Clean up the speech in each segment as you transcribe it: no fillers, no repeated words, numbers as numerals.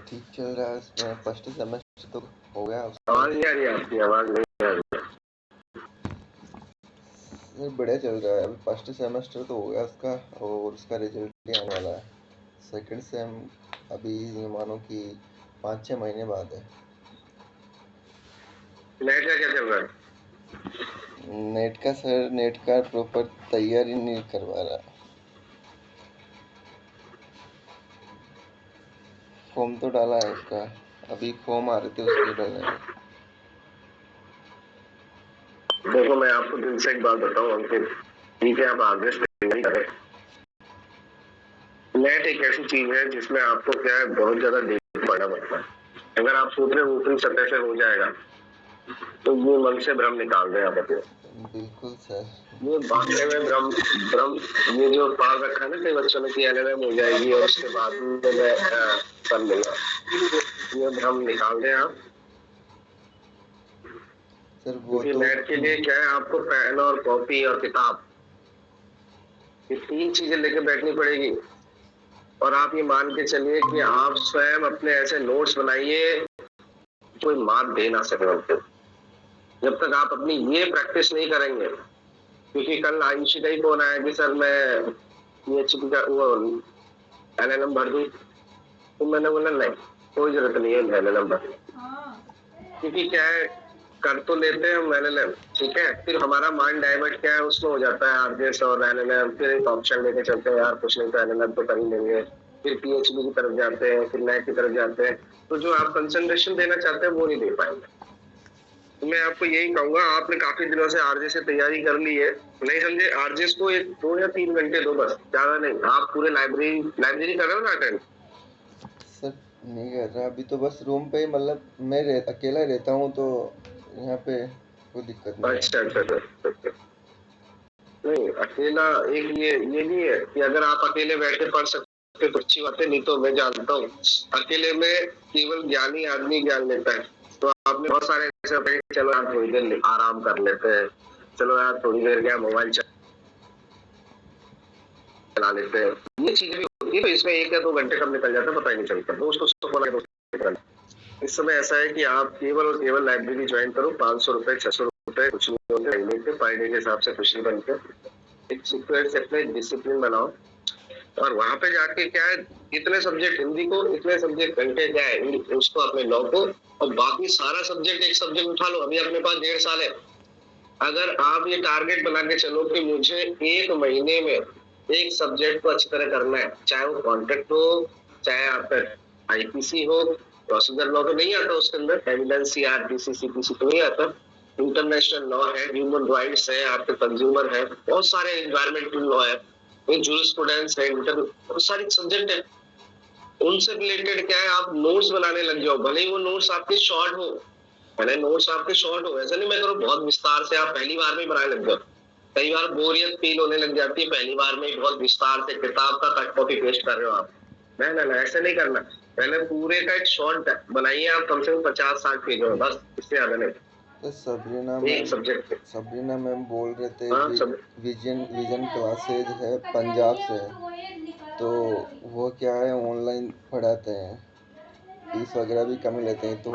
ठीक चल रहा है इसमें। फर्स्ट सेमेस्टर तो हो गया उसका। आवाज नहीं आ रही, आपकी आवाज नहीं आ रही। ये बढ़िया चल रहा है। अभी फर्स्ट सेमेस्टर तो हो गया उसका और उसका रिजल्ट भी आने वाला है। सेकंड सेम अभी ये मानो कि 5-6 महीने बाद है। नेट का क्या चल रहा है? नेट का प्रॉपर तैयारी नहीं करवा रहा। फॉर्म तो डाला है उसका, अभी फॉर्म आ रहे थे उसके डालने में। देखो मैं आपको दिल से एक बात बताऊं अंकित, ठीक है आप आगे नहीं करें। नेट एक ऐसी चीज है जिसमें आपको क्या है बहुत ज्यादा देखना पड़ना पड़ता है। अगर आप सोच रहे ऊपरी सतह से हो जाएगा तो ये मन से भ्रम निकाल दें आप अपने। बिल्कुल सर। ये बांटने में भ्रम भ्रम ये जो पाल रखा है ना कई बच्चों ने कि एलएलएम हो जाएगी और उसके बाद में मैं कर लूंगा, ये भ्रम निकाल दें आप। सर वो तो नेट के लिए क्या है, आपको पेन और कॉपी और किताब, ये 3 चीजें लेके बैठनी पड़ेगी। और आप ये मान के चलिए कि आप स्वयं अपने ऐसे नोट्स बनाइए कोई मात दे ना सके उनको, जब तक आप अपनी ये प्रैक्टिस नहीं करेंगे। क्योंकि कल आयुषी का ही फोन आया कि सर मैं पीएचडी का वो एलएलएम भर दूं, तो मैंने बोला नहीं, कोई जरूरत नहीं है एलएलएम भर। क्योंकि क्या है, कर तो लेते हैं हम एलएलएम, ठीक है, फिर हमारा माइंड डाइवर्ट क्या है उसमें हो जाता है आरजेएस और एलएलएम, फिर एक ऑप्शन लेके चलते हैं यार कुछ नहीं तो एलएलएम तो कर ही लेंगे, फिर पीएचडी की तरफ जाते हैं, फिर नेट की तरफ जाते हैं, तो जो आप कंसंट्रेशन देना चाहते हैं वो नहीं दे पाएंगे। तो मैं आपको यही कहूंगा, आपने काफी दिनों से आरजेएस से तैयारी कर ली है, नहीं समझे, आरजेएस को 2 या 3 घंटे दो बस, ज्यादा नहीं। आप पूरे लाइब्रेरी कर रहे हो ना अटेंड? सर नहीं कर रहा अभी तो, बस रूम पे ही, मतलब मैं अकेला रहता हूँ तो यहाँ पे कोई दिक्कत नहीं है। अच्छा। नहीं अकेला एक ये भी है कि अगर आप अकेले बैठ के पढ़ सकते तो अच्छी बात है, नहीं तो मैं जानता हूँ अकेले में केवल ज्ञानी आदमी ज्ञान लेता है। तो आपने बहुत सारे ऐसे होते हैं, चलो यार थोड़ी देर आराम कर लेते हैं, चलो यार थोड़ी देर क्या मोबाइल चला लेते हैं, ये चीजें भी होती है। तो इसमें 1 या 2 घंटे कब निकल जाता है पता ही नहीं चलता। दोस्तों इस समय ऐसा है कि आप केवल और केवल लाइब्रेरी ज्वाइन करो, 500 रुपए 600 रुपए कुछ नहीं होते, महीने के पर डे के हिसाब से कुछ नहीं बनते, एक सीक्वेंस अपने डिसिप्लिन बनाओ और वहां पे जाके क्या है, इतने सब्जेक्ट हिंदी को, इतने सब्जेक्ट घंटे क्या है उसको अपने लॉ को, और बाकी सारा सब्जेक्ट एक सब्जेक्ट उठा लो। अभी अपने पास 1.5 साल है, अगर आप ये टारगेट बना के चलो कि मुझे 1 महीने में एक सब्जेक्ट को अच्छी तरह करना है, चाहे वो कॉन्ट्रैक्ट हो, चाहे आपका आईपीसी हो, प्रोसीजर लॉ तो नहीं आता उसके अंदर, एविडेंस सीआरपीसी सीपीसी तो नहीं आता, इंटरनेशनल लॉ है, ह्यूमन राइट्स है, आपके कंज्यूमर है, बहुत सारे एनवायरमेंटल लॉ है, जूरिस्प्रूडेंस है, बहुत सारी सब्जेक्ट है। उनसे रिलेटेड क्या है, आप नोट्स बनाने लग जाओ, भले ही वो नोट्स आपके शॉर्ट हो, भले नोट्स आपके शॉर्ट हो, ऐसा नहीं मैं करो बहुत विस्तार से आप पहली बार में बनाने लग जाओ। कई बार बोरियत फील होने लग जाती है, पहली बार में बहुत विस्तार से किताब का कट कॉपी पेस्ट कर रहे हो आप। ना ऐसे नहीं करना, पहले पूरे का एक शॉर्ट बनाइए आप, कम से कम 50-60 पेज हो, बस इससे ज्यादा नहीं। तो सबरीना मैम बोल रहे थे विजन क्लासेज है पंजाब से, तो वो क्या है ऑनलाइन पढ़ाते हैं, फीस वगैरह भी कम लेते हैं। तो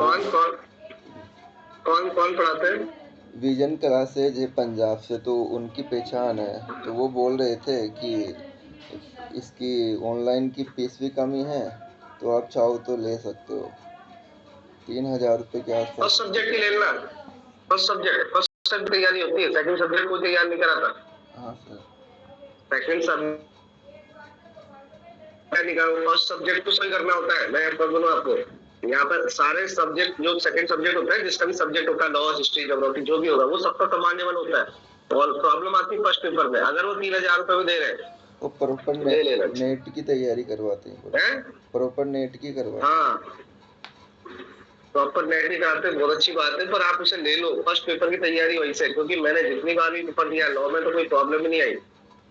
कौन पढ़ाते हैं? विजन क्लासेज है पंजाब से, तो उनकी पहचान है, तो वो बोल रहे थे कि इसकी ऑनलाइन की फीस भी कमी है, तो आप चाहो तो ले सकते हो, 3,000 रुपये के आसपास। फर्स्ट सब्जेक्ट ही लेना, फर्स्ट सब्जेक्ट तैयारी होती है, सेकंड सब्जेक्ट को तैयार नहीं कराता। हाँ sir, second subject first subject तो सही करना होता है। मैं बोलूँ आपको, यहाँ पर सारे सब्जेक्ट, जो सेकंड सब्जेक्ट होता है, जिसका भी सब्जेक्ट होता है, लॉ हिस्ट्री ज्योग्राफी जो भी होगा, वो सबका कमांडेबल होता है। और प्रॉब्लम आती है फर्स्ट पेपर में, अगर वो 3,000 रुपए में दे रहे हैं, वो प्रॉपर नेट की तैयारी करवाते हैं, प्रॉपर नेट की करवाते हैं। हाँ प्रॉपर नेट ही कराते हैं, बहुत अच्छी बात है, पर आप उसे ले लो, फर्स्ट पेपर की तैयारी वही से, क्योंकि मैंने जितनी बार भी पेपर दिया लॉ में तो कोई प्रॉब्लम ही नहीं आई।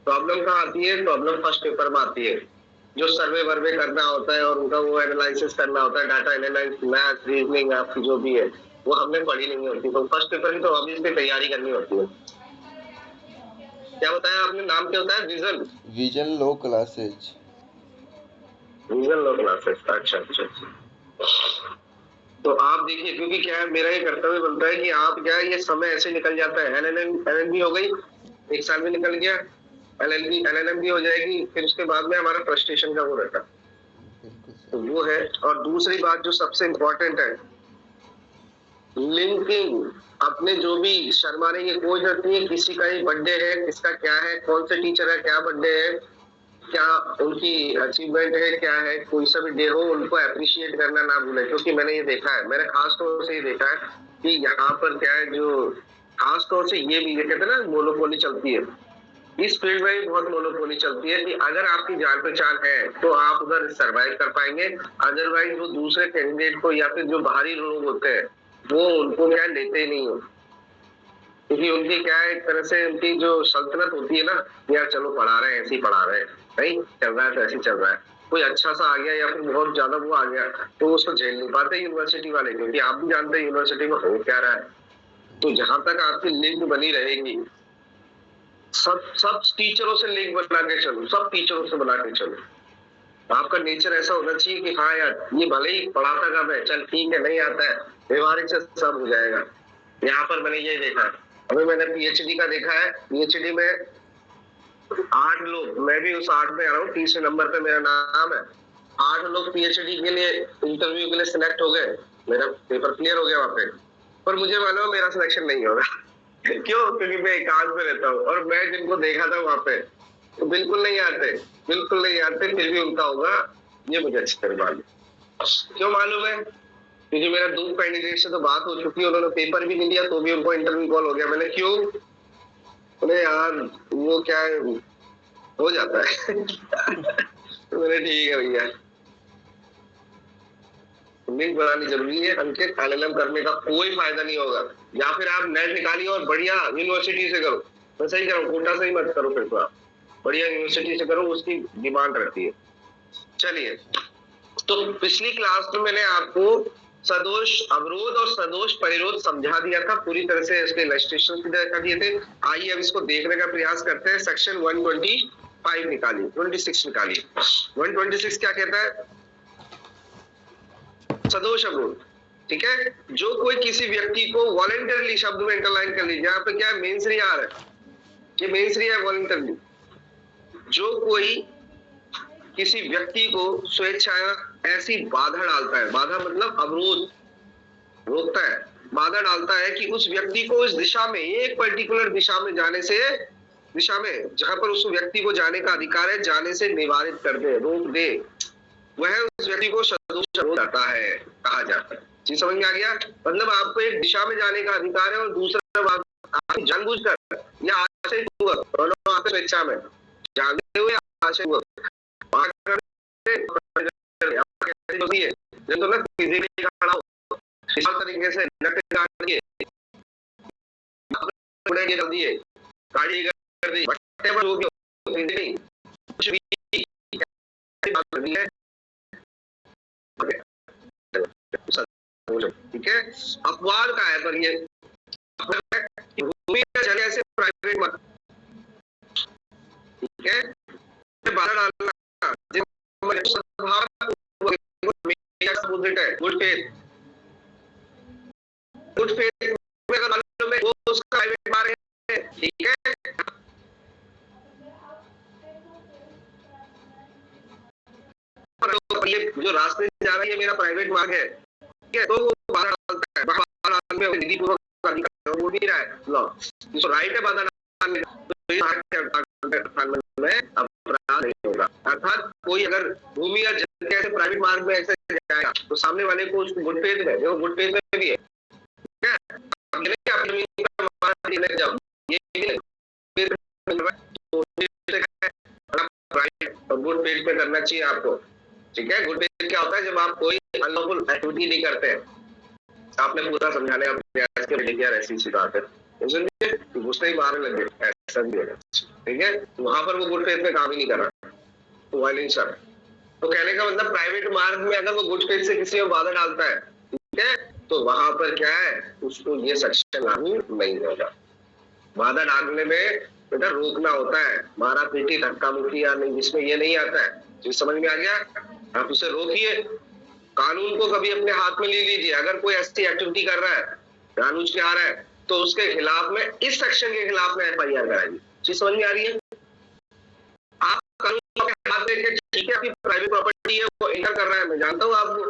प्रॉब्लम कहाँ आती है? प्रॉब्लम फर्स्ट पेपर में आती है, जो सर्वे वर्वे करना होता है और उनका वो एनालिसिस करना होता है, डाटा एनालिसिस, मैथ, रीजनिंग आपकी जो भी है, वो हमने पढ़ी नहीं होती। तो फर्स्ट पेपर की तो ऑब्वियसली तैयारी करनी होती है। क्या बताया आपने, नाम क्या होता है? Vision law classes. Vision law classes, अच्छा। तो आप देखिए, क्योंकि क्या है, मेरा ये कर्तव्य बनता है कि आप क्या है, ये समय ऐसे निकल जाता है, एलएलबी हो गई, 1 साल में निकल गया, एलएलएम भी हो जाएगी, फिर उसके बाद में हमारा फ्रस्ट्रेशन का वो रहता है। बिल्कुल तो सही। वो है। और दूसरी बात जो सबसे इम्पोर्टेंट है, लिंकिंग। अपने जो भी शर्माने की कोई जरूरत नहीं है, किसी का ही बर्थडे है, किसका क्या है, कौन से टीचर है, क्या बर्थडे है, क्या उनकी अचीवमेंट है, क्या है, कोई सा भी डे हो, उनको अप्रिशिएट करना ना भूलें। क्योंकि मैंने ये देखा है, मैंने खास तौर से ये देखा है कि यहाँ पर क्या है, जो खास तौर से ये भी, ये कहते हैं ना, मोनोपोली चलती है, इस फील्ड में भी बहुत मोनोपोली चलती है कि अगर आपकी जान पहचान है तो आप उधर सरवाइव कर पाएंगे, अदरवाइज वो दूसरे कैंडिडेट को या फिर जो बाहरी लोग होते हैं वो उनको क्या लेते ही नहीं हो, क्योंकि उनकी क्या है, एक तरह से उनकी जो सल्तनत होती है ना, यार चलो पढ़ा रहे हैं, ऐसे ही पढ़ा रहे हैं, नहीं चल रहा है तो ऐसे ही चल रहा है। कोई अच्छा सा आ गया या फिर बहुत ज्यादा वो आ गया तो उसको झेल नहीं पाते यूनिवर्सिटी वाले, क्योंकि आप भी जानते हैं यूनिवर्सिटी में हो क्या रहा है। तो जहां तक आपकी लिंक बनी रहेगी, सब सब टीचरों से लिंक बना के चलो, सब टीचरों से बना के चलो। आपका नेचर ऐसा होना चाहिए कि हाँ यार, ये भले ही पढ़ाता कब है, चल ठीक है, नहीं आता है, व्यवहारिक से सब हो जाएगा। यहाँ पर मैंने ये देखा है, अभी मैंने पीएचडी का देखा है, पीएचडी में 8 लोग, मैं भी उस 8 में आ रहा हूँ, 30वें नंबर पे मेरा नाम है। 8 लोग पीएचडी के लिए इंटरव्यू के लिए सिलेक्ट हो गए, मेरा पेपर क्लियर हो गया वहां पे, पर मुझे मालूम मेरा सिलेक्शन नहीं होगा। क्यों? क्योंकि मैं एकांत में रहता हूँ, और मैं जिनको देखा था वहां पे तो बिल्कुल नहीं आते, बिल्कुल नहीं आते, फिर भी उनका होगा, ये मुझे अच्छी तरह मालूम। क्यों मालूम है? क्योंकि मेरा 2 कैंडिडेट से तो बात हो चुकी है, उन्होंने पेपर भी नहीं दिया तो भी उनको इंटरव्यू कॉल हो गया। मैंने क्यों? बोले यार वो क्या है, हो जाता है। तो मैंने ठीक है भैया, लिंक बनानी जरूरी है। अंकित, एलएलएम करने का कोई फायदा नहीं होगा, या फिर आप नेट निकालिए और बढ़िया यूनिवर्सिटी से करो। मैं सही कह रहा हूँ, कोटा से ही मत करो, फिर तो आप बढ़िया यूनिवर्सिटी से करो, उसकी डिमांड रहती है। चलिए, तो पिछली क्लास में मैंने आपको सदोष अवरोध और सदोष परिरोध समझा दिया था, पूरी तरह से इसके इलस्ट्रेशन दिखा दिए थे। आइए अब इसको देखने का प्रयास करते हैं। सेक्शन 125 निकालिए, 26 निकालिए। 126 क्या कहता है? सदोष अवरोध, ठीक है। जो कोई किसी व्यक्ति को वॉलंटरली, शब्द में इंटरलाइन कर लीजिए, यहाँ पे क्या है, मेंस री आ रहा है, ये मेंस री है, वॉलंटरली। जो कोई किसी व्यक्ति को स्वेच्छा ऐसी बाधा डालता है, बाधा मतलब अवरोध, रोकता है, बाधा डालता है कि उस व्यक्ति को इस दिशा में, एक पर्टिकुलर दिशा में जाने से, दिशा में जहां पर उस व्यक्ति को जाने का अधिकार है, जाने से निवारित कर दे, रोक दे, वह उस व्यक्ति को सदोष अवरोध आता है, कहा जाता है। जी समझ में आ गया? मतलब आपको एक दिशा में जाने का अधिकार है और दूसरा आप जानबूझकर या आशयपूर्वक, दोनों आपके स्वेच्छा में, जानते हुए आशयपूर्वक तरीके से गाड़ी कर दी, ठीक है। अपवाद का है, पर ये भूमि का जगह से प्राइवेट, ठीक है, बाधा डालना, गुड फेथ, गुड फेथ में अगर मालूम है वो उसका प्राइवेट मार है, ठीक है। ये जो रास्ते से जा रहा है ये मेरा प्राइवेट मार्ग है, ठीक है, तो वो बाधा डालता है, बाधा डालने में विधिपूर्वक अधिकार वो भी रहा है लॉ, तो राइट है बाधा डालने, तो में अपराध नहीं होगा। अर्थात कोई अगर भूमि या जगह से प्राइवेट मार्ग में ऐसे जाएगा तो सामने वाले को उसको गुड फेथ में, देखो गुड फेथ में भी है, ठीक है, अब नहीं आप जमीन का मार्ग लेने जाओ, ये भी गुड फेथ पे करना चाहिए आपको, ठीक है। गुड फेथ क्या होता है? जब आप कोई अनलॉफुल एक्टिविटी नहीं करते हैं। आपने पूरा समझाने का प्रयास किया, ऐसी सी बात है, घुसते ही मारने लगे, ऐसा भी है, ठीक है। वहां पर वो गुड फेथ में काम ही नहीं कर रहा, तो वायलेंस है। तो कहने का मतलब प्राइवेट मार्ग में अगर वो गुड फेथ से किसी में बाधा डालता है, ठीक है, तो वहां पर क्या है, उसको ये सेक्शन लागू नहीं होगा। बाधा डालने में बेटा रोकना होता है, मारा पीटी धक्का मुक्की या नहीं, जिसमें ये नहीं आता है। तो समझ में आ गया? आप उसे रोकिए, कानून को कभी अपने हाथ में ले लीजिए। अगर कोई ऐसी एक्टिविटी कर रहा है, जानबूझ के आ रहा है, तो उसके खिलाफ में इस सेक्शन के खिलाफ में FIR कराइए। चीज समझ में आ रही है? आप कानून के हाथ में, ठीक है, आपकी प्राइवेट प्रॉपर्टी है, वो एंटर कर रहा है, मैं जानता हूँ आपको,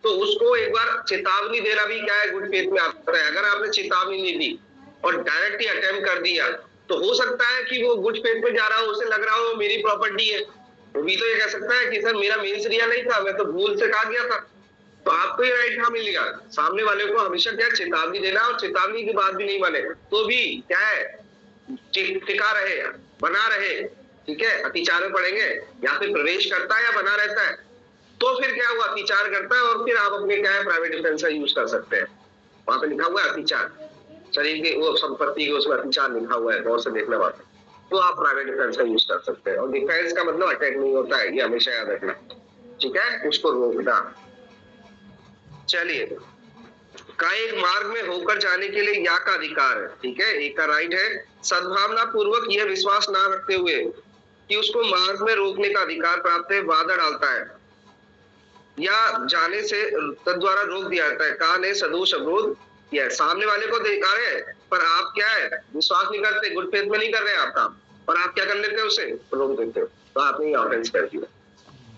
तो उसको एक बार चेतावनी देना भी क्या है, गुड फेथ में आता है। अगर आपने चेतावनी नहीं दी और डायरेक्ट ही अटेम्प्ट कर दिया, तो हो सकता है कि वो गुड फेथ में जा रहा हो, उसे लग रहा हो मेरी प्रॉपर्टी है, वो भी तो ये कह सकता है कि सर मेरा मेंस रिया नहीं था, मैं तो भूल से कहा गया था। तो आपको ये राइट कहाँ मिलेगा? सामने वाले को हमेशा क्या चेतावनी देना, और चेतावनी की बात भी नहीं माने तो भी क्या है, टिका रहे, बना रहे, ठीक है, अतिचार में पड़ेंगे, या फिर प्रवेश करता है या बना रहता है, तो फिर क्या हुआ, अतिचार करता है, और फिर आप अपने क्या है प्राइवेट डिफेंस का यूज कर सकते हैं। वहां पे लिखा हुआ है अतिचार, शरीर के वो संपत्ति के उसमें अतिचार लिखा हुआ है, गौर से देखना बात, तो आप प्राइवेट डिफेंस का यूज कर सकते हैं। और डिफेंस का मतलब अटैक नहीं होता है, ये हमेशा याद रखना, ठीक है, उसको रोकना। चलिए, का एक मार्ग में होकर जाने के लिए या का अधिकार है, ठीक है, एक का राइट है। सद्भावना पूर्वक यह विश्वास ना रखते हुए कि उसको मार्ग में रोकने का अधिकार प्राप्त है, वादा डालता है या जाने से तद्वारा रोक दिया जाता है। का ने सदोष अवरोध किया, सामने वाले को देखा है पर आप क्या है विश्वास नहीं करते, गुड फेथ में नहीं कर रहे आप काम, और आप क्या कर लेते हो, उसे रोक देते हो, तो आपने ऑफेंस कर दिया।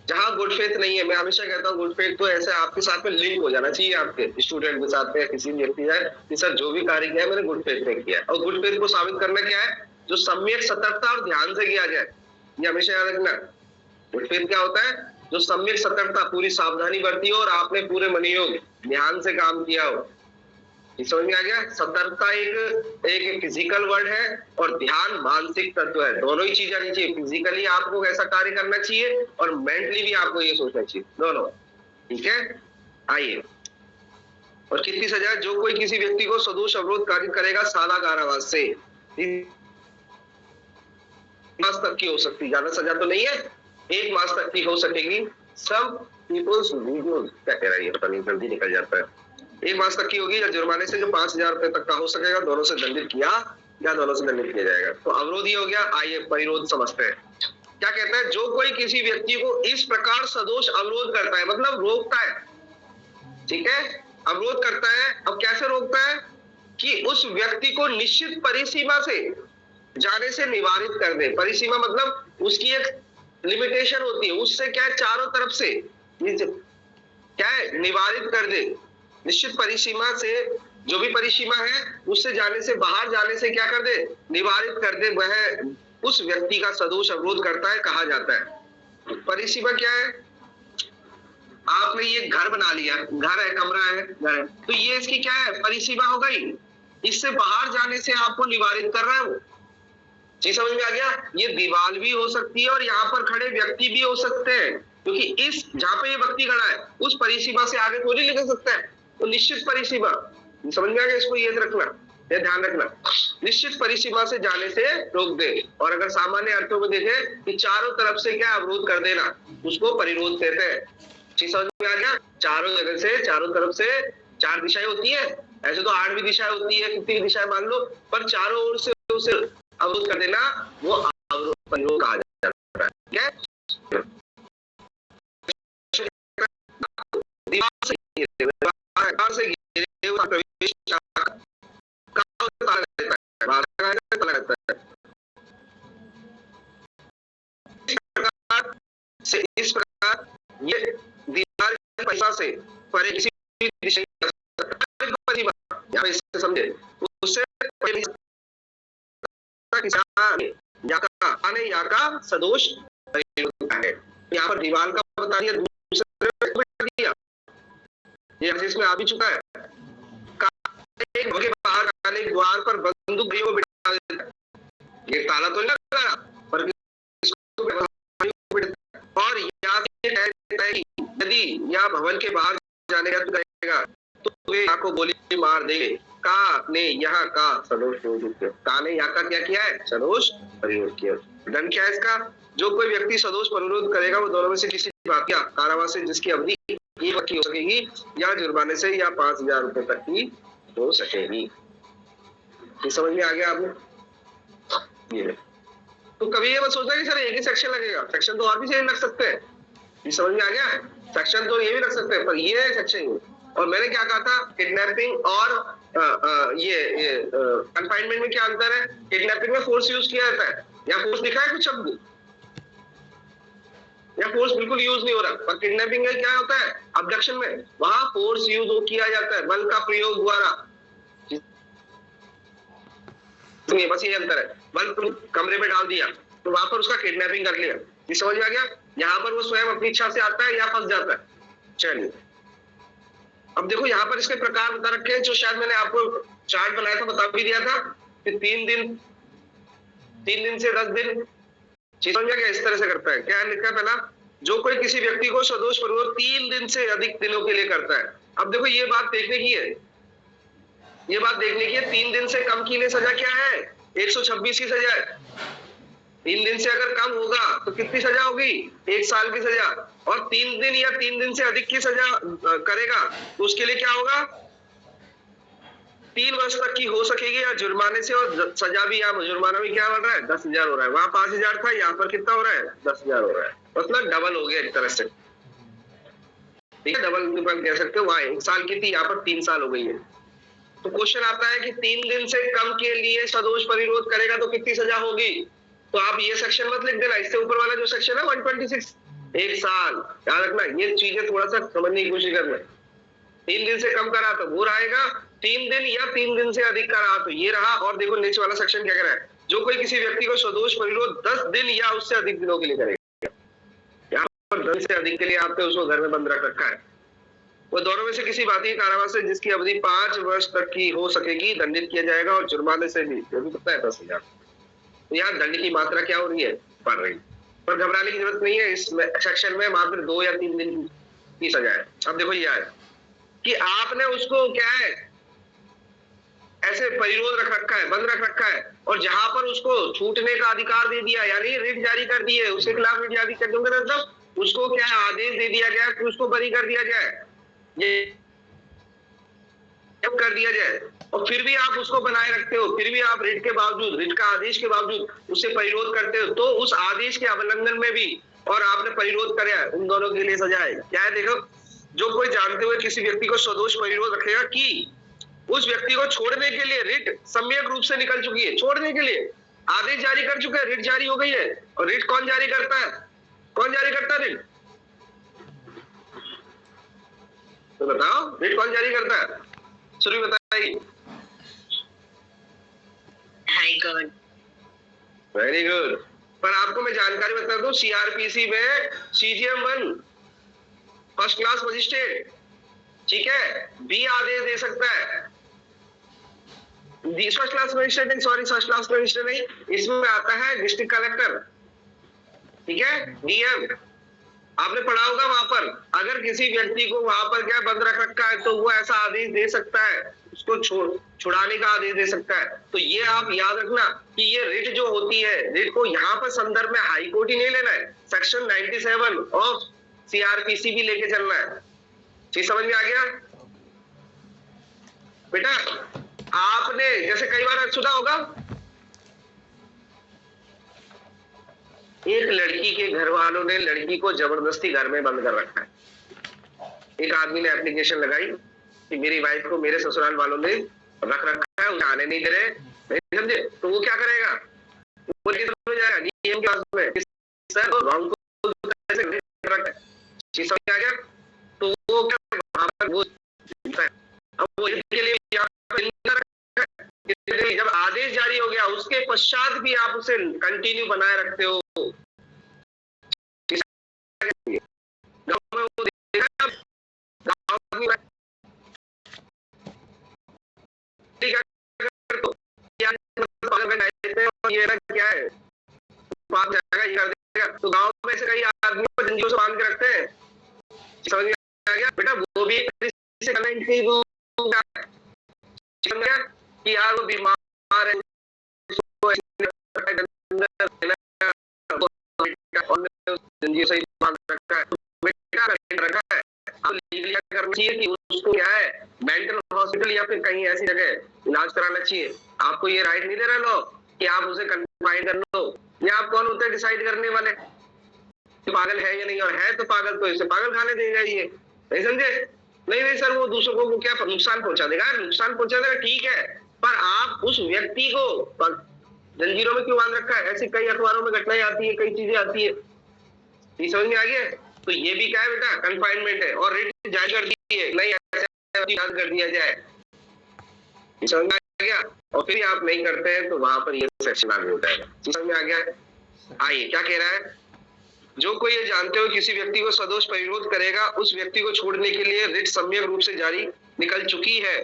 जहां गुड फेथ नहीं है, मैं हमेशा कहता हूँ गुड फेथ तो ऐसे आपके साथ में लिंक हो जाना चाहिए, आपके स्टूडेंट के साथ में, किसी व्यक्ति है कि सर जो भी कार्य किया है मैंने गुड फेथ में किया है। और गुड फेथ को साबित करना क्या है, जो सम्यक सतर्कता और ध्यान से किया जाए, ये हमेशा याद रखना। गुड फेथ क्या होता है, जो सम्यक सतर्कता, पूरी सावधानी बरती हो और आपने पूरे मनोयोग ध्यान से काम किया हो। समझ में आ गया? सतर्कता एक फिजिकल वर्ड है और ध्यान मानसिक तत्व है, दोनों ही चीजें आनी चाहिए। फिजिकली आपको ऐसा कार्य करना चाहिए और मेंटली भी आपको ये सोचना चाहिए, दोनों, ठीक है। आइए, और कितनी सजा, जो कोई किसी व्यक्ति को सदोष अवरोध कार्य करेगा सादा कारावास से 3 मास तक की हो सकती है, ज्यादा सजा तो नहीं है, 1 मास तक की हो सकेगी। सब पीपल्स वीडियोस क्या कह रही है पता नहीं, जल्दी निकल जाता है। 1 मास तक की होगी, या जुर्माने से जो 5,000 रुपए तक का हो सकेगा, दोनों से दंडित किया या दोनों से दंडित किया जाएगा। तो अवरोध ही हो गया। आइए परिरोध समझते हैं, क्या कहता है, जो कोई किसी व्यक्ति को इस प्रकार सदोष अवरोध करता है, मतलब रोकता है, ठीक है, अवरोध करता है। अब कैसे रोकता है कि उस व्यक्ति को निश्चित परिसीमा से जाने से निवारित कर दे। परिसीमा मतलब उसकी एक लिमिटेशन होती है, उससे क्या है चारों तरफ से क्या है निवारित कर दे। निश्चित परिसीमा से, जो भी परिसीमा है उससे जाने से, बाहर जाने से क्या कर दे, निवारित कर दे, वह उस व्यक्ति का सदोष अवरोध करता है, कहा जाता है। परिसीमा क्या है, आपने ये घर बना लिया, घर है, कमरा है, घर है, तो ये इसकी क्या है, परिसीमा हो गई। इससे बाहर जाने से आपको निवारित कर रहा है वो। जी समझ में आ गया? ये दीवार भी हो सकती है और यहाँ पर खड़े व्यक्ति भी हो सकते हैं, क्योंकि इस जहां पे ये व्यक्ति खड़ा है उस परिसीमा से आगे थोड़ी निकल सकता है, तो निश्चित परिसीमा, समझ में आ गया? इसको ये रखना, ये ध्यान रखना, निश्चित परिसीमा से जाने से रोक दे। और अगर सामान्य अर्थों में देखे कि चारों तरफ से क्या अवरोध कर देना, उसको परिरोध कहते हैं। चीज समझ में आ गया? चारों जगह से, चारों तरफ से, 4 दिशाएं होती है, ऐसे तो 8 भी दिशाएं होती है, कितनी दिशाएं मान लो, पर चारों ओर से उसे अवरोध कर देना, वो अवरोध परिरोध कहा जाता है। ठीक है? दीवार से घिरे हुए प्रवेश इस प्रकार ये दीवार की परिसीमा से परे किसी भी दिशा इससे समझे, उससे या का सदोष है। यहाँ पर दीवार का बता दिया, दूसरे ये इसमें आ भी चुका है। बाहर काले द्वार पर बंदूक को बिठा देता है, ये ताला तो नहीं लगा पर और यदि यहाँ भवन के बाहर जाने का करेगा तो वे को गोली मार देंगे। का ने यहाँ का सदोष का ने यहाँ का क्या किया है, सदोष परिरोध किया। दंड क्या है इसका, जो कोई व्यक्ति सदोष परिरोध करेगा वो दोनों में से किसी बात या कारावास से जिसकी अवधि 1 वर्ष की हो सकेगी या जुर्माने से या 5,000 रुपए तक की हो सकेगी। ये समझ में आ गया आपने? ये तो कभी ये मत सोचना कि सर एक ही सेक्शन लगेगा, सेक्शन तो और भी सेम लग सकते हैं, ये समझ में आ गया? सेक्शन तो ये भी रख सकते हैं, पर ये सेक्शन, और मैंने क्या कहा था, किडनैपिंग और ये कन्फाइनमेंट में क्या अंतर है? किडनैपिंग में फोर्स यूज किया जाता है, या फोर्स दिखा है कुछ शब्द, या फोर्स बिल्कुल यूज नहीं हो रहा, पर किडनैपिंग में क्या होता है, अबडक्शन में वहां फोर्स यूज किया जाता है, बल का प्रयोग द्वारा। बस ये अंतर है, बल तुम कमरे में डाल दिया तो वहां पर उसका किडनैपिंग कर लिया, ये समझ में आ गया? यहाँ पर वो स्वयं अपनी इच्छा से आता है या फंस जाता है। चलिए अब देखो यहाँ पर इसके प्रकार बता रखे हैं, जो शायद मैंने आपको चार्ट बनाया था, बता भी दिया था कि 3 दिन से 10 दिन, समझ में आ गया? इस तरह से करता है। क्या लिखा है पहला, जो कोई किसी व्यक्ति को सदोष पूर्वक 3 दिन से अधिक दिनों के लिए करता है। अब देखो ये बात देखने की है, ये बात देखने की है, 3 दिन से कम के लिए सजा क्या है? 126 की सजा है। 3 दिन से अगर कम होगा तो कितनी सजा होगी? 1 साल की सजा। और 3 दिन या 3 दिन से अधिक की सजा करेगा तो उसके लिए क्या होगा? 3 वर्ष तक की हो सकेगी या जुर्माने से, और सजा भी या जुर्माना भी क्या बढ़ रहा है? 10,000 हो रहा है। वहां 5,000 था, यहाँ पर कितना हो रहा है? 10,000 हो रहा है, मतलब डबल हो गया एक तरह से, ठीक है? डबल कह सकते हो, वहां 1 साल की थी, यहाँ पर 3 साल हो गई है। तो क्वेश्चन आता है कि 3 दिन से कम के लिए सदोष परिरोध करेगा तो कितनी सजा होगी? तो आप ये सेक्शन मत लिख देना, इससे ऊपर वाला जो सेक्शन है 126, 1 साल। याद रखना, ये चीजें थोड़ा सा समझने की कोशिश करना। 3 दिन से कम करा तो वो रहेगा, 3 दिन या 3 दिन से अधिक करा तो ये रहा। और देखो नीचे वाला सेक्शन क्या कह रहा है, जो कोई किसी व्यक्ति को सदोष परिरोध 10 दिन या उससे अधिक दिनों के लिए करेगा। यहाँ पर 10 से अधिक के लिए आपने उसको घर में बंद रख रखा है, वो दोनों में से किसी बाती कारावास से जिसकी अवधि 5 वर्ष तक की हो सकेगी दंडित किया जाएगा, और जुर्माने से भी, जो भी पता है 10,000। तो यहाँ दंड की मात्रा क्या हो रही है? बढ़ रही, पर घबराने की जरूरत नहीं है। इस सेक्शन में मात्र 2 या 3 दिन की सजा है। अब देखो ये है कि आपने उसको क्या है, ऐसे परिरोध रख रखा है, बंद रख रखा है, और जहां पर उसको छूटने का अधिकार दे दिया, यानी रिट जारी कर दी है, उसके खिलाफ रिट जारी कर दूंगा, मतलब उसको क्या आदेश दे दिया गया कि उसको बरी कर दिया जाए, ये कर दिया जाए, और फिर भी आप उसको बनाए रखते हो, फिर भी आप रिट के बावजूद, रिट का आदेश के बावजूद उससे परिरोध करते हो, तो उस आदेश के अवलंबन में भी और आपने परिरोध कराया, उन दोनों के लिए सजा है। क्या है देखो, जो कोई जानते हुए किसी व्यक्ति को सदोष परिरोध रखेगा कि उस व्यक्ति को छोड़ने के लिए रिट सम्यक रूप से निकल चुकी है, छोड़ने के लिए आदेश जारी कर चुके हैं, रिट जारी हो गई है। और रिट कौन जारी करता है? कौन जारी करता है रिट? तो बताओ, रिट कौन जारी करता है? सुनी बताइए। High court. Very good. पर आपको मैं जानकारी बता दूं, सीआरपीसी में सीजीएम 1 फर्स्ट क्लास मजिस्ट्रेट, ठीक है, भी आदेश दे सकता है। फर्स्ट क्लास मजिस्ट्रेट नहीं, सॉरी, फर्स्ट क्लास मजिस्ट्रेट नहीं, इसमें आता है डिस्ट्रिक्ट कलेक्टर, ठीक है, डीएम। आपने पढ़ा होगा वहां पर, अगर किसी व्यक्ति को वहां पर क्या बंद रख रखा है तो वो ऐसा आदेश दे सकता है, उसको छुड़ाने का आदेश दे सकता है। तो ये आप याद रखना कि ये रिट जो होती है, रिट को यहाँ पर संदर्भ में हाई कोर्ट ही नहीं लेना है, सेक्शन 97 ऑफ सीआरपीसी भी लेके चलना है। ठीक, समझ में आ गया बेटा? आपने जैसे कई बार सुना होगा, एक लड़की के घर वालों ने लड़की को जबरदस्ती घर में बंद कर रखा है। एक आदमी ने एप्लीकेशन लगाई कि मेरी वाइफ को मेरे ससुराल वालों ने रख रखा है, उन्हें आने नहीं दे रहे, नहीं समझे? तो वो क्या करेगा? वो जाएगा डीएम के पास में, सर रॉन्ग को कैसे रखा है, समझ आ गया? तो वो क्या वहां पर वो, अब वो इसके लिए जब आदेश जारी हो गया उसके पश्चात भी आप उसे कंटिन्यू बनाए रखते हो। ये क्या है, तो गांव में से कई आदमी को जंजीरों से बांध के रखते हैं, समझ में आ गया बेटा? वो भी कि यार वो बीमार है, जंजीर से बांध रखा है, बेटा रखा है, अब लीगल करना चाहिए कि उसको क्या है, मेंटल हॉस्पिटल या फिर कहीं ऐसी जगह इलाज कराना चाहिए। आपको ये राइट नहीं दे रहे लोग कि आप उसे कंफाइन कर लो, या आप कौन होते हैं डिसाइड करने वाले? पागल है या नहीं, और है तो पागल, तो इसे पागल खाने देगा ये, नहीं समझे? नहीं नहीं सर, वो दूसरों को क्या नुकसान पहुंचा देगा, नुकसान पहुंचा देगा ठीक है, पर आप उस व्यक्ति को जंजीरों में क्यों बांध रखा है? ऐसी कई अखबारों में घटनाएं आती है, कई चीजें आती है, ये समझ में आ गया? तो ये भी क्या है बेटा, कंफाइनमेंट है, और रेट जारी कर दी है, नहीं ऐसे याद कर दिया जाए, समझ में आ गया? और फिर आप नहीं करते हैं तो वहां पर ये सेक्शन लागू होता है, समझ में आ गया? आइए क्या कह रहा है, जो कोई ये जानते हो किसी व्यक्ति को सदोष परिरोध करेगा, उस व्यक्ति को छोड़ने के लिए रिट सम्यक रूप से जारी निकल चुकी है,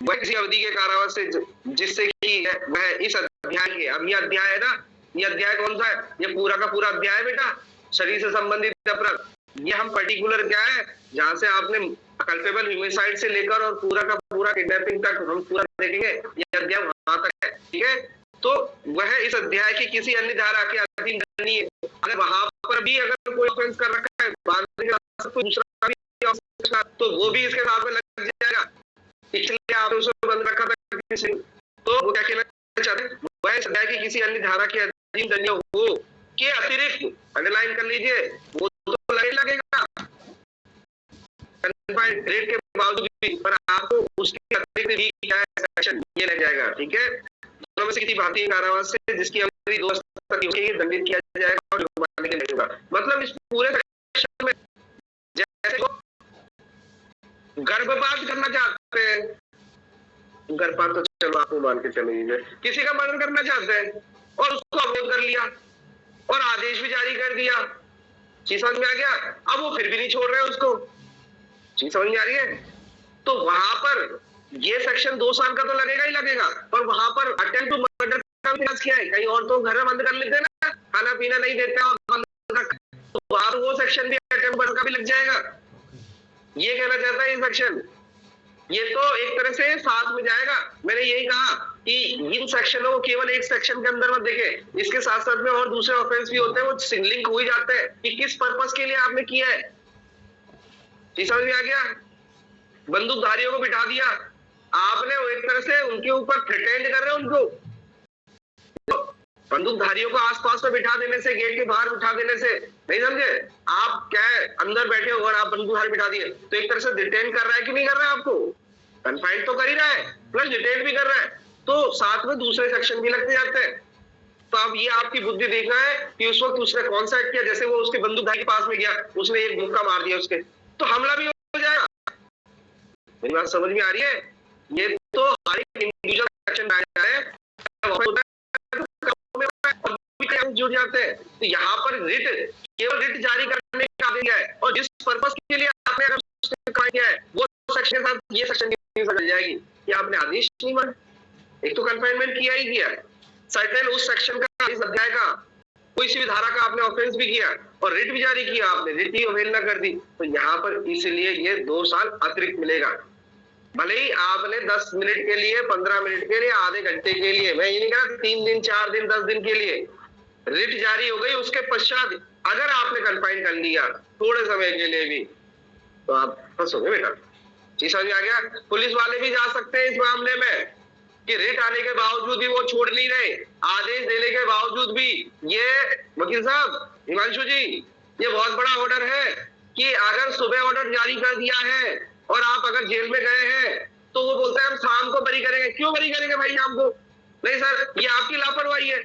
वह किसी अवधि के कारावास से जिससे की है वह इस अध्याय के, अब ये अध्याय है ना, ये अध्याय कौन सा है, ये पूरा का पूरा अध्याय है बेटा, शरीर से संबंधित अपराध, ये हम पर्टिकुलर क्या है जहां से आपने कल्पेबल ह्यूमिसाइड से लेकर और पूरा का पूरा किडनैपिंग तक हम पूरा देखेंगे, ये अध्याय वहां तक है, ठीक है? तो वह इस अध्याय की किसी अन्य धारा के अधीन नहीं है, अगर वहां पर भी अगर कोई ऑफेंस कर रखा है दूसरा भी, तो वो भी इसके साथ में लग जाएगा, इसलिए आपने उसे बंद रखा था किसी, तो वो क्या कहना चाहते हैं, वह इस अध्याय की किसी अन्य धारा के अधीन दंड हो के अतिरिक्त, अंडरलाइन कर लीजिए, वो तो लगेगा कन्फाइंड रेट के बावजूद भी, पर आपको उसके अतिरिक्त भी क्या है सेक्शन ये लग जाएगा, ठीक है? दोनों में से किसी भारतीय कारावास से जिसकी अवधि 2 वर्ष तक की दंडित किया जाएगा और जुर्माने के नहीं होगा। मतलब इस पूरे सेक्शन में जैसे गर्भपात करना चाहते हैं, गर्भपात तो चलो आपको मान के चलो, किसी का मर्डर करना चाहते हैं और उसको अवरोध कर लिया और आदेश भी जारी कर दिया, चीज समझ में आ गया? अब वो फिर भी नहीं छोड़ रहे उसको, चीज समझ में आ रही है? तो वहां पर ये सेक्शन 2 साल का तो लगेगा ही लगेगा, पर वहां पर अटेम्प्ट टू मर्डर का भी किया है, कई औरतों घर में बंद कर लेते हैं ना, खाना पीना नहीं देते और बंद कर, तो वहां वो सेक्शन भी अटेम्प्ट मर्डर का भी लग जाएगा, ये कहना चाहता है ये सेक्शन, ये तो एक तरह से साथ में जाएगा। मैंने यही कहा कि इन सेक्शनों को केवल एक सेक्शन के अंदर मत देखें, इसके साथ साथ में और दूसरे ऑफेंस भी होते हैं, वो लिंक हो ही जाते हैं कि किस पर्पस के लिए आपने किया है, समझ में आ गया? बंदूकधारियों को बिठा दिया आपने, एक तरह से उनके ऊपर थ्रेटेंड कर रहे हो उनको, बंदूकधारियों को आसपास में बिठा देने से, गेट के बाहर बिठा देने से, नहीं समझे? आप क्या है अंदर बैठे हो और आप बंदूकधारी बिठा दिए, तो एक तरह से डिटेन कर रहा है कि नहीं कर रहा है, आपको कन्फाइंड तो कर ही रहा है प्लस डिटेन भी कर रहा है, तो साथ में दूसरे सेक्शन भी लगते जाते हैं। तो अब ये आपकी बुद्धि देखना है कि उस वक्त उसने कौन सा एक्ट किया, जैसे वो उसके बंदूकधारी के पास में गया, उसने एक मुक्का मार दिया उसके, तो हमला भी हो जाएगा। मेरी बात समझ में आ रही है? ये तो हर एक इंडिविजुअल सेक्शन आया है, जुड़ जाते हैं, तो यहाँ पर रिट केवल रिट जारी करने का आदेश है, और जिस पर्पस के लिए आपने अगर किया है वो सेक्शन के साथ ये सेक्शन मिल जाएगी कि आपने आदेश नहीं माना, एक तो कंफाइनमेंट किया ही किया, सर्टेन उस सेक्शन का, इस अध्याय का कोई सी भी धारा का आपने ऑफेंस भी किया और रिट भी जारी किया, आपने रिट की अवहेलना कर दी, तो यहाँ पर इसलिए ये 2 साल अतिरिक्त मिलेगा। भले ही आपने 10 मिनट के लिए, 15 मिनट के लिए, आधे घंटे के लिए, मैं ये नहीं कह रहा 3 दिन, 4 दिन, 10 दिन के लिए रिट जारी हो गई, उसके पश्चात अगर आपने कंफाइन कर लिया थोड़े समय के लिए भी, तो आप फंसोगे बेटा, चीज समझ में आ गया? पुलिस वाले भी जा सकते हैं इस मामले में कि रिट आने के बावजूद भी वो छोड़ नहीं रहे, आदेश देने के बावजूद भी। ये वकील साहब, हिमांशु जी, ये बहुत बड़ा ऑर्डर है कि अगर सुबह ऑर्डर जारी कर दिया है और आप अगर जेल में गए हैं तो वो बोलते हैं हम शाम को बरी करेंगे। क्यों बरी करेंगे भाई शाम को? नहीं सर, ये आपकी लापरवाही है।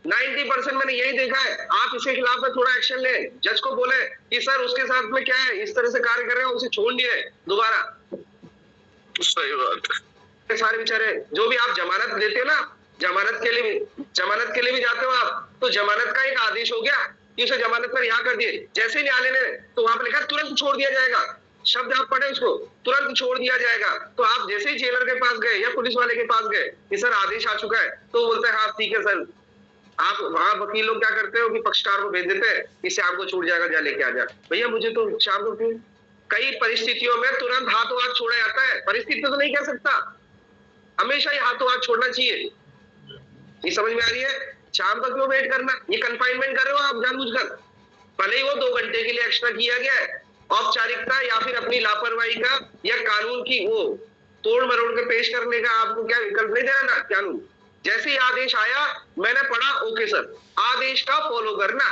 90% मैंने यही देखा है, आप इसके खिलाफ में थोड़ा एक्शन ले, जज को बोले कि सर उसके साथ में क्या है, इस तरह से कार्य कर रहे हो, उसे छोड़ दिए दोबारा। सही बात है। सारे बेचारे जो भी आप जमानत देते हो ना, जमानत के लिए भी जाते हो आप, तो जमानत का एक आदेश हो गया कि उसे जमानत पर रिहा कर दिए, जैसे ही न्यायालय ने तो वहां पर लिखा तुरंत छोड़ दिया जाएगा, शब्द आप पढ़े उसको, तुरंत छोड़ दिया जाएगा। तो आप जैसे ही जेलर के पास गए या पुलिस वाले के पास गए कि सर आदेश आ चुका है, तो बोलते हैं हाँ ठीक है सर। आप वहां वकील लोग क्या करते हो कि पक्षकार को भेज देते हैं कि शाम को छूट जाएगा, जा लेके आ जा। भैया मुझे तो शाम को क्यों? कई परिस्थितियों में तुरंत हाथों हाथ छोड़ा जाता है, परिस्थिति तो नहीं कह सकता, हमेशा ही हाथों हाथ छोड़ना चाहिए। ये समझ में आ रही है? शाम का क्यों वेट करना? ये कंफाइनमेंट कर रहे हो आप जानबूझकर, भले ही वो 2 घंटे के लिए एक्स्ट्रा किया गया है, औपचारिकता या फिर अपनी लापरवाही का या कानून की वो तोड़ मरोड़ के पेश करने का आपको क्या विकल्प नहीं देना ना कानून। जैसे ही आदेश आया मैंने पढ़ा, ओके सर, आदेश का फॉलो करना,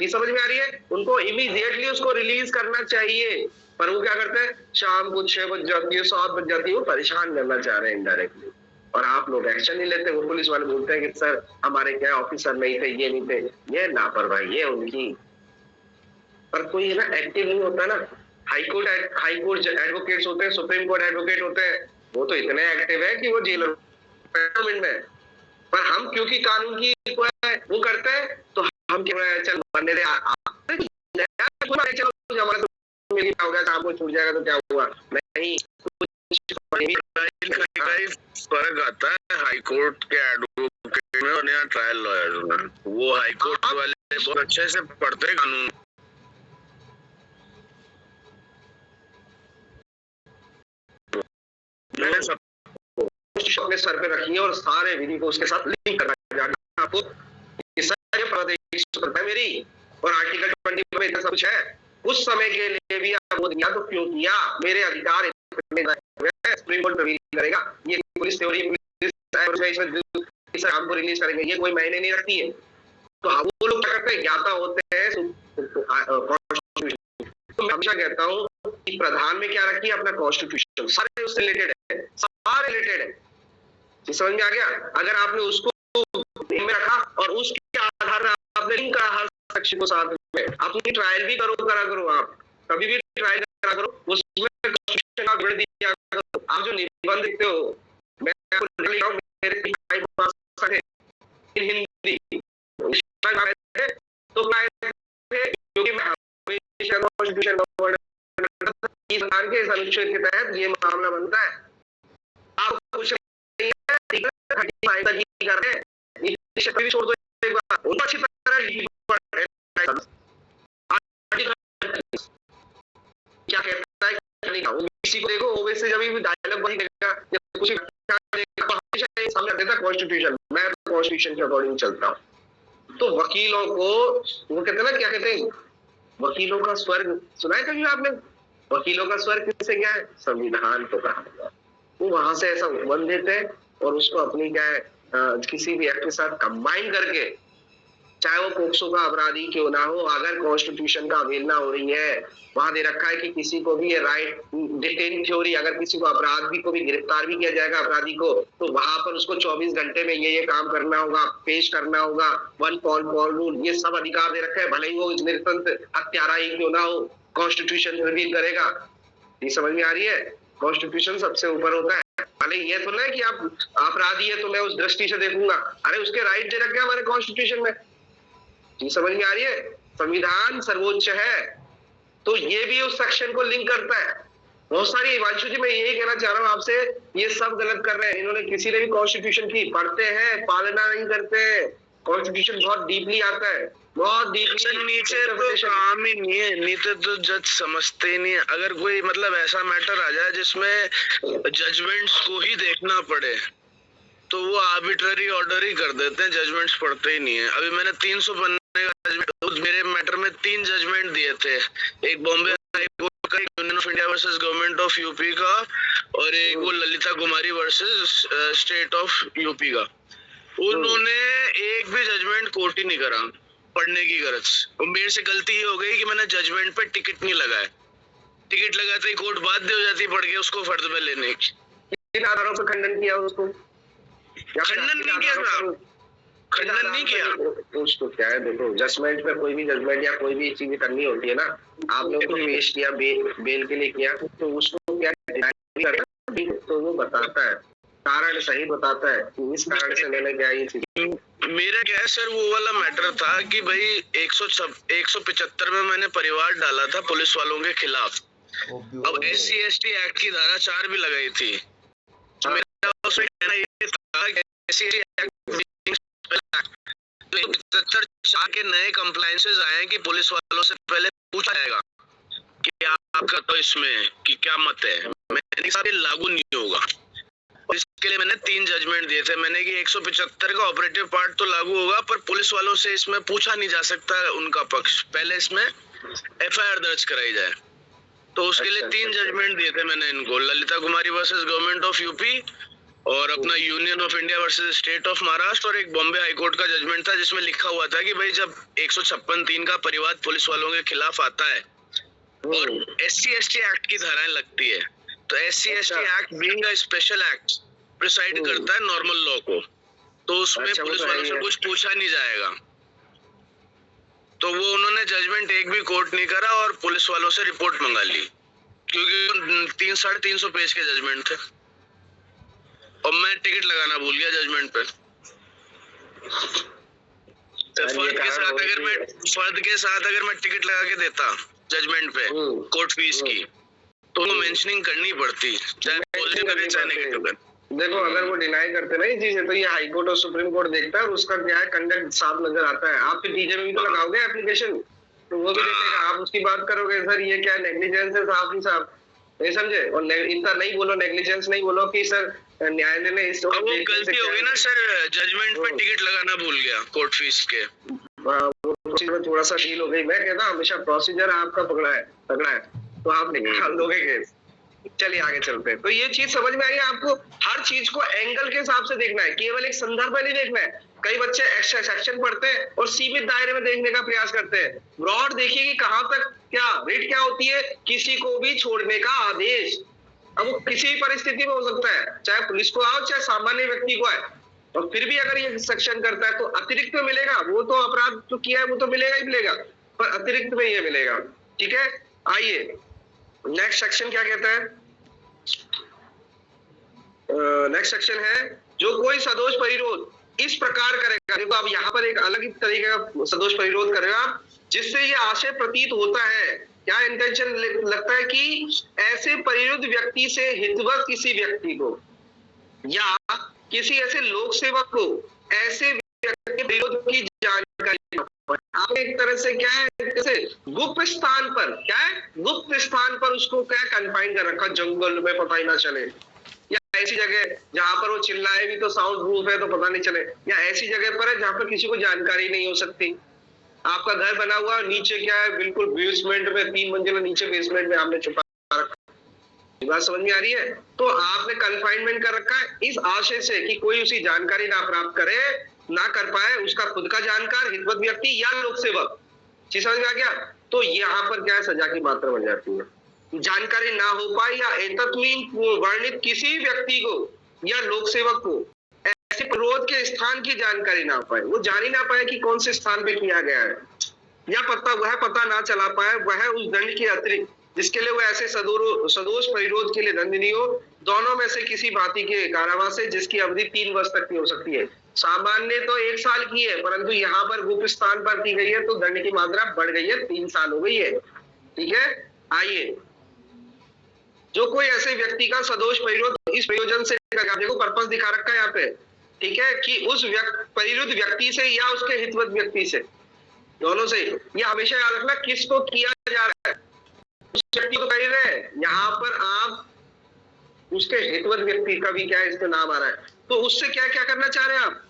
ये समझ में आ रही है? उनको इमीडिएटली उसको रिलीज करना चाहिए, पर वो क्या करते हैं, शाम को 6 बज जाती है, 7 बज जाती है, वो परेशान करना चाह रहे हैं इनडायरेक्टली, और आप लोग एक्शन नहीं लेते। वो पुलिस वाले बोलते हैं कि सर हमारे क्या ऑफिसर नहीं थे, ये नहीं थे। ये लापरवाही है उनकी, पर कोई ना एक्टिव नहीं होता ना। हाई कोर्ट एडवोकेट्स होते हैं, सुप्रीम कोर्ट एडवोकेट होते हैं, वो तो इतने एक्टिव है कि वो जेलर में, पर हम क्योंकि कानून की वो करते हैं, तो हम क्या चल बनने दे, चलो हमारा तो मिल हो गया, काम को छूट जाएगा तो क्या हुआ, नहीं फर्क आता है हाई कोर्ट के एडवोकेट में और यहाँ ट्रायल लॉयर में। वो हाई कोर्ट वाले बहुत अच्छे से पढ़ते हैं कानून। मैंने सब अपने सर पे रखी है और सारे विधि को उसके साथ लिंक करना आपको, मेरी और आर्टिकल 20 में इतना सब कुछ है। उस समय के लिए भी आप वो दिया तो क्यों किया? मेरे अधिकार सुप्रीम कोर्ट रिलीज करेगा, ये पुलिस थ्योरी हमको रिलीज करेंगे, ये कोई मायने नहीं रखती है। तो वो लोग क्या करते हैं, ज्ञाता होते हैं। तो मैं हमेशा कहता हूँ कि प्रधान में क्या रखिए, अपना कॉन्स्टिट्यूशन, सारे उससे रिलेटेड है, सारे रिलेटेड है। समझ में आ गया? अगर आपने उसको में रखा और उसके आधार पर आपने लिंक करा हर सेक्शन को साथ में, अपनी ट्रायल भी करा करो, आप कभी भी ट्रायल करा करो, उसमें कॉन्स्टिट्यूशन का जोड़ दिया करो। आप जो निबंध लिखते हो, मैं आपको लिख रहा हूं, मेरे हिंदी तो क्योंकि मैं हमेशा कॉन्स्टिट्यूशन के अनुच्छेद के तहत ये मामला बनता है। आप कुछ कर रहे हैं, छोड़ दो एक बार, उनको अच्छी तरह क्या कहता है नहीं, ओबीसी को देखो, ओबीसी जब भी डायलॉग बनेगा कुछ हमेशा सामने देता है कॉन्स्टिट्यूशन, मैं कॉन्स्टिट्यूशन के अकॉर्डिंग चलता हूँ। तो वकीलों को वो कहते हैं ना, क्या कहते हैं, वकीलों का स्वर्ग सुना है कभी आपने? वकीलों का स्वर्ग किससे क्या है? संविधान को कहा। वो वहां से ऐसा बन देते हैं और उसको अपनी क्या है, किसी भी एक्ट के साथ कंबाइन करके, चाहे वो पोक्सो का अपराधी क्यों ना हो, अगर कॉन्स्टिट्यूशन का अवहेलना हो रही है, वहां दे रखा है कि किसी को भी ये राइट डिटेन थ्योरी, अगर किसी को अपराधी को भी गिरफ्तार भी किया जाएगा अपराधी को, तो वहां पर उसको 24 घंटे में ये काम करना होगा, पेश करना होगा, वन पॉल रूल, ये सब अधिकार दे रखा है, भले ही वो निरंतर हत्यारा ही क्यों ना हो, कॉन्स्टिट्यूशन रिवील करेगा। ये समझ में आ रही है? कॉन्स्टिट्यूशन सबसे ऊपर होता है। भले ये तो नहीं कि आप अपराधी है तो मैं उस दृष्टि से देखूंगा, अरे उसके राइट दे रखे हैं हमारे कॉन्स्टिट्यूशन में। ये समझ में आ रही है? संविधान सर्वोच्च है, तो ये भी उस सेक्शन को लिंक करता है। बहुत सारी, हिमांशु जी मैं यही कहना चाह रहा हूँ आपसे, ये सब गलत कर रहे हैं। इन्होंने किसी ने भी कॉन्स्टिट्यूशन की पढ़ते हैं, पालना नहीं करते हैं। कॉन्स्टिट्यूशन बहुत डीपली आता है, बहुत डीपली। नीचे तो काम ही नहीं है, नीचे तो जज समझते ही नहीं है। अगर कोई मतलब ऐसा मैटर आ जाए जिसमें जजमेंट्स को ही देखना पड़े, तो वो आर्बिट्ररी ऑर्डर ही कर देते हैं, जजमेंट्स पढ़ते ही नहीं है। अभी मैंने 300 पन्ने का मेरे मैटर में 3 जजमेंट दिए थे, एक बॉम्बे हाई कोर्ट का, union of India versus government of UP का, और एक वो ललिता कुमारी वर्सेस स्टेट ऑफ यूपी का। उन्होंने एक भी जजमेंट कोर्ट ही नहीं करा पढ़ने की गरज। और मेरे से गलती ही हो गई कि मैंने जजमेंट पे टिकट नहीं लगाया। टिकट लगाते ही कोर्ट बाध्य हो जाती पढ़ के उसको फर्द में लेने की। किन आधारों पर खंडन किया उसको? खंडन नहीं किया साहब, खंडन नहीं किया। उसको क्या है, देखो जजमेंट में कोई भी जजमेंट या कोई भी चीज करनी होती है ना, आप लोगों को पेश किया, बेल के लिए किया, तो उसको क्या तो वो बताता है, कारण सही बताता है कि इस कारण से मैंने क्या ये चीज। मेरा क्या है सर, वो वाला मैटर था कि भाई 175 में मैंने परिवार डाला था पुलिस वालों के खिलाफ। अब SC/ST एक्ट की धारा 4 भी लगाई थी। मेरा उसमें कहना ये था कि SC/ST एक्ट 4 के नए कंप्लायंसेस आए कि पुलिस वालों से पहले पूछा जाएगा कि आपका तो इसमें कि क्या मत है। मैंने कहा ये लागू नहीं होगा। इसके लिए मैंने 3 जजमेंट दिए थे। मैंने कि 175 का ऑपरेटिव पार्ट तो लागू होगा, पर पुलिस वालों से इसमें पूछा नहीं जा सकता उनका पक्ष, पहले इसमें FIR दर्ज कराई जाए। तो उसके लिए 3 जजमेंट दिए थे मैंने इनको, ललिता कुमारी वर्सेस गवर्नमेंट ऑफ यूपी, और अपना union of India versus state of Maharashtra, और एक बॉम्बे हाईकोर्ट का जजमेंट था जिसमें लिखा हुआ था कि भाई जब 156(3) का परिवाद पुलिस वालों के खिलाफ आता है और SC/ST एक्ट की धाराएं लगती है, तो SC/ST act being a special act preside करता है नॉर्मल लॉ को, तो उसमें पुलिस वालों से कुछ पूछा नहीं जाएगा। तो वो उन्होंने जजमेंट एक भी कोर्ट नहीं करा और पुलिस वालों से रिपोर्ट मंगा ली, क्योंकि 350 पेज के जजमेंट थे और मैं टिकट लगाना भूल गया जजमेंट पे। तो फर्द के साथ अगर मैं टिकट लगा के देता जजमेंट पे कोर्ट फीस की, तो वो मेंशनिंग करनी पड़ती, चाहे पॉजिटिव करे चाहे नेगेटिव करे। देखो अगर वो डिनाई करते ना ये चीजें, तो ये हाई कोर्ट और सुप्रीम कोर्ट देखता है और उसका क्या है कंडक्ट साफ नजर आता है। आप फिर डीजे में भी तो लगाओगे एप्लीकेशन, तो वो भी देखेगा, आप उसकी बात करोगे सर ये क्या नेग्लिजेंस है, साफ ही साफ, नहीं समझे। और इतना नहीं बोलो, नेग्लिजेंस नहीं बोलो कि सर न्यायालय ने इस वो गलती हो गई ना सर, जजमेंट पे टिकट लगाना भूल गया कोर्ट फीस के, वो चीज में थोड़ा सा डील हो गई। मैं कहता हूँ हमेशा प्रोसीजर आपका तगड़ा है तो आप निकाल दोगे केस। चलिए आगे चलते हैं। तो ये चीज समझ में आई, आपको हर चीज को एंगल के हिसाब से देखना है, केवल एक संदर्भ में नहीं देखना है। कई बच्चे एक्स्ट्रा सेक्शन पढ़ते हैं और सीमित दायरे में देखने का प्रयास करते हैं। ब्रॉड देखिए कि कहां तक क्या रेट क्या होती है, किसी को भी छोड़ने का आदेश। अब वो किसी भी परिस्थिति में हो सकता है, चाहे पुलिस को आओ चाहे सामान्य व्यक्ति को आए, और फिर भी अगर ये सेक्शन करता है तो अतिरिक्त में मिलेगा। वो तो अपराध जो किया है वो तो मिलेगा ही मिलेगा, पर अतिरिक्त में ये मिलेगा। ठीक है, आइए नेक्स्ट सेक्शन क्या कहता है। नेक्स्ट सेक्शन है जो कोई सदोष परिरोध इस प्रकार करेगा। देखो अब यहाँ पर एक अलग ही तरीके का सदोष परिरोध करेगा जिससे ये आशय प्रतीत होता है, क्या इंटेंशन लगता है कि ऐसे परिरुद्ध व्यक्ति से हितवत किसी व्यक्ति को या किसी ऐसे लोक सेवक को ऐसे व्यक्ति विरोध की जानकारी, आप एक तरह से क्या है, जैसे गुप्त स्थान पर, क्या है गुप्त स्थान पर उसको क्या कंफाइन कर रखा, जंगल में पता ही ना चले, या ऐसी जगह जहां पर वो चिल्लाए भी तो साउंड प्रूफ है तो पता नहीं चले, या ऐसी जगह पर है जहां पर किसी को जानकारी नहीं हो सकती। आपका घर बना हुआ नीचे क्या है, बिल्कुल बेसमेंट में, 3 मंजिला नीचे बेसमेंट में आपने छुपा रखा, बात समझ में आ रही है। तो आपने कन्फाइनमेंट कर रखा है इस आशय से कि कोई उसकी जानकारी ना प्राप्त करे, ना कर पाए, उसका खुद का जानकार, हितवत व्यक्ति या लोक सेवक। चीज समझ में आ गया। तो यहाँ पर क्या है, सजा की मात्रा बढ़ जाती है। जानकारी ना हो पाए या एतत्मीन वर्णित किसी व्यक्ति को या लोक सेवक को ऐसे क्रोध के स्थान की जानकारी ना पाए, वो जान ही ना पाए कि कौन से स्थान पे किया गया है, या पता ना चला पाए, वह उस दंड के अतिरिक्त जिसके लिए वो ऐसे सदोष परिरोध के लिए दंडनीय हो, दोनों में से किसी भांति के कारावास है जिसकी अवधि 3 वर्ष तक की हो सकती है। सामान्य तो 1 साल की है, परंतु यहाँ पर गुप्त स्थान पर की गई है तो दंड की मात्रा बढ़ गई है, 3 साल हो गई है। ठीक है, आइए जो कोई ऐसे व्यक्ति का सदोष परिरोध इस प्रयोजन से, देखो पर्पस दिखा रखा है यहाँ पे, ठीक है, कि उस परिरुद्ध व्यक्ति से या उसके हितवत व्यक्ति से, दोनों से। ये हमेशा याद रखना किसको किया जा रहा है, उस व्यक्ति को कर रहे हैं, यहाँ पर आप उसके हितवत व्यक्ति का भी क्या है इसमें नाम आ रहा है, तो उससे क्या क्या करना चाह रहे हैं आप,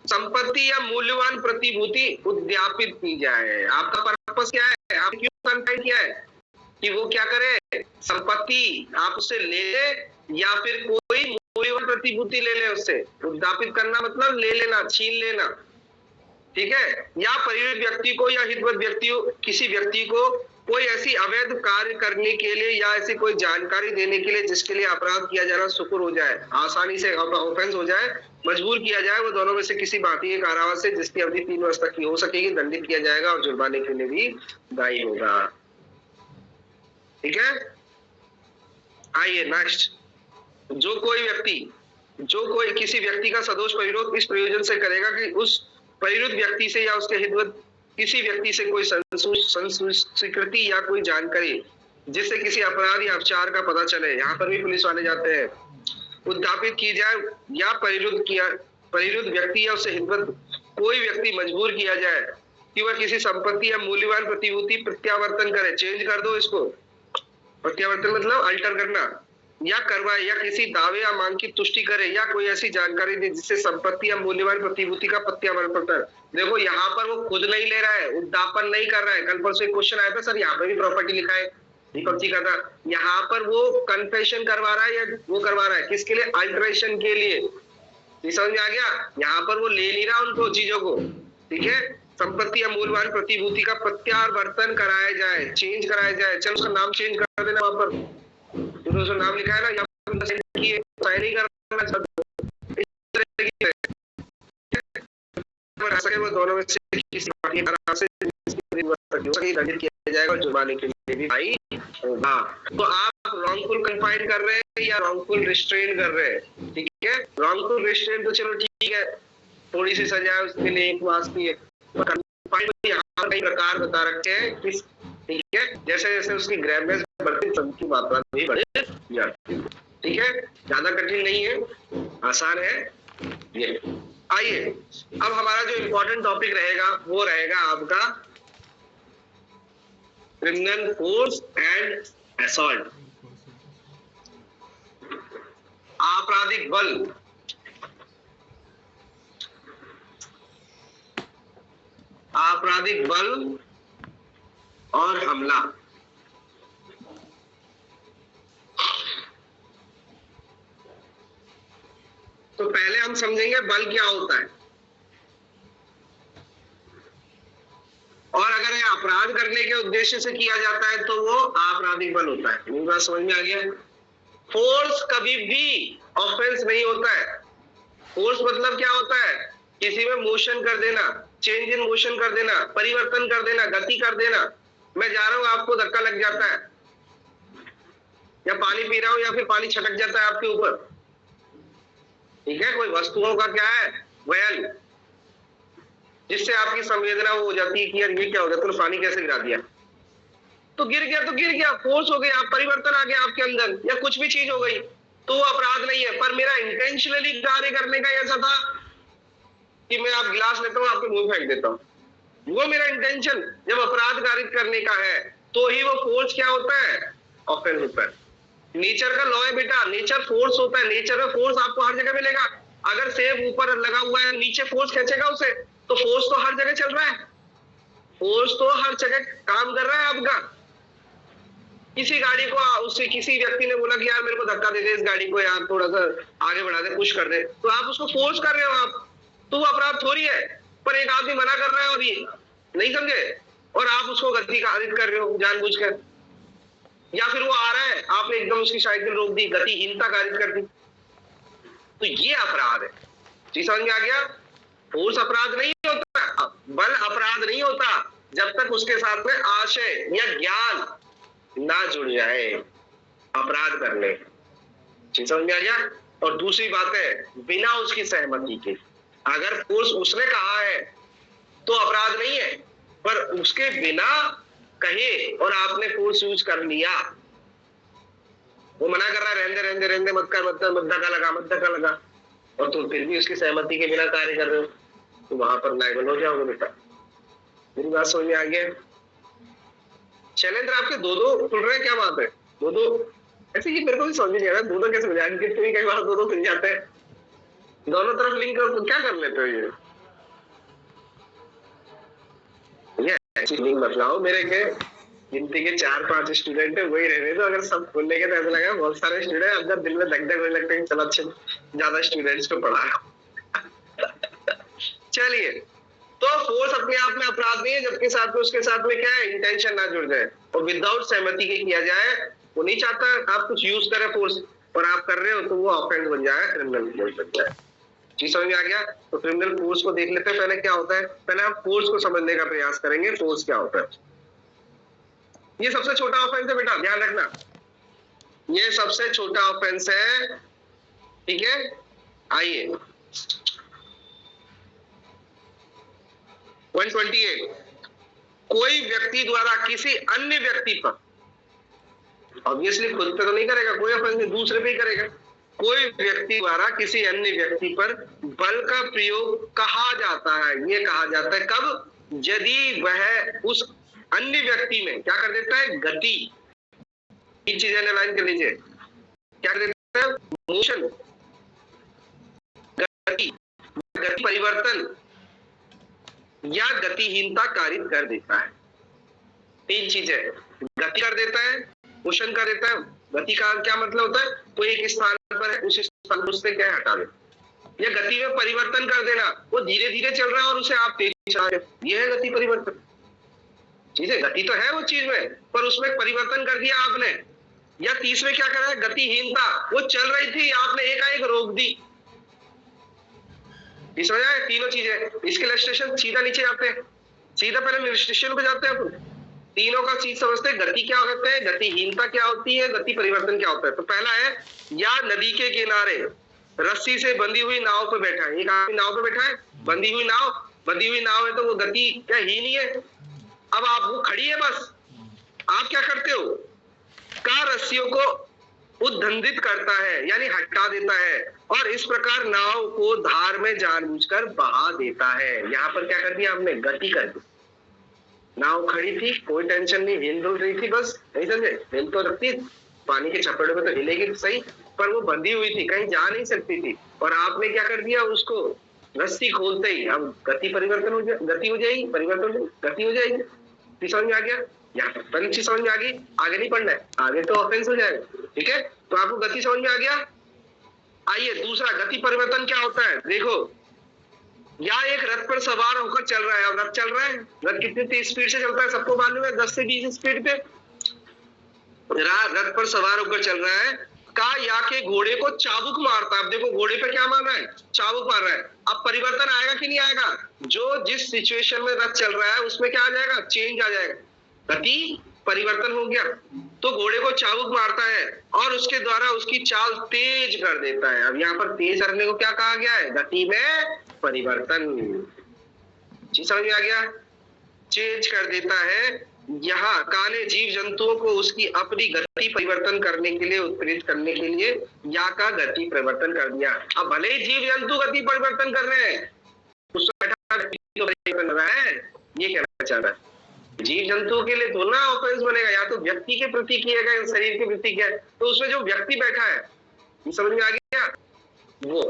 संपत्ति या मूल्यवान प्रतिभूति उद्यापित की जाए। आपका पर्पस क्या है, आप क्यों कंफाइन किया है कि वो क्या करे, संपत्ति आप उससे ले ले या फिर कोई मूल्यवान प्रतिभूति ले ले उससे। उद्यापित करना मतलब ले लेना, छीन लेना, ठीक है, या परिरुद्ध व्यक्ति को या हितवत व्यक्ति किसी व्यक्ति को कोई ऐसी अवैध कार्य करने के लिए या ऐसी कोई जानकारी देने के लिए जिसके लिए अपराध किया जाना सुकुर हो जाए, आसानी से ऑफेंस हो जाए, मजबूर किया जाए, वो दोनों में से किसी भांति के कारावास से जिसकी अवधि 3 वर्ष तक की हो सकेगी, दंडित किया जाएगा और जुर्माने के लिए भी दायी होगा। ठीक है, आइए नेक्स्ट। जो कोई किसी व्यक्ति का सदोष परिरोध इस प्रयोजन से करेगा कि उस परिरुद्ध व्यक्ति से या उसके हितवत किसी व्यक्ति से कोई स्वीकृति या कोई जानकारी जिससे किसी अपराध या अपचार का पता चले, यहाँ पर भी पुलिस वाले जाते हैं, उद्यापित की जाए, या परिरुद्ध व्यक्ति या उससे हितवत कोई व्यक्ति मजबूर किया जाए कि वह किसी संपत्ति या मूल्यवान प्रतिभूति प्रत्यावर्तन करे, चेंज कर दो इसको, प्रत्यावर्तन मतलब अल्टर करना, या करवाए, या किसी दावे या मांग की तुष्टि करे, या कोई ऐसी जानकारी दे जिससे संपत्ति या मूल्यवान प्रतिभूति का प्रत्यावर्तन। देखो यहाँ पर वो खुद नहीं ले रहा है, उद्यापन नहीं कर रहा है। कल परसों एक क्वेश्चन आया था सर, यहाँ पे भी प्रॉपर्टी लिखा है, दीपक जी का था, यहाँ पर वो कन्फेशन करवा रहा है या वो करवा रहा है किसके लिए? अल्टरेशन के लिए। ये समझ में आ गया? यहाँ पर वो ले नहीं रहा उनको चीजों को, ठीक है। संपत्ति या मूल्यवान प्रतिभूति का प्रत्यावर्तन कराया जाए, चेंज कराया जाए। चल उसका नाम चेंज कर देना, वहां पर जो उसका नाम लिखा है ना, या साइन नहीं करना, इस तरह की है। वो दोनों में से किसी से दंडित किया जाएगा, जुर्माने के लिए भी भाई होगा। तो आप रॉन्गफुल कन्फाइन कर रहे हैं या रॉन्गफुल रिस्ट्रेन कर रहे हैं, ठीक है। रॉन्गफुल रिस्ट्रेन तो चलो ठीक है, थोड़ी सी सजा है उसके लिए, एक मास की है। यहाँ कई प्रकार बता रखे हैं, ठीक है। जैसे जैसे उसकी ग्रेवनेस बढ़ती, की मात्रा भी बढ़ जाती है, ठीक है। ज्यादा कठिन नहीं है, आसान है ये। आइए अब हमारा जो इम्पोर्टेंट टॉपिक रहेगा वो रहेगा आपका क्रिमिनल फोर्स एंड असॉल्ट, आपराधिक बल। आपराधिक बल और हमला। तो पहले हम समझेंगे बल क्या होता है, और अगर ये अपराध करने के उद्देश्य से किया जाता है तो वो आपराधिक बल होता है। मेरी बात समझ में आ गया? फोर्स कभी भी ऑफेंस नहीं होता है। फोर्स मतलब क्या होता है? किसी में मोशन कर देना, चेंज इन मोशन कर देना, परिवर्तन कर देना, गति कर देना। मैं जा रहा हूं, आपको धक्का लग जाता है, या पानी पी रहा हूं या फिर पानी छटक जाता है आपके ऊपर, ठीक है। कोई वस्तुओं का क्या है? वयन, जिससे आपकी संवेदना हो जाती है कि यार ये क्या हो गया, तुमने पानी कैसे गिरा दिया, तो गिर गया तो गिर गया, फोर्स हो गया, परिवर्तन आ गया आपके अंदर, या कुछ भी चीज हो गई, तो वो अपराध नहीं है। पर मेरा इंटेंशनली कार्य करने का ऐसा था कि मैं आप गिलास लेता हूं, आपके मुंह फेंक देता हूं, वो मेरा इंटेंशन जब अपराध कारित करने का है, तो ही वो फोर्स क्या होता है? ऑफेंस होता है। नेचर का लॉ है बेटा, नेचर फोर्स होता है। नेचर में फोर्स आपको हर जगह मिलेगा। अगर सेब ऊपर लगा हुआ है, नीचे फोर्स खींचेगा उसे, तो फोर्स तो हर जगह चल रहा है, फोर्स तो हर जगह काम कर रहा है आपका। किसी गाड़ी को उससे किसी व्यक्ति ने बोला कि यार मेरे को धक्का दे दे, इस गाड़ी को यार थोड़ा सा आगे बढ़ा दे, पुश कर दे, तो आप उसको फोर्स कर रहे हो आप, तो वो अपराध थोड़ी है। पर एक आदमी मना कर रहा है और ये नहीं समझे, और आप उसको गति कारित कर रहे हो जानबूझकर, या फिर वो आ रहा है, आपने एकदम उसकी साइकिल रोक दी, गतिहीनता कारित कर दी, तो ये अपराध है। जी समझ में आ गया? फोर्स अपराध नहीं होता, बल अपराध नहीं होता, जब तक उसके साथ में आशय या ज्ञान ना जुड़ जाए अपराध करने। जी समझ में आ गया? और दूसरी बात है, बिना उसकी सहमति के, अगर फोर्स उसने कहा है तो अपराध नहीं है, पर उसके बिना कहे और आपने फोर्स यूज कर लिया, वो मना कर रहा है, रहने रहने रहने, मत कर, मत धक्का लगा, और तुम फिर भी उसकी सहमति के बिना कार्य कर रहे हो, तो वहां पर लायबल हो जाओगे बेटा। मेरी बात समझ में आ गया? शैलेंद्र आपके दो खुल रहे हैं, क्या बात है? दो ऐसे ही मेरे को भी समझ नहीं आ रहा, दो कैसे हो जाए? कितनी कई बार दो खुल जाते हैं, दोनों तरफ लिंक कर, क्या कर लेते हो ये? लिंक मत लाओ मेरे के, गिनती के 4-5 स्टूडेंट है, वही रहने दो। अगर सब खोलने के तो ऐसा लगा बहुत सारे स्टूडेंट, अंदर दिल में धक धक होने लगते हैं, चलो अच्छे ज्यादा स्टूडेंट्स को पढ़ा रहा हूं। चलिए, तो फोर्स अपने आप में अपराध नहीं है, जबकि साथ में उसके साथ में क्या है? इंटेंशन ना जुड़ जाए और विदाउट सहमति के किया जाए। वो नहीं चाहता आप कुछ यूज करें फोर्स, और आप कर रहे हो, तो वो ऑफेंस बन जाएगा, क्रिमिनल बन जाएगा। जी समझ में आ गया? तो क्रिमिनल फोर्स को देख लेते हैं पहले क्या होता है। पहले हम फोर्स को समझने का प्रयास करेंगे, फोर्स क्या होता है। ये सबसे छोटा ऑफेंस है बेटा, ध्यान रखना, ये सबसे छोटा ऑफेंस है, ठीक है। आइए 128, कोई व्यक्ति द्वारा किसी अन्य व्यक्ति पर, ऑब्वियसली खुद पे तो नहीं करेगा, कोई ऑफेंस दूसरे पे ही करेगा। कोई व्यक्ति द्वारा किसी अन्य व्यक्ति पर बल का प्रयोग कहा जाता है। ये कहा जाता है कब? यदि वह उस अन्य व्यक्ति में क्या कर देता है? गति, ये चीजें लाइन कर लीजिए, क्या कर देता है? मोशन, गति, गति परिवर्तन या गतिहीनता कारित कर देता है। तीन चीजें, गति कर देता है, मोशन कर देता है। गति का क्या मतलब होता है, कोई एक स्थान पर है, उस स्थान पर उससे क्या हटा दे, या गति में परिवर्तन कर देना, वो धीरे धीरे चल रहा है और उसे आप तेज चला रहे हो, ये है गति परिवर्तन। ठीक है, गति तो है वो चीज में, पर उसमें परिवर्तन कर दिया आपने। या तीसरे क्या करा है, गतिहीनता, वो चल रही थी, आपने एकाएक रोक दी। समझ आए, तीनों चीजें। इसके इलस्ट्रेशन सीधा नीचे आते हैं, सीधा पहले इलस्ट्रेशन पे जाते हैं अपन, तीनों का चीज समझते हैं। गति क्या होता है, गतिहीनता क्या होती है, गति परिवर्तन क्या होता है। तो पहला है, या नदी के किनारे रस्सी से बंधी हुई नाव पे बैठा है, एक आदमी नाव पे बैठा है, बंधी हुई नाव है, तो वो गति क्या ही नहीं है। अब आप वो खड़ी है, बस आप क्या करते हो, कार रस्सियों को उद्दंडित करता है, यानी हटा देता है, और इस प्रकार नाव को धार में जानबूझकर बहा देता है। यहाँ पर क्या कर दिया आपने, गति कर दी। नाव खड़ी थी, कोई टेंशन नहीं, हिल डुल रही थी, बस नहीं समझे, हिल तो रखती, पानी के छपेड़े में तो हिलेगी तो सही, पर वो बंधी हुई थी, कहीं जा नहीं सकती थी, और आपने क्या कर दिया, उसको रस्सी खोलते ही अब गति परिवर्तन हो जाए, गति हो जाएगी, परिवर्तन गति हो जाएगी। समझ में आ गया, यहाँ पर पहली चीज समझ में आ गई, आगे नहीं पढ़ना है, आगे तो ऑफेंस हो जाएगा। ठीक है, तो आपको गति समझ में आ गया। आइए दूसरा, गति परिवर्तन क्या होता है, देखो, या एक रथ पर सवार होकर चल रहा है, अब रथ चल रहा है, रथ कितनी तेज स्पीड से चलता है सबको मालूम है, 10 से 20 स्पीड पे रथ पर सवार होकर चल रहा है, का या के घोड़े को चाबुक मारता है। अब देखो, घोड़े पे क्या मार रहा है, चाबुक मार रहा है। अब परिवर्तन आएगा कि नहीं आएगा, जो जिस सिचुएशन में रथ चल रहा है उसमें क्या आ जाएगा, चेंज आ जाएगा, गति परिवर्तन हो गया। तो घोड़े को चाबुक मारता है और उसके द्वारा उसकी चाल तेज कर देता है। अब यहाँ पर तेज करने को क्या कहा गया है, गति में परिवर्तन। जी समझ में आ गया, चेंज कर देता है। यहाँ काने जीव जंतुओं को उसकी अपनी गति परिवर्तन करने के लिए, उत्प्रेरित करने के लिए या का गति परिवर्तन कर दिया। अब भले ही जीव जंतु गति परिवर्तन कर रहे हैं, उसमें परिवर्तन रहा है, ये कहना चाह रहा है। जीव जंतु के लिए तो ना ऑफेंस बनेगा, या तो व्यक्ति के प्रति किया गया, शरीर के प्रति किया है, तो उसमें जो व्यक्ति बैठा है, समझ में आ गया वो,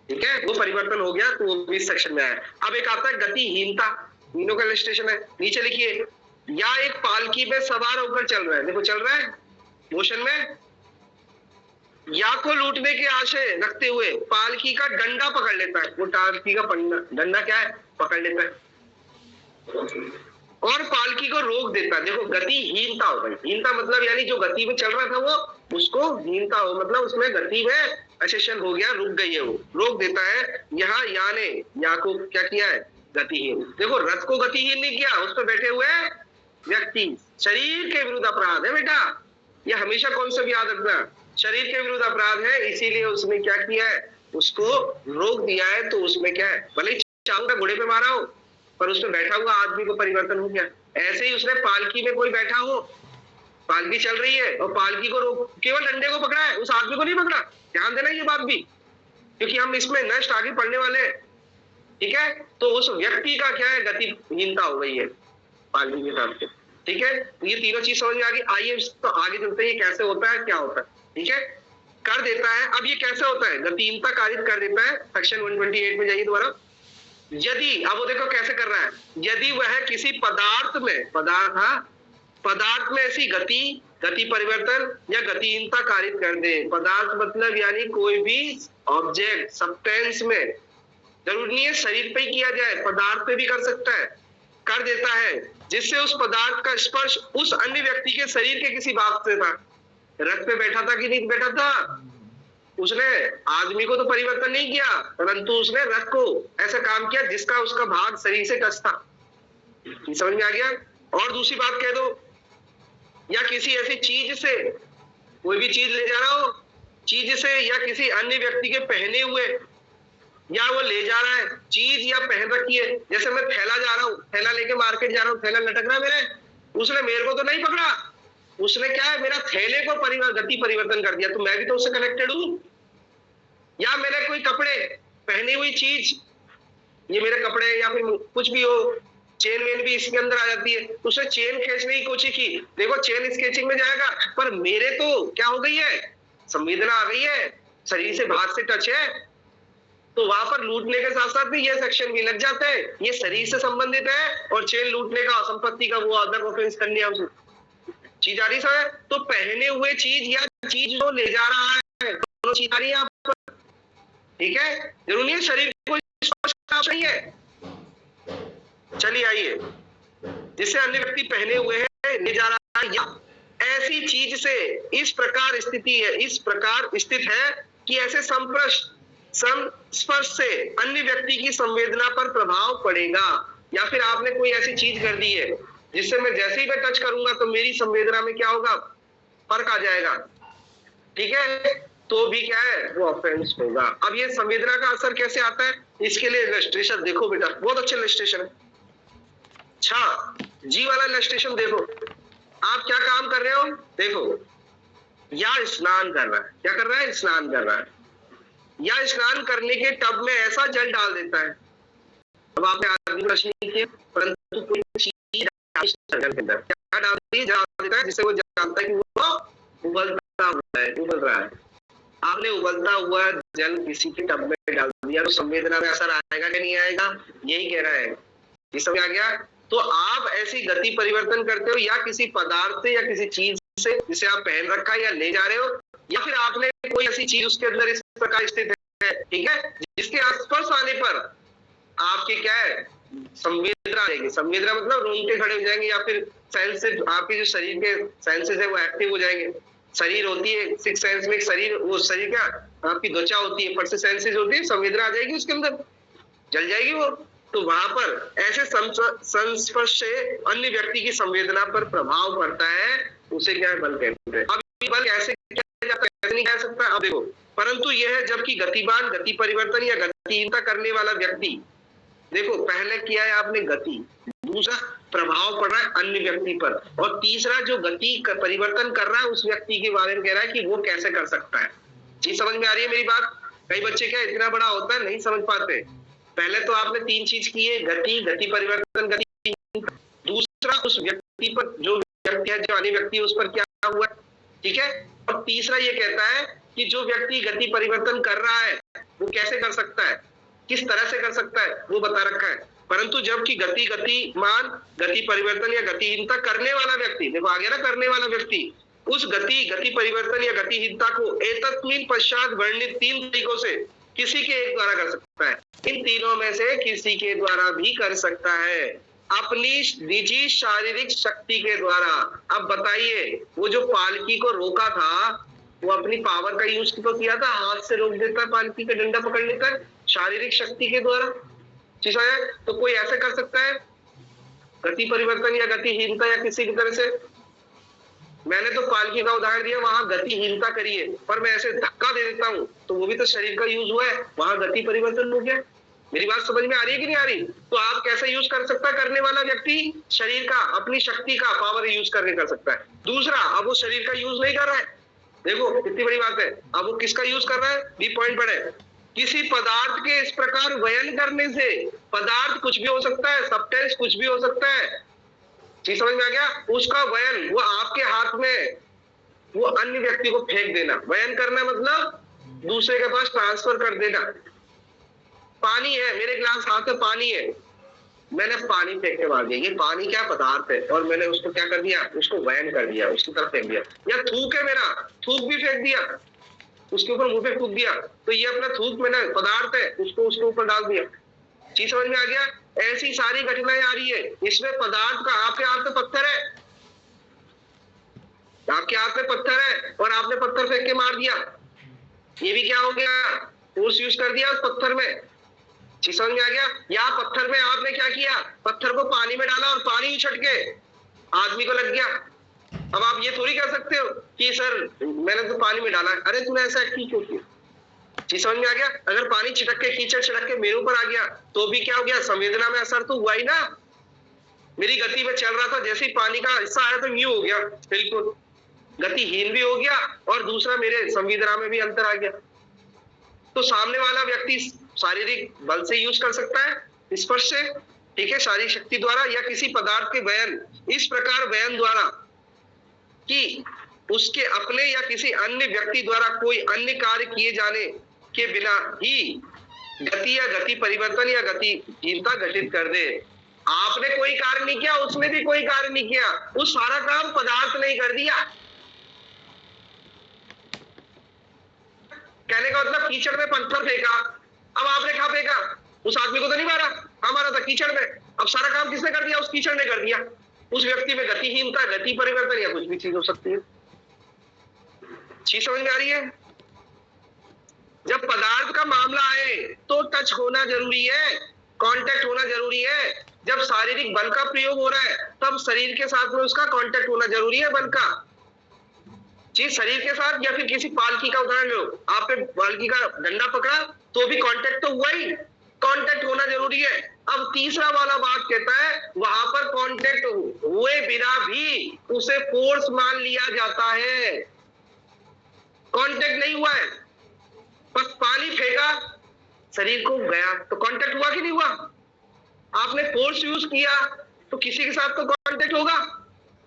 ठीक है, वो परिवर्तन हो गया, तो वो भी सेक्शन में आया। अब एक आता है गतिहीनता, तीनों का इलस्ट्रेशन है, नीचे लिखिए, या एक पालकी में सवार होकर चल रहा है, देखो चल रहा है मोशन में, या को लूटने के आशय रखते हुए पालकी का डंडा पकड़ लेता है, वो पालकी का डंडा क्या है, पकड़ लेता है और पालकी को रोक देता है। देखो गतिहीनता हो गई, हीनता मतलब यानी जो गति में चल रहा था वो, उसको हीनता हो मतलब उसमें गति में असेशन हो गया, रुक गई है, वो रोक देता है। यहाँ या ने या को क्या किया है, गतिहीन। देखो रथ को गतिहीन नहीं किया, उस पर बैठे हुए व्यक्ति, शरीर के विरुद्ध अपराध है बेटा, ये हमेशा कॉन्सेप्ट याद रखना, शरीर के विरुद्ध अपराध है, इसीलिए उसने क्या किया है, उसको रोक दिया है। तो उसमें क्या है, भले ही चाहूंगा घोड़े पे मारा हो, पर उसमें बैठा हुआ आदमी को परिवर्तन हो गया। ऐसे ही उसने पालकी में कोई बैठा हो, पालकी चल रही है और पालकी को रोक, केवल डंडे को पकड़ा है, उस आदमी को नहीं पकड़ा। ध्यान देना ये बात भी, क्योंकि हम इसमें नेक्स्ट आगे पढ़ने वाले हैं। ठीक है, तो उस व्यक्ति का क्या है, गतिहीनता हो गई है पालकी के साथ। ठीक है, ये तीनों चीज समझ में आ गई। आइए तो आगे चलते हैं, कैसे होता है, क्या होता है। ठीक है, कर देता है। अब ये कैसे होता है, गतिहीनता कारित कर देता है। सेक्शन 128 में जाइए दोबारा। यदि, अब वो देखो कैसे कर रहा है, यदि वह किसी पदार्थ में ऐसी गति परिवर्तन या गतिहीनता कारित कर दे। पदार्थ मतलब यानी कोई भी ऑब्जेक्ट, सब्सटेंस में, जरूरी नहीं है शरीर पे ही किया जाए, पदार्थ पे भी कर सकता है, कर देता है, जिससे उस पदार्थ का स्पर्श उस अन्य व्यक्ति के शरीर के किसी भाग से था। रथ पे बैठा था कि नहीं बैठा था, उसने आदमी को तो परिवर्तन नहीं किया, परंतु उसने रथ को ऐसा काम किया जिसका उसका भाग शरीर से टच था। समझ में आ गया। और दूसरी बात कह दो, या किसी ऐसी चीज से, कोई भी चीज ले जा रहा हो, चीज से या किसी अन्य व्यक्ति के पहने हुए, या वो ले जा रहा है चीज या पहन रखी है। जैसे मैं थैला जा रहा हूँ, थैला लेके मार्केट जा रहा हूँ, थैला लटक रहा है मेरे, उसने मेरे को तो नहीं पकड़ा, उसने क्या है, मेरा थैले को गति परिवर्तन कर दिया, तो मैं भी तो उससे कनेक्टेड हूं। या मैंने कोई कपड़े, पहनी हुई चीज, ये मेरे कपड़े या फिर कुछ भी हो, चेन वेन भी इसके अंदर आ जाती है, तो उसने चेन खींचने की कोशिश की, देखो चेन स्केचिंग में जाएगा, पर मेरे तो क्या हो गई है, संवेदना आ गई है, शरीर से भाग से टच है, तो वहां पर लूटने के साथ साथ भी ये सेक्शन भी लग जाते हैं। ये शरीर से संबंधित है और चेन लूटने का, संपत्ति का वो अदर ऑफेंस करने चीज आ रही सर? तो पहने हुए चीज या चीज जो ले जा रहा है, दोनों चीज आ रही है यहाँ पर, ठीक है? जरूरी नहीं है शरीर को स्पर्श करना चाहिए। चलिए आइए, जिसे अन्य व्यक्ति पहने हुए है, ले जा रहा है, या ऐसी चीज से इस प्रकार स्थिति है, इस प्रकार स्थित है कि ऐसे संस्पर्श से अन्य व्यक्ति की संवेदना पर प्रभाव पड़ेगा। या फिर आपने कोई ऐसी चीज कर दी है जिससे मैं जैसे ही मैं टच करूंगा तो मेरी संवेदना में क्या होगा, फर्क आ जाएगा, ठीक है? तो भी क्या है, वो ऑफेंस होगा। अब ये संवेदना का असर कैसे आता है, इसके लिए इलस्ट्रेशन देखो बेटा, बहुत अच्छे इलस्ट्रेशन है। अच्छा, जी वाला इलस्ट्रेशन देखो। आप क्या काम कर रहे हो, देखो, या स्नान कर रहा है, क्या कर रहा है, स्नान कर रहा है, या स्नान करने के टब में ऐसा जल डाल देता है। अब आपने आदमी प्रश्न किया, परंतु कोई चीज क्या डाल देता है जिससे वो जानता है कि वो उबल रहा है। आपने उबलता हुआ जल किसी के टब में डाल दिया तो संवेदना में असर आएगा कि नहीं आएगा, यही कह रहा है। ये समझ आ गया? तो आप ऐसी गति परिवर्तन करते हो या किसी पदार्थ से या किसी चीज से जिसे आप पहन रखा है या ले जा रहे हो, या फिर आपने कोई ऐसी चीज उसके अंदर इस प्रकार स्थित है, ठीक है, जिसके स्पर्श आने पर आपके क्या है, संवेदना आएगी। संवेदना मतलब रोंगटे खड़े हो जाएंगे, या फिर सेंसेस, आपके जो शरीर के सेंसेस है वो एक्टिव हो जाएंगे। शरीर होती है सिक्स सेंस में, शरीर, वो शरीर क्या, आपकी त्वचा होती है, फट से सेंसेस होती है, संवेदना आ जाएगी उसके अंदर, जल जाएगी वो। तो वहां पर ऐसे संस्पर्श से अन्य व्यक्ति की संवेदना पर प्रभाव पड़ता है, उसे क्या है, बल कहते हैं। अब बल कैसे किया जाता है, कैसे नहीं कह सकता, अब देखो, परंतु यह है जबकि गतिमान, गति परिवर्तन या गतिहीनता करने वाला व्यक्ति, देखो पहले किया है आपने गति, दूसरा प्रभाव पड़ रहा है अन्य व्यक्ति पर, और तीसरा जो गति परिवर्तन कर रहा है उस व्यक्ति के बारे में कह रहा है कि वो कैसे कर सकता है। चीज समझ में आ रही है मेरी बात? कई बच्चे क्या इतना बड़ा होता है नहीं समझ पाते। पहले तो आपने तीन चीज की है, गति, गति परिवर्तन, गति, दूसरा उस व्यक्ति पर, जो व्यक्ति है, जो अन्य व्यक्ति है, उस पर क्या हुआ, ठीक है, और तीसरा ये कहता है कि जो व्यक्ति गति परिवर्तन कर रहा है वो कैसे कर सकता है, किस तरह से कर सकता है, वो बता रखा है। परंतु जबकि गतिमान, गति परिवर्तन या गतिहीनता करने वाला व्यक्ति, देखो आ गया ना, करने वाला व्यक्ति, उस गति परिवर्तन या गतिहीनता को एतस्मिन् पश्चात वर्णित तीन तरीकों से किसी के एक द्वारा कर सकता है। इन तीनों में से किसी के द्वारा भी कर सकता है, अपनी निजी शारीरिक शक्ति के द्वारा। अब बताइए, वो जो पालकी को रोका था वो अपनी पावर का यूज तो किया था, हाथ से रोक देता है, पालकी का डंडा पकड़ लेता है, शारीरिक शक्ति के द्वारा, ठीक है? तो कोई ऐसे कर सकता है गति परिवर्तन या गतिहीनता या किसी की तरह से? मैंने तो पालकी का उदाहरण दिया, वहां गतिहीनता करिए, पर मैं ऐसे धक्का दे देता हूं तो वो भी तो शरीर का यूज हुआ है, वहां गति परिवर्तन हो गया। मेरी बात समझ में आ रही है कि नहीं आ रही? तो आप कैसे यूज कर सकता है, करने वाला व्यक्ति शरीर का, अपनी शक्ति का, पावर यूज करके कर सकता है। दूसरा, अब वो शरीर का यूज नहीं कर रहा है, देखो कितनी बड़ी बात है, अब वो किसका यूज कर रहा है, बी पॉइंट पर है, किसी पदार्थ के इस प्रकार वयन करने से, पदार्थ कुछ भी हो सकता है, सब्सटेंस कुछ भी हो सकता है, चीज समझ में आ गया? उसका वयन, वो आपके हाथ में, वो अन्य व्यक्ति को फेंक देना। वयन करना मतलब दूसरे के पास ट्रांसफर कर देना। पानी है, मेरे गिलास हाथ में पानी है, मैंने पानी फेंक के मार दिया, ये पानी क्या पदार्थ है, और मैंने उसको क्या कर दिया, उसको वयन कर दिया, उसकी तरफ फेंक दिया। या थूक है मेरा, थूक भी फेंक दिया, उसके ऊपर मुंह पे थूक दिया, तो ये अपना थूक मैंने पदार्थ है, उसको उसके ऊपर डाल दिया। चीज समझ में आ गया? ऐसी सारी घटनाएं आ रही है, इसमें पदार्थ का, आपके हाथ में पत्थर है, आपके हाथ में पत्थर है और आपने पत्थर फेंक के मार दिया, ये भी क्या हो गया, फोर्स यूज कर दिया उस पत्थर में। चीज समझ में आ गया? या पत्थर में आपने क्या किया, पत्थर को पानी में डाला और पानी छटके आदमी को लग गया। अब आप ये थोड़ी कह सकते हो कि सर मैंने तो पानी में डाला, अरे तूने ऐसा क्यों किया? चीज समझ में आ गया? अगर पानी छिटक के, कीचड़ छिटक के मेरे ऊपर आ गया तो भी क्या हो गया, संवेदना में असर तो हुआ ही ना। मेरी गति में चल रहा था, जैसे ही पानी का हिस्सा आया तो यूं हो गया, बिल्कुल गतिहीन भी हो गया, और दूसरा मेरे संवेदना में भी अंतर आ गया। तो सामने वाला व्यक्ति शारीरिक बल से यूज कर सकता है, स्पर्श से, ठीक है, शारीरिक शक्ति द्वारा, या किसी पदार्थ के वयन, इस प्रकार वयन द्वारा कि उसके अपने या किसी अन्य व्यक्ति द्वारा कोई अन्य कार्य किए जाने के बिना ही गति या गति परिवर्तन या गतिहीनता घटित कर दे। आपने कोई कार्य नहीं किया, उसने भी कोई कार्य नहीं किया, उस सारा काम पदार्थ ने ही कर दिया। कहने का मतलब कीचड़ में पत्थर फेंका, अब आपने कहा फेंका, उस आदमी को तो नहीं मारा, हमारा था कीचड़ में, अब सारा काम किसने कर दिया? उस कीचड़ ने कर दिया। उस व्यक्ति में गतिहीनता, गति परिवर्तन या कुछ भी चीज हो सकती है। चीज समझ में आ रही है? जब पदार्थ का मामला आए तो टच होना जरूरी है, कांटेक्ट होना जरूरी है। जब शारीरिक बल का प्रयोग हो रहा है तब शरीर के साथ में उसका कांटेक्ट होना जरूरी है, बल का चीज शरीर के साथ। या फिर किसी पालकी का उदाहरण लो, आपने पालकी का डंडा पकड़ा तो भी कांटेक्ट तो हुआ ही, कांटेक्ट होना जरूरी है। अब तीसरा वाला बात कहता है वहां पर कांटेक्ट हुए बिना भी उसे फोर्स मान लिया जाता है। कांटेक्ट नहीं हुआ है, बस पानी फेंका, शरीर को गया, तो कांटेक्ट हुआ कि नहीं हुआ? आपने फोर्स यूज किया तो किसी के साथ तो कांटेक्ट होगा,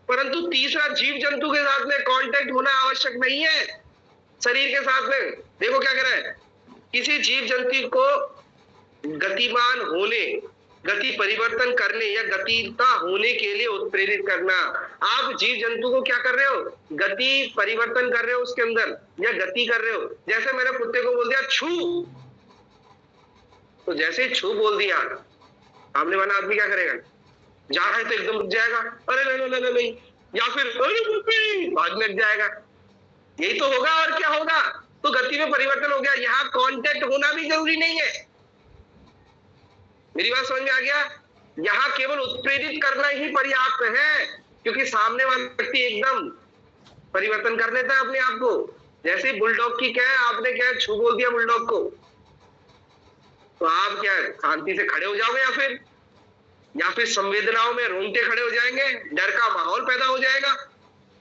परंतु तीसरा जीव जंतु के साथ में कांटेक्ट होना आवश्यक नहीं है। शरीर के साथ में देखो क्या कह रहा है, किसी जीव जंतु को गतिमान होने, गति परिवर्तन करने या गतिता होने के लिए उत्प्रेरित करना। आप जीव जंतु को क्या कर रहे हो? गति परिवर्तन कर रहे हो उसके अंदर, या गति कर रहे हो। जैसे मैंने कुत्ते को बोल दिया छू, तो जैसे ही छू बोल दिया, सामने वाला आदमी क्या करेगा? जा रहा है तो एकदम रुक जाएगा, अरे नहीं नहीं नहीं नहीं, या फिर अरे भागने लग जाएगा। यही तो होगा, और क्या होगा? तो गति में परिवर्तन हो गया। यहाँ कांटेक्ट होना भी जरूरी नहीं है। मेरी बात समझ में आ गया? यहाँ केवल उत्प्रेरित करना ही पर्याप्त है, क्योंकि सामने वाला व्यक्ति एकदम परिवर्तन कर लेता है अपने आप को। जैसे ही बुलडॉग की क्या है, आपने क्या है, छू बोल दिया बुलडॉग को, तो आप क्या शांति से खड़े हो जाओगे, या फिर संवेदनाओं में रोंगटे खड़े हो जाएंगे, डर का माहौल पैदा हो जाएगा।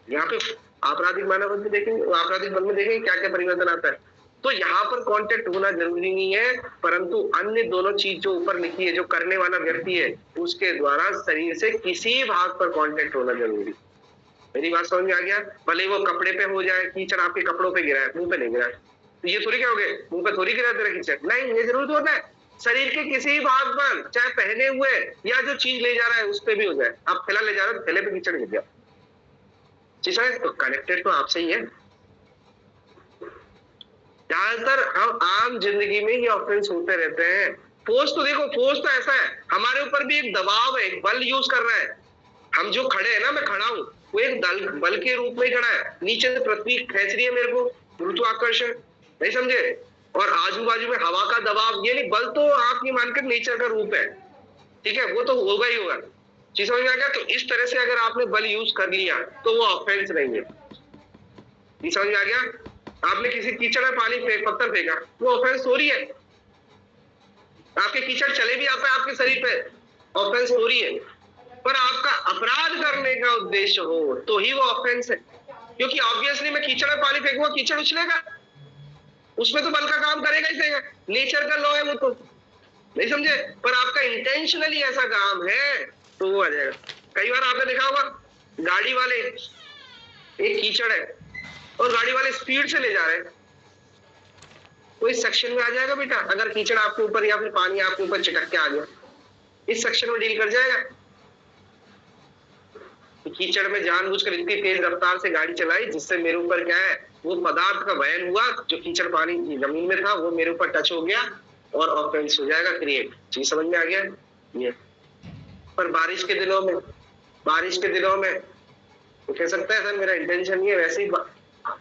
यहाँ पे आपराधिक मानव में देखेंगे, आपराधिक बल में देखेंगे क्या क्या परिवर्तन आता है। तो यहाँ पर कांटेक्ट होना जरूरी नहीं है, परंतु अन्य दोनों चीज जो ऊपर लिखी है, जो करने वाला व्यक्ति है उसके द्वारा शरीर से किसी भाग पर कांटेक्ट होना जरूरी। मेरी बात समझ में आ गया? भले वो कपड़े पे हो जाए, कीचड़ आपके कपड़ों पे गिरा है, मुंह पे नहीं गिरा है, तो ये थोड़ी क्या हो गए, मुंह पे थोड़ी गिरा तेरा कीचड़, नहीं, ये जरूर होता है शरीर के किसी भाग पर, चाहे पहने हुए या जो चीज ले जा रहा है उस पे भी हो जाए। आप थैला ले जा रहे हो, थैले पे कीचड़ गिर गया, जी सर, तो कनेक्टेड तो आपसे ही है। ज्यादातर हम आम जिंदगी में ये ऑफेंस होते रहते हैं। फोर्स तो देखो, फोर्स तो ऐसा है, हमारे ऊपर भी एक दबाव है, एक बल यूज कर रहा है। हम जो खड़े हैं ना, मैं खड़ा हूं, वो एक बल के रूप में खड़ा है। नीचे से पृथ्वी खींच रही है मेरे को, गुरुत्वाकर्षण, नहीं समझे? और आजू बाजू में हवा का दबाव, ये नहीं, बल तो आप ये मानकर नेचर का रूप है, ठीक है, वो तो होगा ही होगा। चीज समझ में आ गया? तो इस तरह से अगर आपने बल यूज कर लिया तो वो ऑफेंस नहीं है। ये समझ में आ गया? आपने किसी कीचड़ में पानी पत्थर फेंका, वो ऑफेंस हो रही है। आपके कीचड़ चले भी आता है आपके शरीर पे, ऑफेंस हो रही है। पर आपका अपराध करने का उद्देश्य हो तो ही वो ऑफेंस है, क्योंकि ऑब्वियसली मैं कीचड़ में पानी फेंकूंगा, कीचड़ उछलेगा, उसमें तो बल का काम करेगा ही करेगा, नेचर का लॉ है वो, तो नहीं समझे? पर आपका इंटेंशनली ऐसा काम है तो वो आ जाएगा। कई बार आपने देखा होगा, गाड़ी वाले, एक कीचड़ है और गाड़ी वाले स्पीड से ले जा रहे हैं, तो इस सेक्शन में आ जाएगा बेटा। अगर कीचड़ आपके ऊपर या फिर पानी आपके ऊपर चिटक के आ गया, इस सेक्शन में डील कर जाएगा। कीचड़ में जानबूझकर इतनी तेज रफ्तार से गाड़ी चलाई जिससे मेरे ऊपर क्या है, वो पदार्थ का वहन हुआ, जो कीचड़ पानी जमीन में था वो मेरे ऊपर टच हो गया और ऑफेंस हो जाएगा, क्रिएट। चीज समझ में आ गया ये? पर बारिश के दिनों में तो कह सकता है सर मेरा इंटेंशन नहीं है, वैसे ही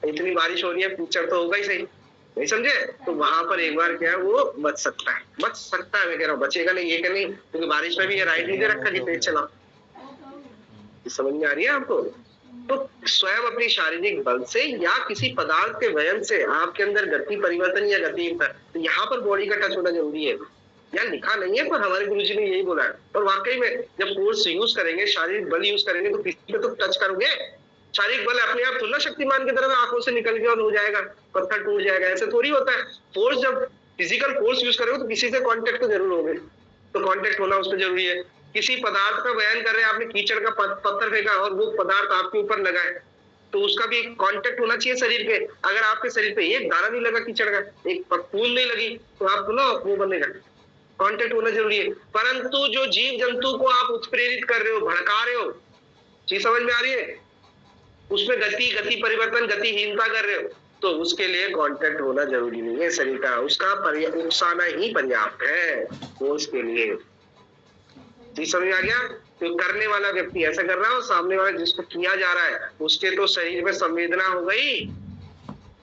इतनी बारिश हो रही है, कीचड़ तो होगा ही सही, नहीं समझे? तो वहां पर एक बार क्या है, वो बच सकता है, मैं कह रहा हूँ, बचेगा नहीं, ये क्या नहीं, क्योंकि बारिश में भी ये राइट नहीं दे रखा कि तेज चला। समझ में आ रही है आपको? तो स्वयं अपनी शारीरिक बल से या किसी पदार्थ के वयन से आपके अंदर गति परिवर्तन या गतिहीनता, तो यहाँ पर बॉडी का टच होना जरूरी है। यार लिखा नहीं है, पर हमारे गुरुजी ने यही बोला है। और वाकई में जब फोर्स यूज करेंगे, शारीरिक बल यूज करेंगे, तो किसी पे तो टच करोगे। शारीरिक बल अपने आप थोड़ा शक्तिमान की तरह आंखों से निकल गया और हो जाएगा, पत्थर टूट जाएगा, ऐसे थोड़ी होता है। फोर्स, जब फिजिकल फोर्स यूज करोगे तो किसी से कॉन्टेक्ट तो जरूर होगे, तो कॉन्टेक्ट होना उसमें जरूरी है। किसी पदार्थ का बयान कर रहे हैं, आपने कीचड़ का पत्थर फेंका और वो पदार्थ आपके ऊपर लगा है, तो उसका भी एक कांटेक्ट होना चाहिए शरीर पे। अगर आपके शरीर पे एक दाना नहीं लगा कीचड़ का, एक फूल नहीं लगी, तो आप सुनो वो बनेगा, कांटेक्ट होना जरूरी है। परंतु जो जीव जंतु को आप उत्प्रेरित कर रहे हो, भड़का रहे हो, चीज समझ में आ रही है, उसमें गति परिवर्तन, गतिहीनता कर रहे हो, तो उसके लिए कांटेक्ट होना जरूरी नहीं है शरीर का, उसका उकसाना ही पर्याप्त है उसके लिए। चीज समझ में आ गया? तो करने वाला व्यक्ति ऐसा कर रहा है और सामने वाला जिसको किया जा रहा है उसके तो शरीर में संवेदना हो गई,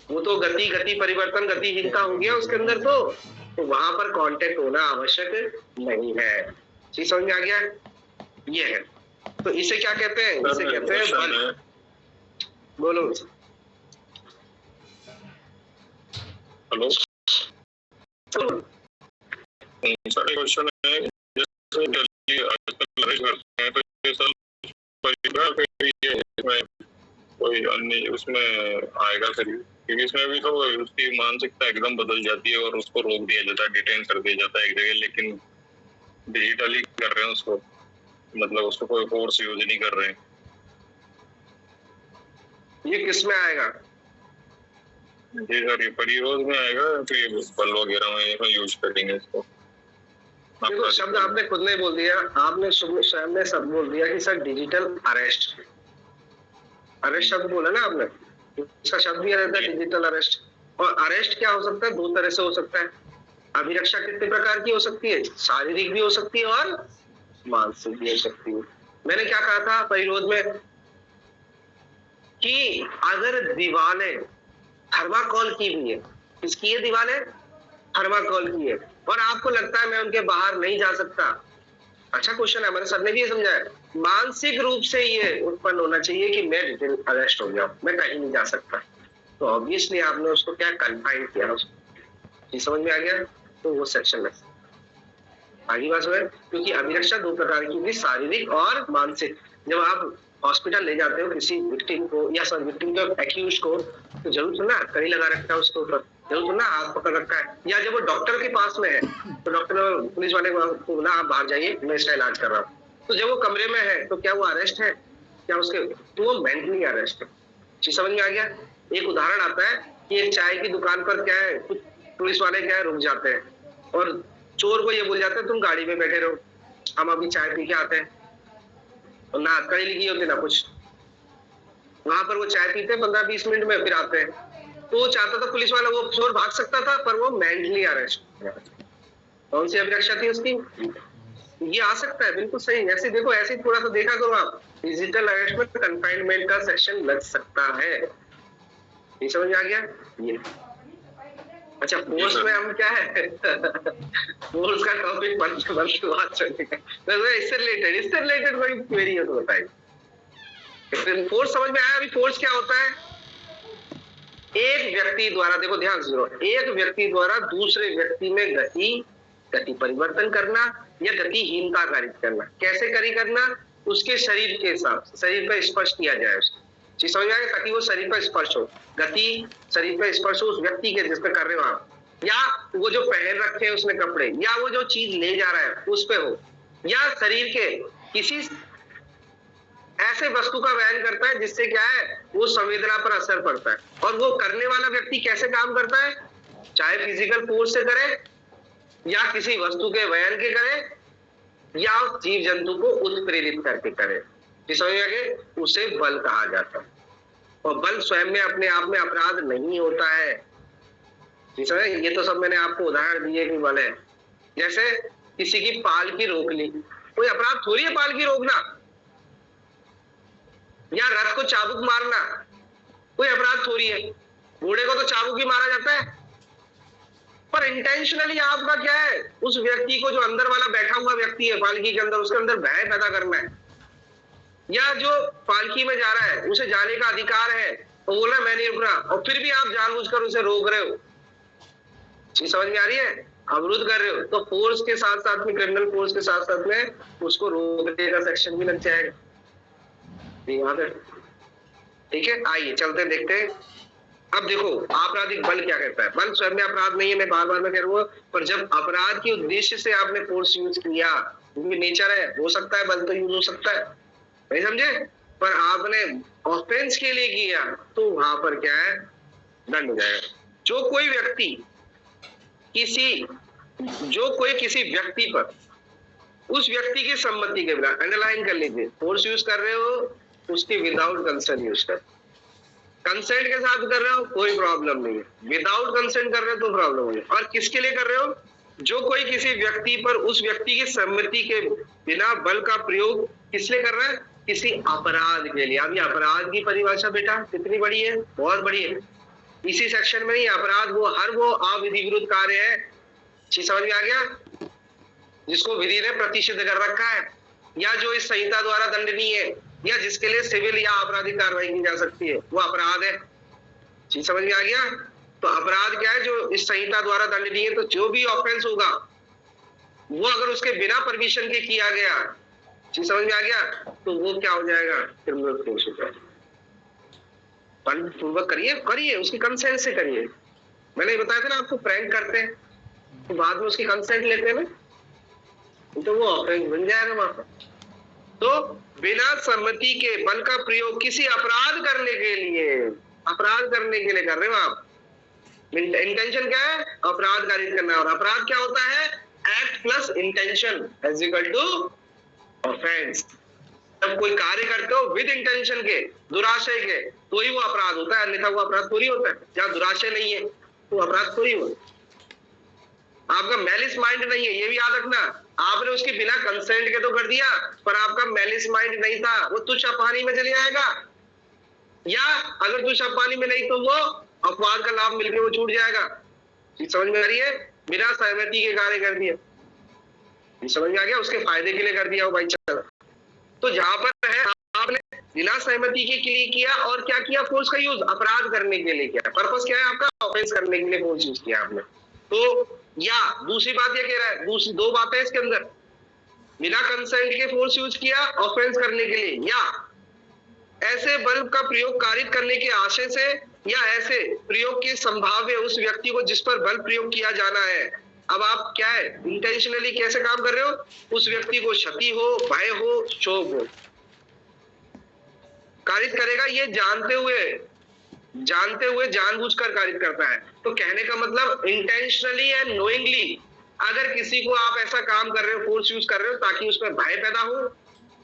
वो तो गति परिवर्तन, गतिहीनता हो गया उसके अंदर, तो वहां पर कांटेक्ट होना आवश्यक नहीं है। चीज समझ में आ गया? ये है। तो इसे क्या कहते हैं? इसे कहते हैं बल। बोलो। हेलो सर, क्वेश्चन है, जैसे दिल्ली आजकल अरेस्ट करते हैं तो ये सब परिवार पे भी ये इसमें कोई अन्य उसमें आएगा फिर, क्योंकि इसमें भी तो उसकी मानसिकता एकदम बदल जाती है और उसको रोक दिया जाता है, डिटेन कर दिया जाता है एक जगह, लेकिन डिजिटली कर रहे हैं उसको, मतलब उसको कोई फोर्स यूज नहीं कर रहे हैं। ये किस में आएगा? जी सर, ये परिरोध में आएगा कि बल वगैरह में यूज करेंगे इसको? देखो, शब्द आपने खुद ने बोल दिया, आपने स्वयं ने सब बोल दिया कि सर डिजिटल अरेस्ट, अरेस्ट शब्द बोला ना आपने, इसका शब्द भी रहता है डिजिटल अरेस्ट। और अरेस्ट क्या हो सकता है? दो तरह से हो सकता है। अभिरक्षा कितने प्रकार की हो सकती है? शारीरिक भी हो सकती है और मानसिक भी हो सकती है। मैंने क्या कहा था परिरोध में कि अगर दीवारें थर्माकोल की भी है, किसकी है दीवारें? थर्माकोल की है, और आपको लगता है मैं उनके बाहर नहीं जा सकता, अच्छा क्वेश्चन है, हमारे सर ने भी ये समझाया, मानसिक रूप से ये उत्पन्न होना चाहिए कि मैं डिजिटल अरेस्ट हो गया, मैं कहीं नहीं जा सकता, तो ऑब्वियसली आपने उसको क्या कन्फाइन किया, उसको समझ में आ गया, तो वो सेक्शन है आगे बात है। क्योंकि अभिरक्षा दो प्रकार की होगी, शारीरिक और मानसिक। जब आप हॉस्पिटल ले जाते हो किसी विक्टिम को, या सर विक्टिम को, एक्यूज को, तो जरूर सुनना कड़ी लगा रखा है उसके ऊपर, जरूर सुनना हाथ पकड़ रखा है, या जब वो डॉक्टर के पास में है तो डॉक्टर पुलिस वाले को बोला आप बाहर जाइए, मैं इसका इलाज कर रहा हूँ, तो जब वो कमरे में है तो क्या वो अरेस्ट है? क्या उसके, तो वो मेंटली अरेस्ट है। चीज समझ में आ गया? एक उदाहरण आता है कि एक चाय की दुकान पर क्या है, कुछ पुलिस वाले क्या है रुक जाते हैं और चोर को ये बोल जाते हैं तुम गाड़ी में बैठे रहो, हम अभी चाय पी के आते हैं, और ना हथकड़ी लिखी होती ना कुछ, वहां पर वो चाय पीते 15-20 मिनट में फिर आते हैं, तो वो चाहता था पुलिस वाला, वो चोर भाग सकता था पर वो मेंटली अरेस्ट, कौन सी अभिरक्षा थी उसकी? ये आ सकता है, बिल्कुल सही। ऐसे देखो, ऐसे थोड़ा सा देखा करो आप, डिजिटल अरेस्ट में कन्फाइनमेंट का सेक्शन लग सकता है, ये समझ में आ गया? ये अच्छा, फोर्स में हम क्या है फोर्स का टॉपिक बात चलेगा, इससे रिलेटेड कोई क्वेरी है तो बताइए। फोर्स समझ में आया? अभी फोर्स क्या होता है? एक व्यक्ति द्वारा, देखो ध्यान से, एक व्यक्ति द्वारा दूसरे व्यक्ति में गति परिवर्तन करना या गतिहीनता कारित करना। कैसे करी करना? उसके शरीर के साथ, शरीर पर स्पर्श किया जाए उसको, चीज समझ में आएगा, ताकि वो शरीर पर स्पर्श हो, गति शरीर पर स्पर्श हो उस व्यक्ति के जिस पे कर रहे हो आप, या वो जो पहन रखे हैं उसने कपड़े, या वो जो चीज ले जा रहा है उस पे हो, या शरीर के किसी ऐसे वस्तु का वहन करता है जिससे क्या है वो संवेदना पर असर पड़ता है। और वो करने वाला व्यक्ति कैसे काम करता है? चाहे फिजिकल फोर्स से करे, या किसी वस्तु के वहन के करे, या जीव जंतु को उत्प्रेरित करके करे, उसे बल कहा जाता है। और बल स्वयं में अपने आप में अपराध नहीं होता है, ये तो सब मैंने आपको उदाहरण दिए कि बल है। जैसे किसी की पालकी रोक ली, कोई अपराध थोड़ी है पालकी रोकना, या रथ को चाबुक मारना कोई अपराध थोड़ी है, घोड़े को तो चाबुक ही मारा जाता है, पर इंटेंशनली आपका क्या है, उस व्यक्ति को, जो अंदर वाला बैठा हुआ व्यक्ति है पालकी के अंदर, उसके अंदर भय पैदा करना है, या जो पालकी में जा रहा है उसे जाने का अधिकार है, वो बोला मैं नहीं रुक रहा, और फिर भी आप जानबूझकर उसे रोक रहे हो, ये समझ में आ रही है? अवरुद्ध कर रहे हो, तो फोर्स के साथ साथ में, क्रिमिनल फोर्स के साथ साथ में उसको रोकने का सेक्शन भी लग जाएगा। ठीक है, आइए चलते देखते हैं। अब देखो आपराधिक बल क्या कहता है। बल स्वयं में अपराध नहीं है, मैं बार बार में कह रहा हूँ, पर जब अपराध के उद्देश्य से आपने फोर्स यूज किया, क्योंकि नेचर है, हो सकता है बल तो यूज हो सकता है, नहीं समझे, पर आपने ऑफेंस के लिए किया तो वहां पर क्या है, दंड हो जाएगा। जो कोई व्यक्ति किसी जो कोई किसी व्यक्ति पर उस व्यक्ति की सम्मति के बिना, अंडरलाइन कर लीजिए, फोर्स यूज कर रहे हो उसकी विदाउट कंसेंट यूज कर, कंसेंट के साथ कर रहे हो कोई प्रॉब्लम नहीं है, विदाउट कंसेंट कर रहे हो तो प्रॉब्लम है। और किसके लिए कर रहे हो? जो कोई किसी व्यक्ति पर उस व्यक्ति की सम्मति के बिना बल का प्रयोग किस लिए कर रहा है? किसी अपराध के लिए। अब ये अपराध की परिभाषा बेटा कितनी बड़ी है, बहुत बड़ी है। इसी सेक्शन में ही अपराध वो हर वो अविधि विरुद्ध कार्य है, चीज समझ में आ गया, जिसको विधि ने प्रतिषिद्ध कर रखा है या जो इस संहिता द्वारा दंडनीय है या जिसके लिए सिविल या आपराधिक कार्रवाई की जा सकती है, वो अपराध है। चीज समझ में आ गया? तो अपराध क्या है? जो इस संहिता द्वारा दंडनीय है। तो जो भी ऑफेंस होगा वो अगर उसके बिना परमिशन के किया गया, चीज समझ में आ गया, तो वो क्या हो जाएगा? क्रिमिनल केस हो जाएगा। पूर्वक करिए, करिए उसकी कंसेंट से करिए। मैंने बताया था ना आपको, प्रैंक करते हैं तो बाद में उसकी कंसेंट लेते हैं ना, तो वो ऑफेंस बन जाएगा वहां पर। तो बिना सम्मति के बल का प्रयोग किसी अपराध करने के लिए, अपराध करने के लिए कर रहे हो आप। इंटेंशन क्या है? अपराध कारित करना। और अपराध क्या होता है? Act plus intention is equal to offence. जब कोई कार्य करते हो विद इंटेंशन के, दुराशय के, तो ही वो अपराध होता है, अन्यथा वो अपराध थोड़ी होता है। जहां दुराशय नहीं है तो अपराध थोड़ी होता है। आपका मैलिस माइंड नहीं है, ये भी याद रखना। आपने उसके बिना कंसेंट के तो कर दिया, पर आपका मैलिस माइंड नहीं था, वो तुच्छ अपहानी में चले जाएगा। या अगर तुच्छ अपहानी में नहीं तो वो अपवाद का लाभ मिलकर वो छूट जाएगा। समझ में आ रही है? बिना सहमति के कार्य कर दिया, समझ में आ गया, उसके फायदे के लिए कर दिया वो भाई। चलो, तो जहां पर है आपने बिना सहमति के लिए किया और क्या किया? फोर्स का यूज अपराध करने के लिए किया। पर्पस क्या है आपका? ऑफेंस करने के लिए फोर्स यूज किया आपने। तो या दूसरी बात ये कह रहा है, दूसरी दो बातें इसके अंदर, बिना कंसेंट के फोर्स यूज किया ऑफेंस करने के लिए, या ऐसे बल का प्रयोग कारित करने के आशय से या ऐसे प्रयोग की संभाव्य उस व्यक्ति को जिस पर बल प्रयोग किया जाना है। अब आप क्या है, इंटेंशनली कैसे काम कर रहे हो? उस व्यक्ति को क्षति हो, भय हो, क्षोभ हो, कारित करेगा, ये जानते हुए जानबूझकर कारित करता है। तो कहने का मतलब इंटेंशनली एंड नोइंगली अगर किसी को आप ऐसा काम कर रहे हो, फोर्स यूज कर रहे हो ताकि उसमें भय पैदा हो,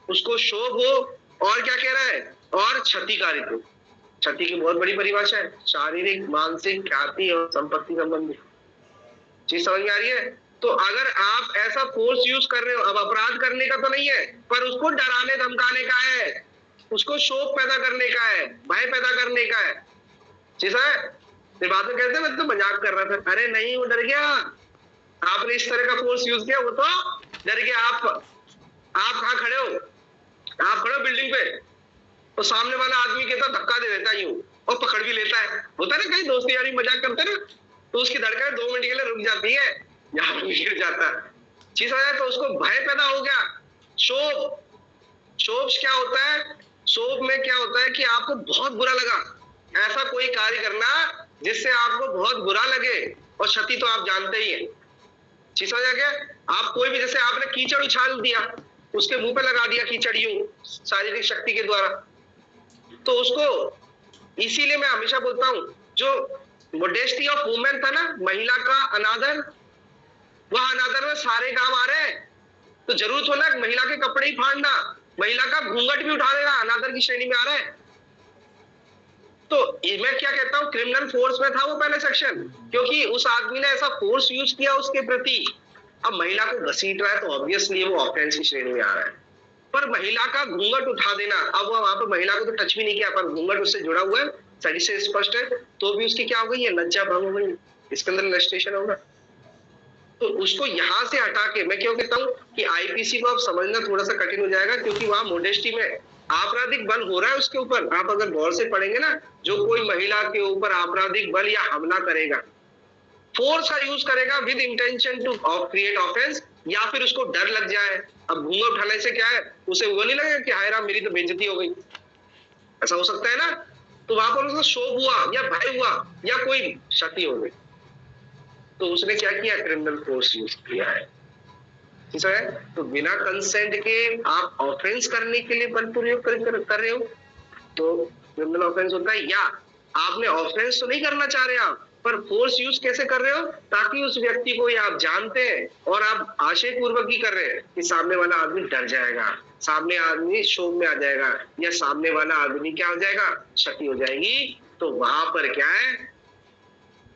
उसको क्षोभ हो, और क्या कह रहा है, और क्षति कारित हो। क्षति की बहुत बड़ी परिभाषा है, शारीरिक, मानसिक, ख्याति और संपत्ति संबंधी। चीज समझ में आ रही है? तो अगर आप ऐसा फोर्स यूज कर रहे हो, अब अपराध करने का तो नहीं है, पर उसको डराने धमकाने का है, उसको शोक पैदा करने का है, भय पैदा करने का है। चीज है, बाद में कहते हैं मैं तो मजाक कर रहा था। अरे नहीं, वो डर गया, आपने इस तरह का फोर्स यूज किया, वो तो डर गया। आप कहाँ खड़े हो? आप खड़े हो बिल्डिंग पे, तो सामने वाला आदमी कहता धक्का दे देता यूं और पकड़ भी लेता है। होता है ना, कहीं दोस्ती यारी मजाक करते ना, तो उसकी धड़कन 2 मिनट के लिए रुक जाती है, यहाँ पे गिर जाता है। चीज हो जाए तो उसको भय पैदा हो गया। शोभ क्या होता है? शोभ में क्या होता है कि आपको बहुत बुरा लगा, ऐसा कोई कार्य करना जिससे आपको बहुत बुरा लगे, और क्षति तो आप जानते ही हैं। चीज समझ आ गया? आप कोई भी, जैसे आपने कीचड़ उछाल दिया, उसके मुंह पे लगा दिया कीचड़ यूं शारीरिक शक्ति के द्वारा, तो उसको, इसीलिए मैं हमेशा बोलता हूं, जो मोडेस्टी ऑफ वुमेन था ना, महिला का अनादर, वह अनादर में सारे काम आ रहे हैं। तो जरूरत हो ना महिला के कपड़े ही फाड़ना, महिला का घूंघट भी उठा देना, अनादर की श्रेणी में आ रहा है। तो मैं क्या कहता हूं, क्रिमिनल फोर्स में था वो पहले सेक्शन, क्योंकि उस आदमी ने ऐसा फोर्स यूज किया उसके प्रति। अब महिला को घसीट रहा है तो ऑब्वियसली वो ऑफेंस की श्रेणी में आ रहा है। पर महिला का घूंघट उठा देना, अब वो वहां पर महिला को तो टच भी नहीं किया, पर घूंघट उससे जुड़ा हुआ है, सही से स्पष्ट है, तो भी उसकी क्या हो गई है? लज्जा भंग हो गई, इसके अंदर लस्टेशन होगा। तो उसको यहां से हटा के, मैं क्यों कहता हूं कि आईपीसी को आप समझना थोड़ा सा कठिन हो जाएगा, क्योंकि वहां मोडेस्टी में आपराधिक बल हो रहा है उसके ऊपर। आप अगर गौर से पढ़ेंगे ना, जो कोई महिला के ऊपर आपराधिक बल या हमला करेगा, फोर्स का यूज करेगा with intention to create offence, या फिर उसको डर लग जाए। अब घूंघट उठाने से क्या है, उसे वो नहीं लगेगा कि हाय राम मेरी तो बेइज्जती हो गई, ऐसा हो सकता है ना। तो वहां पर उसका शोक हुआ या भय हुआ या कोई क्षति हो गई, तो उसने क्या किया? क्रिमिनल फोर्स यूज किया है। ठीक है? तो बिना कंसेंट के आप ऑफेंस करने के लिए बल प्रयोग कर रहे हो तो क्रिमिनल ऑफेंस होता है। या आपने ऑफेंस तो नहीं करना चाह रहे, आप पर फोर्स यूज कैसे कर रहे हो? ताकि उस व्यक्ति को आप जानते हैं और आप आशय पूर्वक ही कर रहे हैं कि सामने वाला आदमी डर जाएगा, सामने आदमी शोक में आ जाएगा, या सामने वाला आदमी क्या हो जाएगा, क्षति हो जाएगी। तो वहां पर क्या है,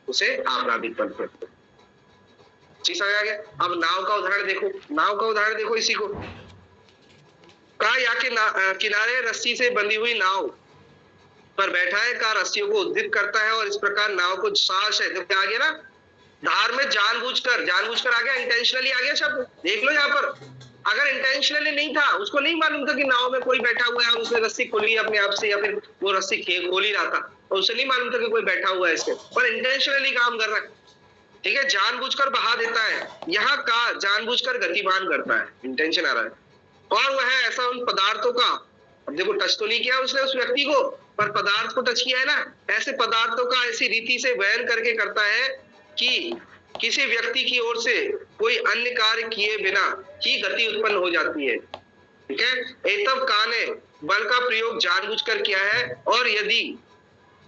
उसे आपराधिक बल प्रयोग। चीज समझ आ गया? अब नाव का उदाहरण देखो, नाव का उदाहरण देखो। इसी को कहा, या के किनारे रस्सी से बंधी हुई नाव पर बैठा है, का रस्सियों को उद्धित करता है और इस प्रकार नाव को साहस है। देखो आ गया ना, धार में जानबूझकर आ गया, इंटेंशनली आ गया शब्द। देख लो यहाँ पर, अगर इंटेंशनली नहीं था, उसको नहीं मालूम था कि नाव में कोई बैठा हुआ है और उसने रस्सी खोली अपने आप से, या फिर वो रस्सी खोल ही रहा था और उसे नहीं मालूम था कि कोई बैठा हुआ है इसके, पर इंटेंशनली काम कर रहा है। ठीक है, जानबूझकर बहा देता है। यहाँ का जानबूझकर गतिमान करता है, इंटेंशन आ रहा है। और वह ऐसा उन पदार्थों का, अब देखो टच तो नहीं किया उसने उस व्यक्ति को, पर पदार्थ को टच किया है ना, ऐसे पदार्थों का ऐसी रीति से वहन करके करता है कि किसी व्यक्ति की ओर से कोई अन्य कार्य किए बिना ही गति उत्पन्न हो जाती है। ठीक है, एतब का ने बल का प्रयोग जानबूझकर किया है, और यदि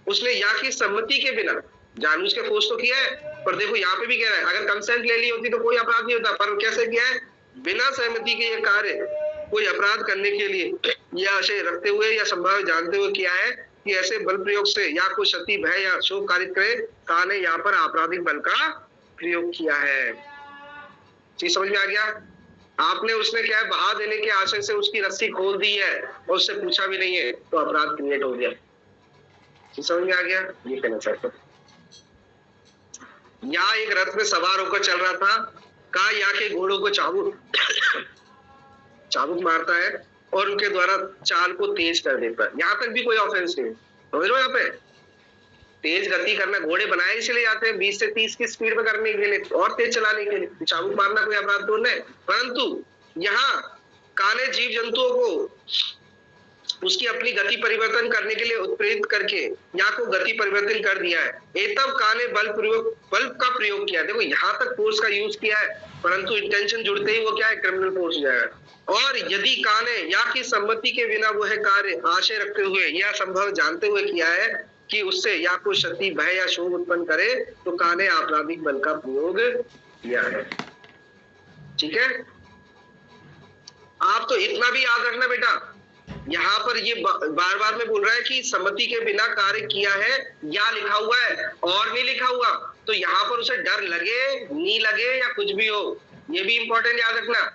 उसने या की सम्मति के बिना, जानबूझ के फोर्स तो किया है, पर देखो यहाँ पे भी कह रहा है, अगर कंसेंट ले ली होती तो कोई अपराध नहीं होता, पर कैसे किया है, बिना सहमति के ये कार्य कोई अपराध करने के लिए या आशय रखते हुए या संभाव्य जानते हुए किया है कि ऐसे बल प्रयोग से या कोई क्षति, भय या शोक कारित करे, का ने यहाँ पर आपराधिक बल का प्रयोग किया है। चीज समझ में आ गया? आपने उसने क्या है, बहा देने के आशय से उसकी रस्सी खोल दी है और उससे पूछा भी नहीं है, तो अपराध क्रिएट हो गया। चीज समझ में आ गया? ये कहना चाहता हूं। या एक रथ में सवार होकर चल रहा था, का या के घोड़ों को चाबुक मारता है और उनके द्वारा चाल को तेज कर देता है। यहाँ तक भी कोई ऑफेंस नहीं, समझ लो। यहाँ पे तेज गति करना, घोड़े बनाए इसलिए जाते हैं 20 से 30 की स्पीड में करने के लिए और तेज चलाने के लिए, चाबुक मारना कोई अपराध तो नहीं। परंतु यहाँ काने जीव जंतुओं को उसकी अपनी गति परिवर्तन करने के लिए उत्प्रेरित करके या को गति परिवर्तन कर दिया है। एतब काने बल का प्रयोग किया। देखो यहाँ तक फोर्स का यूज किया है, परंतु इंटेंशन जुड़ते ही वो क्या है, क्रिमिनल फोर्स हो जाएगा। और यदि काने या की सम्मति के बिना वह कार्य आशय रखते हुए या संभव जानते हुए किया है कि उससे या कोई क्षति, भय या शोक उत्पन्न करे, तो काने आपराधिक बल का प्रयोग किया है। ठीक है, आप तो इतना भी याद रखना बेटा, यहाँ पर ये बार बार में बोल रहा है कि सम्मति के बिना कार्य किया है, या लिखा हुआ है और नहीं लिखा हुआ, तो यहाँ पर उसे डर लगे नहीं लगे या कुछ भी हो, ये भी इंपॉर्टेंट याद रखना।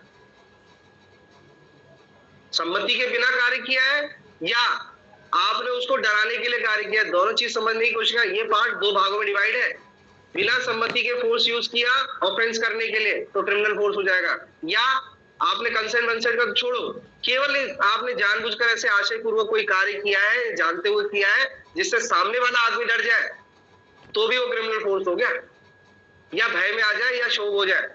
सम्मति के बिना कार्य किया है या आपने उसको डराने के लिए कार्य किया, दोनों चीज समझने की कोशिश कर। ये पार्ट दो भागों में डिवाइड है। बिना सम्मति के फोर्स यूज किया ऑफेंस करने के लिए तो क्रिमिनल फोर्स हो जाएगा, या आपने कंसेंट वंसेंट का छोड़ो, केवल आपने जानबूझकर ऐसे आशय पूर्वक कोई कार्य किया है, जानते हुए किया है, जिससे सामने वाला आदमी डर जाए, तो भी वो क्रिमिनल फोर्स हो गया, या भय में आ जाए या शोक हो जाए,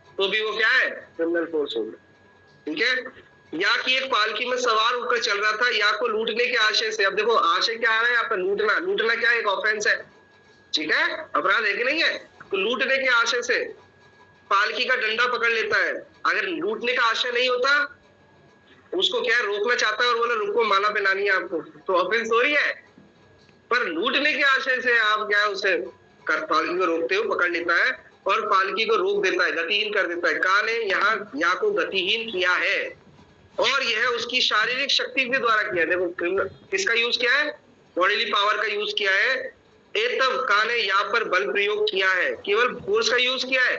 तो भी वो क्या है, क्रिमिनल फोर्स हो गया। ठीक है, या कि एक पालकी में सवार होकर चल रहा था, या को लूटने के आशय से। अब देखो आशय क्या है यहाँ पर, लूटना। लूटना क्या है, एक ऑफेंस है। ठीक है, अपराध है कि नहीं है? तो लूटने के आशय से पालकी का डंडा पकड़ लेता है। अगर लूटने का आशय नहीं होता, उसको क्या है, रोकना चाहता है और बोले रुको माला पहनानी है आपको, तो ऑफेंस हो रही है। पर लूटने के आशय से आप क्या है, उसे पालकी को रोकते हुए पकड़ लेता है और पालकी को रोक देता है, गतिहीन कर देता है। का ने यहाँ या को गतिहीन किया है, और यह उसकी शारीरिक शक्ति के द्वारा किया है। देखो किसका यूज किया है, बॉडीली पावर का यूज किया है। एतब का ने यहाँ पर बल प्रयोग किया है, केवल फोर्स का यूज किया है,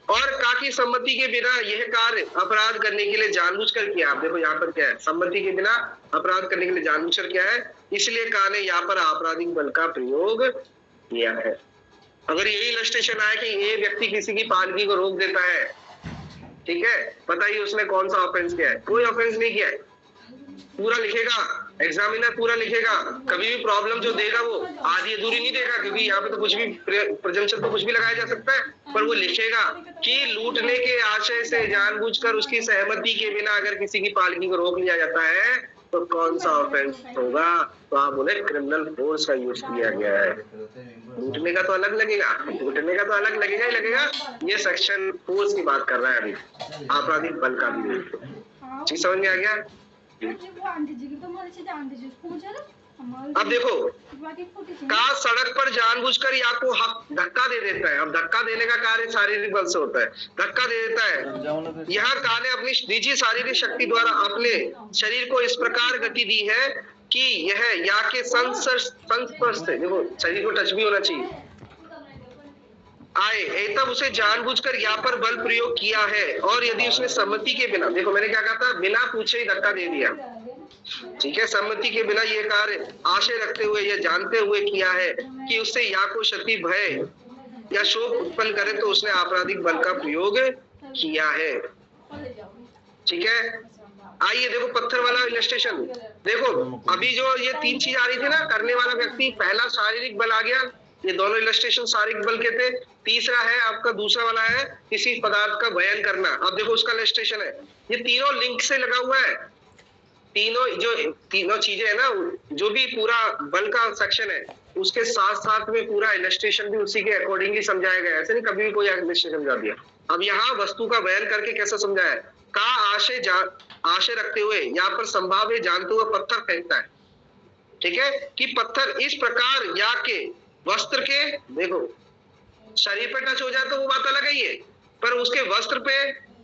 और का की सम्मति के बिना यह कार्य अपराध करने के लिए जानबूझकर किया। आप देखो यहाँ पर क्या है, सम्मति के बिना अपराध करने के लिए जानबूझकर किया है, इसलिए का ने यहाँ पर आपराधिक बल का प्रयोग किया है। अगर यही इलस्ट्रेशन आए कि ये व्यक्ति किसी की पालकी को रोक देता है, ठीक है, पता ही उसने कौन सा ऑफेंस किया है, कोई ऑफेंस नहीं किया है, पूरा लिखेगा, एग्जामिनर पूरा लिखेगा, कभी भी प्रॉब्लम जो देगा वो आधी अधूरी नहीं देगा, क्योंकि यहाँ पे तो कुछ भी प्रेजम्पशन तो कुछ भी लगाया जा सकता है, पर वो लिखेगा कि लूटने के आशय से जानबूझकर उसकी सहमति के बिना अगर किसी की पालकी को रोक लिया जाता है तो कौन सा ऑफेंस होगा, तो आप बोले क्रिमिनल फोर्स का यूज किया गया है। लूटने का तो अलग लगेगा, लूटने का तो अलग लगेगा ही लगेगा, ये सेक्शन फोर्स की बात कर रहा है अभी, आपराधिक बल का भी। चीज समझ में आ गया? अब देखो, का सड़क पर जानबूझकर या को हक धक्का दे देता है। अब धक्का देने का कार्य शारीरिक बल से होता है, धक्का दे देता है। यहाँ का ने अपनी निजी शारीरिक शक्ति द्वारा अपने शरीर को इस प्रकार गति दी है कि यह या के संस्पर्श से, देखो शरीर को टच भी होना चाहिए, आए, तब उसे जानबूझकर या पर बल प्रयोग किया है। और यदि उसने सम्मति के बिना, देखो मैंने क्या कहा था, बिना पूछे ही धक्का दे दिया, ठीक है, सम्मति के बिना ये कार्य आशय रखते हुए या जानते हुए किया है कि उससे या को क्षति, भय या शोक उत्पन्न करे, तो उसने आपराधिक बल का प्रयोग किया है। ठीक है, आइए देखो पत्थर वाला इलस्ट्रेशन। देखो अभी जो ये 3 चीज आ रही थी ना, करने वाला व्यक्ति, पहला शारीरिक बल आ गया, ये दोनों इलस्ट्रेशन शारीरिक बल के थे। तीसरा है आपका, दूसरा वाला है किसी पदार्थ का बयान करना। अब देखो उसका इलस्ट्रेशन है, ये तीनों लिंक से लगा हुआ है। तीनों चीजें है ना, जो भी पूरा बल का सेक्शन है उसके साथ साथ में पूरा इलस्ट्रेशन भी उसी के अकॉर्डिंगली समझाया गया है। ऐसे नहीं कभी भी कोई इलस्ट्रेशन समझा दिया। अब यहाँ वस्तु का बयान करके कैसा समझाया, का आशय रखते हुए यहाँ पर संभाव्य जानते हुए पत्थर फेंकता है। ठीक है, कि पत्थर इस प्रकार या के वस्त्र के, देखो शरीर पे टच हो जाए तो वो बात अलग है, पर उसके वस्त्र पे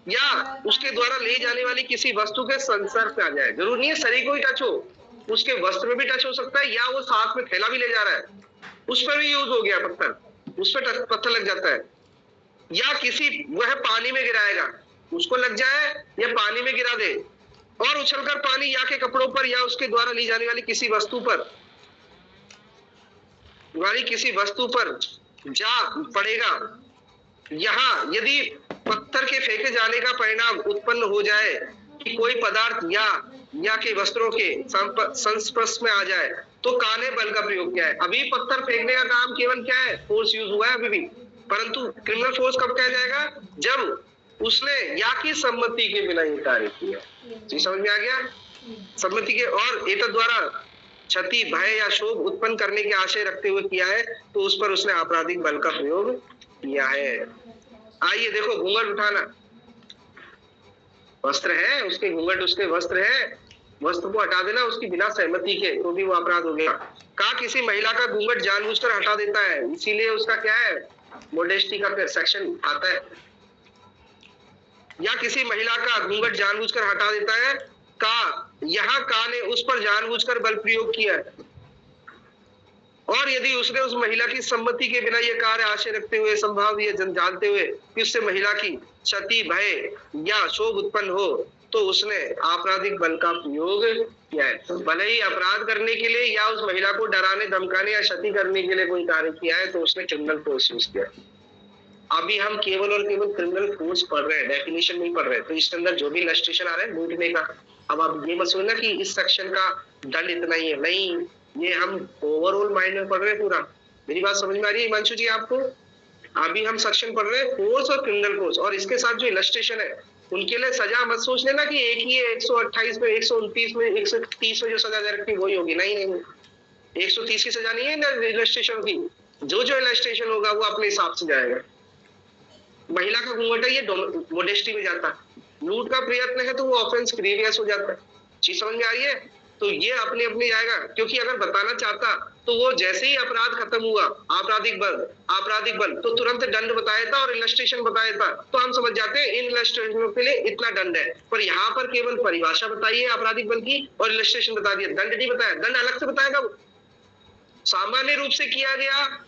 या उसके द्वारा ले जाने वाली किसी वस्तु के संसर्ग पे आ जाए। जरूर नहीं है शरीर को ही टच हो, उसके वस्त्र में भी टच हो सकता है, या वो साथ में थैला भी ले जा रहा है उस पर भी यूज हो गया पत्थर, उस पर पत्थर लग जाता है। या किसी, वह पानी में गिराएगा, उसको लग जाए या पानी में गिरा दे और उछलकर पानी या के कपड़ों पर या उसके द्वारा ली जाने वाली किसी वस्तु पर जा पड़ेगा। यहाँ यदि पत्थर के फेंके जाने का परिणाम उत्पन्न हो जाए कि कोई पदार्थ या के वस्त्रों के संस्पर्श में आ जाए, तो काने बल का प्रयोग किया है। अभी पत्थर फेंकने का काम केवल क्या है, फोर्स यूज हुआ है अभी भी, परंतु क्रिमिनल फोर्स कब कहा जाएगा, जब उसने या की सम्मति के बिना ये कार्य किया। जी समझ में आ गया, सम्मति के, और एतद् द्वारा क्षति, भय या शोक उत्पन्न करने के आशय रखते हुए किया है, तो उस पर उसने आपराधिक बल का प्रयोग किया है। आइए देखो, घूंघट उठाना, वस्त्र है उसके, घूंघट उसके वस्त्र है, वस्त्र को हटा देना उसकी बिना सहमति के, तो भी वो अपराध हो गया। का किसी महिला का घूंघट जानबूझकर हटा देता है, इसीलिए उसका क्या है, मोडेस्टी का सेक्शन आता है। या किसी महिला का घूंघट जानबूझकर हटा देता है, का यहाँ का ने उस पर जानबूझकर बल प्रयोग किया है। और यदि उसने उस महिला की सम्मति के बिना यह कार्य आशय रखते हुए, संभाव ये जानते हुए कि उससे महिला की क्षति, भय या शोक उत्पन्न हो, तो उसने आपराधिक बल का प्रयोग किया है। भले ही अपराध करने के लिए या उस महिला को डराने, धमकाने या क्षति करने के लिए कोई कार्य किया है, तो उसने क्रिमिनल फोर्स यूज किया। अभी हम केवल और केवल क्रिमिनल फोर्स पढ़ रहे हैं, डेफिनेशन नहीं पढ़ रहे, तो इसके अंदर जो भी इलस्ट्रेशन आ रहा है लूटने का। अब आप ये मत सोचना कि इस सेक्शन का दंड इतना ही है, नहीं, ये हम ओवरऑल माइंड में पढ़ रहे हैं पूरा। मेरी बात समझ में आ रही है हिमांशु जी आपको? अभी हम सेक्शन पढ़ रहे हैं फोर्स और क्रिमिनल फोर्स, और इसके साथ जो इलस्ट्रेशन है उनके लिए सजा मत सोच लेना कि एक ही है, 128 में, 129 में, 130 में जो सजा दे रखी वही होगी। नहीं, 130 की सजा नहीं है ना इलस्ट्रेशन की, जो इलस्ट्रेशन होगा वो अपने हिसाब से जाएगा। महिला का घूंघट है, ये मोडेस्टी में जाता है। लूट का प्रयत्न है तो वो ऑफेंस ग्रीवियस हो जाता है। चीज समझ में आ रही है? तो ये अपने अपने जाएगा, क्योंकि अगर बताना चाहता तो वो जैसे ही अपराध खत्म हुआ, आपराधिक बल तो तुरंत दंड बताया था और इलस्ट्रेशन बताया था, तो हम समझ जाते हैं इन इलस्ट्रेशनों के लिए इतना दंड है। पर यहाँ पर केवल परिभाषा बताई है आपराधिक बल की और इलस्ट्रेशन बता दिया, दंड नहीं बताया। दंड अलग से बताएगा, सामान्य रूप से किया गया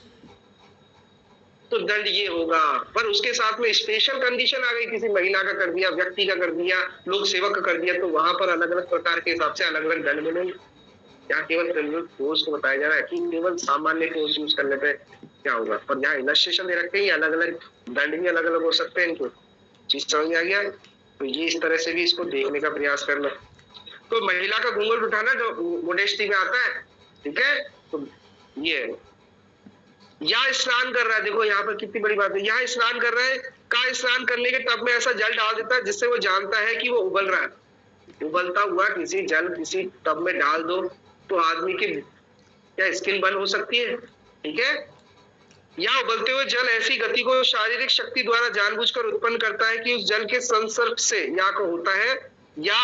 तो दंड ये होगा, पर उसके साथ में स्पेशल कंडीशन आ गई, किसी महिला का कर दिया, व्यक्ति का कर दिया, लोक सेवक का कर दिया, तो वहां पर अलग अलग प्रकार के हिसाब से अलग अलग दंड मिलेंगे। यहाँ केवल क्रिमिनल फोर्स को बताया जा रहा है कि केवल सामान्य फोर्स यूज करने पे क्या होगा, पर यहाँ इलस्ट्रेशन दे रखे हैं, अलग अलग दंड भी अलग अलग हो सकते हैं इनको। चीज समझ में आ गया? तो ये इस तरह से भी इसको देखने का प्रयास करना। तो महिला का घूंघट उठाना जो मोडेस्टी में आता है, ठीक है, तो ये या स्नान कर रहा है, देखो यहाँ पर कितनी बड़ी बात है, यहाँ स्नान कर रहा है, का स्नान करने के टब में ऐसा जल डाल देता है जिससे वो जानता है कि वो उबल रहा है। उबलता हुआ किसी जल किसी टब में डाल दो तो आदमी की क्या स्किन बर्न हो सकती है, ठीक है। या उबलते हुए जल ऐसी गति को शारीरिक शक्ति द्वारा जानबूझकर उत्पन्न करता है कि उस जल के संसर्ग से या को होता है, या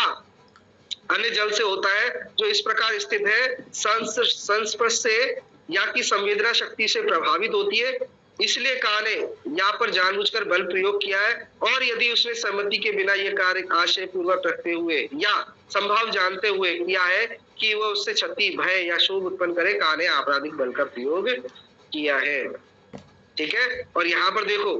अन्य जल से होता है जो इस प्रकार स्थित है, संस्पर्श से या की संवेदना शक्ति से प्रभावित होती है, इसलिए का ने यहाँ पर जानबूझकर बल प्रयोग किया है। और यदि उसने सहमति के बिना यह कार्य आशय पूर्वक रखते हुए या संभाव जानते हुए किया है कि वह उससे क्षति, भय या शोभ उत्पन्न करे, का ने आपराधिक बल का प्रयोग किया है। ठीक है, और यहाँ पर देखो,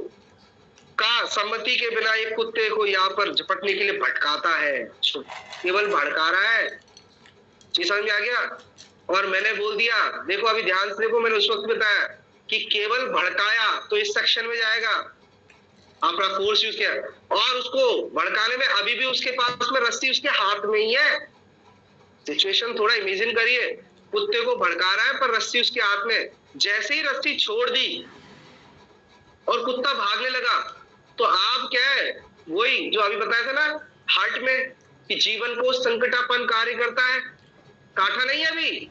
का सम्मति के बिना एक कुत्ते को यहाँ पर झपटने के लिए भटकाता है, केवल भड़का रहा है। जी समझ में आ गया? और मैंने बोल दिया, देखो अभी ध्यान से देखो, मैंने उस वक्त बताया कि केवल भड़काया तो इस सेक्शन में जाएगा, अपना फोर्स यूज किया, और उसको भड़काने में अभी भी उसके पास में रस्सी उसके हाथ में ही है। सिचुएशन थोड़ा इमेजिन करिए, कुत्ते को भड़का रहा है पर रस्सी उसके हाथ में, जैसे ही रस्सी छोड़ दी और कुत्ता भागने लगा, तो आप क्या है, वही जो अभी बताया था ना हार्ट में कि जीवन को संकटापन कार्य करता है, काटा नहीं है अभी,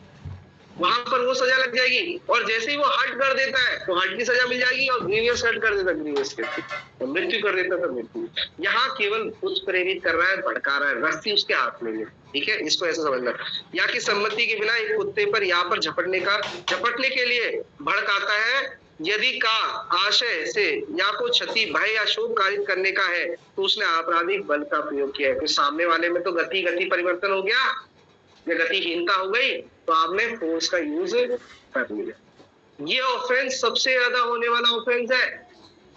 वहां पर वो सजा लग जाएगी। और जैसे ही वो हट कर देता है तो हट की सजा मिल जाएगी, और ग्रीवियस हट कर देता है, ग्रीवियस के तो मृत्यु कर देता था, मृत्यु। यहाँ केवल कुछ प्रेरित कर रहा है, भड़का रहा है, रस्सी उसके हाथ में है। ठीक है, इसको ऐसा समझना। या कि सम्मति के बिना एक कुत्ते पर यहाँ पर झपटने के लिए भड़काता है, यदि का आशय से या को क्षति, भय या शोभ कारित करने का है, तो उसने आपराधिक बल का प्रयोग किया है। तो सामने वाले में तो गति परिवर्तन हो गया, गतिहीनता हो गई, तो आपने फोर्स का यूज कर लिया। ये ऑफेंस सबसे ज्यादा होने वाला ऑफेंस है,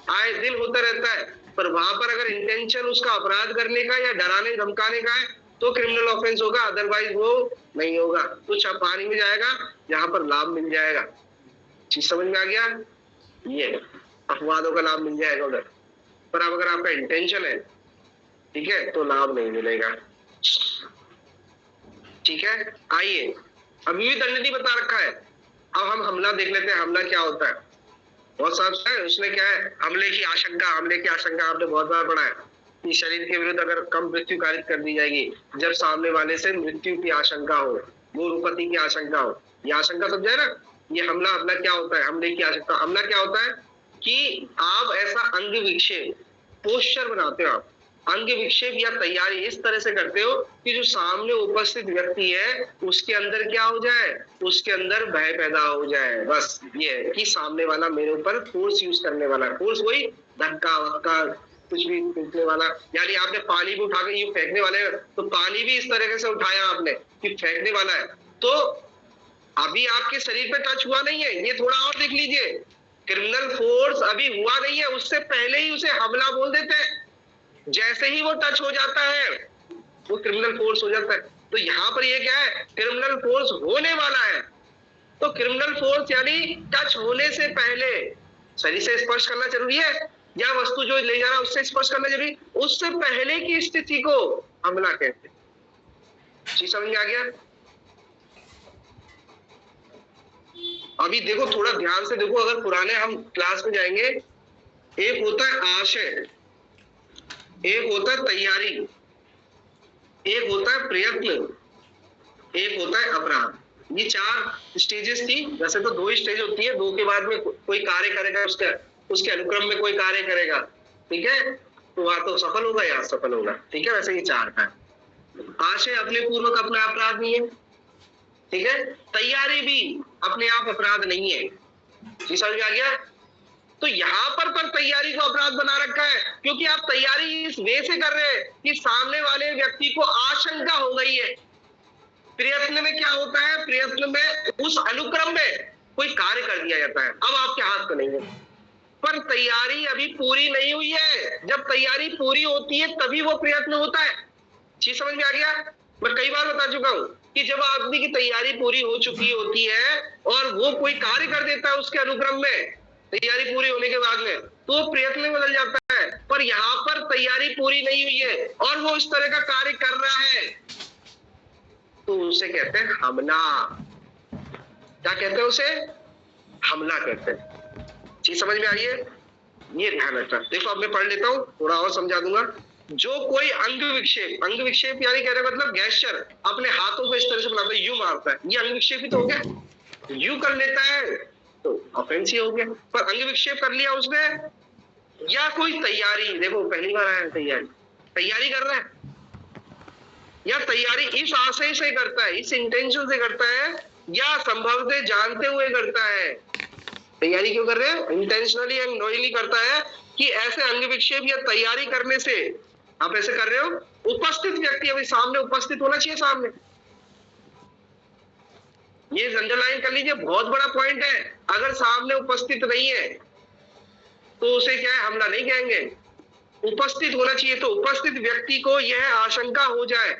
आए दिन होता रहता है, पर वहां पर अगर इंटेंशन उसका अपराध करने का या डराने धमकाने का है तो क्रिमिनल ऑफेंस होगा, अदरवाइज वो नहीं होगा। तो पानी में जाएगा, यहाँ पर लाभ मिल जाएगा। चीज समझ में आ गया? ये अपवादों का लाभ मिल जाएगा उधर, पर अब अगर आपका इंटेंशन है, ठीक है, तो लाभ नहीं मिलेगा। ठीक है, आइए अभी भी दंड नहीं बता रखा है, अब हम हमला देख लेते हैं। हमला क्या होता है? बहुत साफ है, उसमें क्या है, हमले की आशंका आपने बहुत बार पढ़ा है कि शरीर के विरुद्ध अगर कम मृत्यु कारित कर दी जाएगी, जब सामने वाले से मृत्यु की आशंका हो, गुरुपति की आशंका हो, ये आशंका समझे ना। ये हमला क्या होता है? हमले की आशंका। हमला क्या होता है कि आप ऐसा अंग विक्षेप, पोस्चर बनाते हो, आप अंग विक्षेप या तैयारी इस तरह से करते हो कि जो सामने उपस्थित व्यक्ति है उसके अंदर क्या हो जाए, उसके अंदर भय पैदा हो जाए। बस ये है कि सामने वाला मेरे ऊपर फोर्स यूज करने वाला है। फोर्स वही धक्का वक्का कुछ भी फेंकने वाला, यानी आपने पानी भी उठा के यूं फेंकने वाले, तो पानी भी इस तरीके से उठाया आपने कि फेंकने वाला है, तो अभी आपके शरीर पे टच हुआ नहीं है। ये थोड़ा और देख लीजिए, क्रिमिनल फोर्स अभी हुआ नहीं है, उससे पहले ही उसे हमला बोल देते हैं। जैसे ही वो टच हो जाता है वो क्रिमिनल फोर्स हो जाता है। तो यहाँ पर ये क्या है, क्रिमिनल फोर्स होने वाला है। तो क्रिमिनल फोर्स यानी टच होने से पहले शरीर से स्पर्श करना जरूरी है, या वस्तु जो ले जा रहा है उससे स्पर्श करना जरूरी, उससे पहले की स्थिति को हमला कहते हैं। जी समझ में आ गया? अभी देखो, थोड़ा ध्यान से देखो, अगर पुराने हम क्लास में जाएंगे, एक होता है आशय, एक होता है तैयारी, एक होता है प्रयत्न, एक होता है अपराध। ये 4 स्टेजेस थी। वैसे तो 2 ही स्टेज होती है, 2 के बाद में कोई कार्य करेगा, उसके अनुक्रम में कोई कार्य करेगा, ठीक है, तो वहां तो सफल होगा या असफल होगा। ठीक है, वैसे ये 4 का है। आशय अपने पूर्वक अपना अपराध नहीं है, ठीक है, तैयारी भी अपने आप अपराध नहीं है। ये समझ में आ गया? तो यहाँ पर तैयारी को अपराध बना रखा है, क्योंकि आप तैयारी इस वे से कर रहे हैं कि सामने वाले व्यक्ति को आशंका हो गई है। प्रयत्न में क्या होता है, प्रयत्न में उस अनुक्रम में कोई कार्य कर दिया जाता है, अब आपके हाथ का नहीं है, पर तैयारी अभी पूरी नहीं हुई है। जब तैयारी पूरी होती है तभी वो प्रयत्न होता है। चीज समझ में आ गया? मैं कई बार बता चुका हूं कि जब आदमी की तैयारी पूरी हो चुकी होती है और वो कोई कार्य कर देता है उसके अनुक्रम में, तैयारी पूरी होने के बाद में, तो वो प्रयत्न में बदल जाता है। पर यहाँ पर तैयारी पूरी नहीं हुई है और वो इस तरह का कार्य कर रहा है, तो उसे कहते हैं हमला। क्या कहते हैं उसे? हमला कहते हैं। चीज समझ में आई है? ये ध्यान रखना। देखो अब मैं पढ़ लेता हूँ, थोड़ा और समझा दूंगा। जो कोई अंग विक्षेप यानी कह रहे मतलब गैस्चर, अपने हाथों को इस तरह से बनाता है, यू मारता है, ये अंग विक्षेप ही तो हो गया। यू कर लेता है तो ऑफेंस ही हो गया, पर अंग विक्षेप कर लिया उसने, या कोई तैयारी, देखो पहली बार आया तैयारी कर रहा है, या तैयारी इस आशय से करता है, इस इंटेंशन से करता है, या संभवतः जानते हुए करता है। तैयारी क्यों कर रहे हैं? इंटेंशनली एंड नोइंगली करता है कि ऐसे अंग विक्षेप या तैयारी करने से आप ऐसे कर रहे हो, उपस्थित व्यक्ति अभी सामने उपस्थित होना चाहिए सामने। ये अंडरलाइन कर लीजिए, बहुत बड़ा पॉइंट है। अगर सामने उपस्थित नहीं है तो उसे क्या है, हमला नहीं कहेंगे। उपस्थित होना चाहिए। तो उपस्थित व्यक्ति को यह आशंका हो जाए,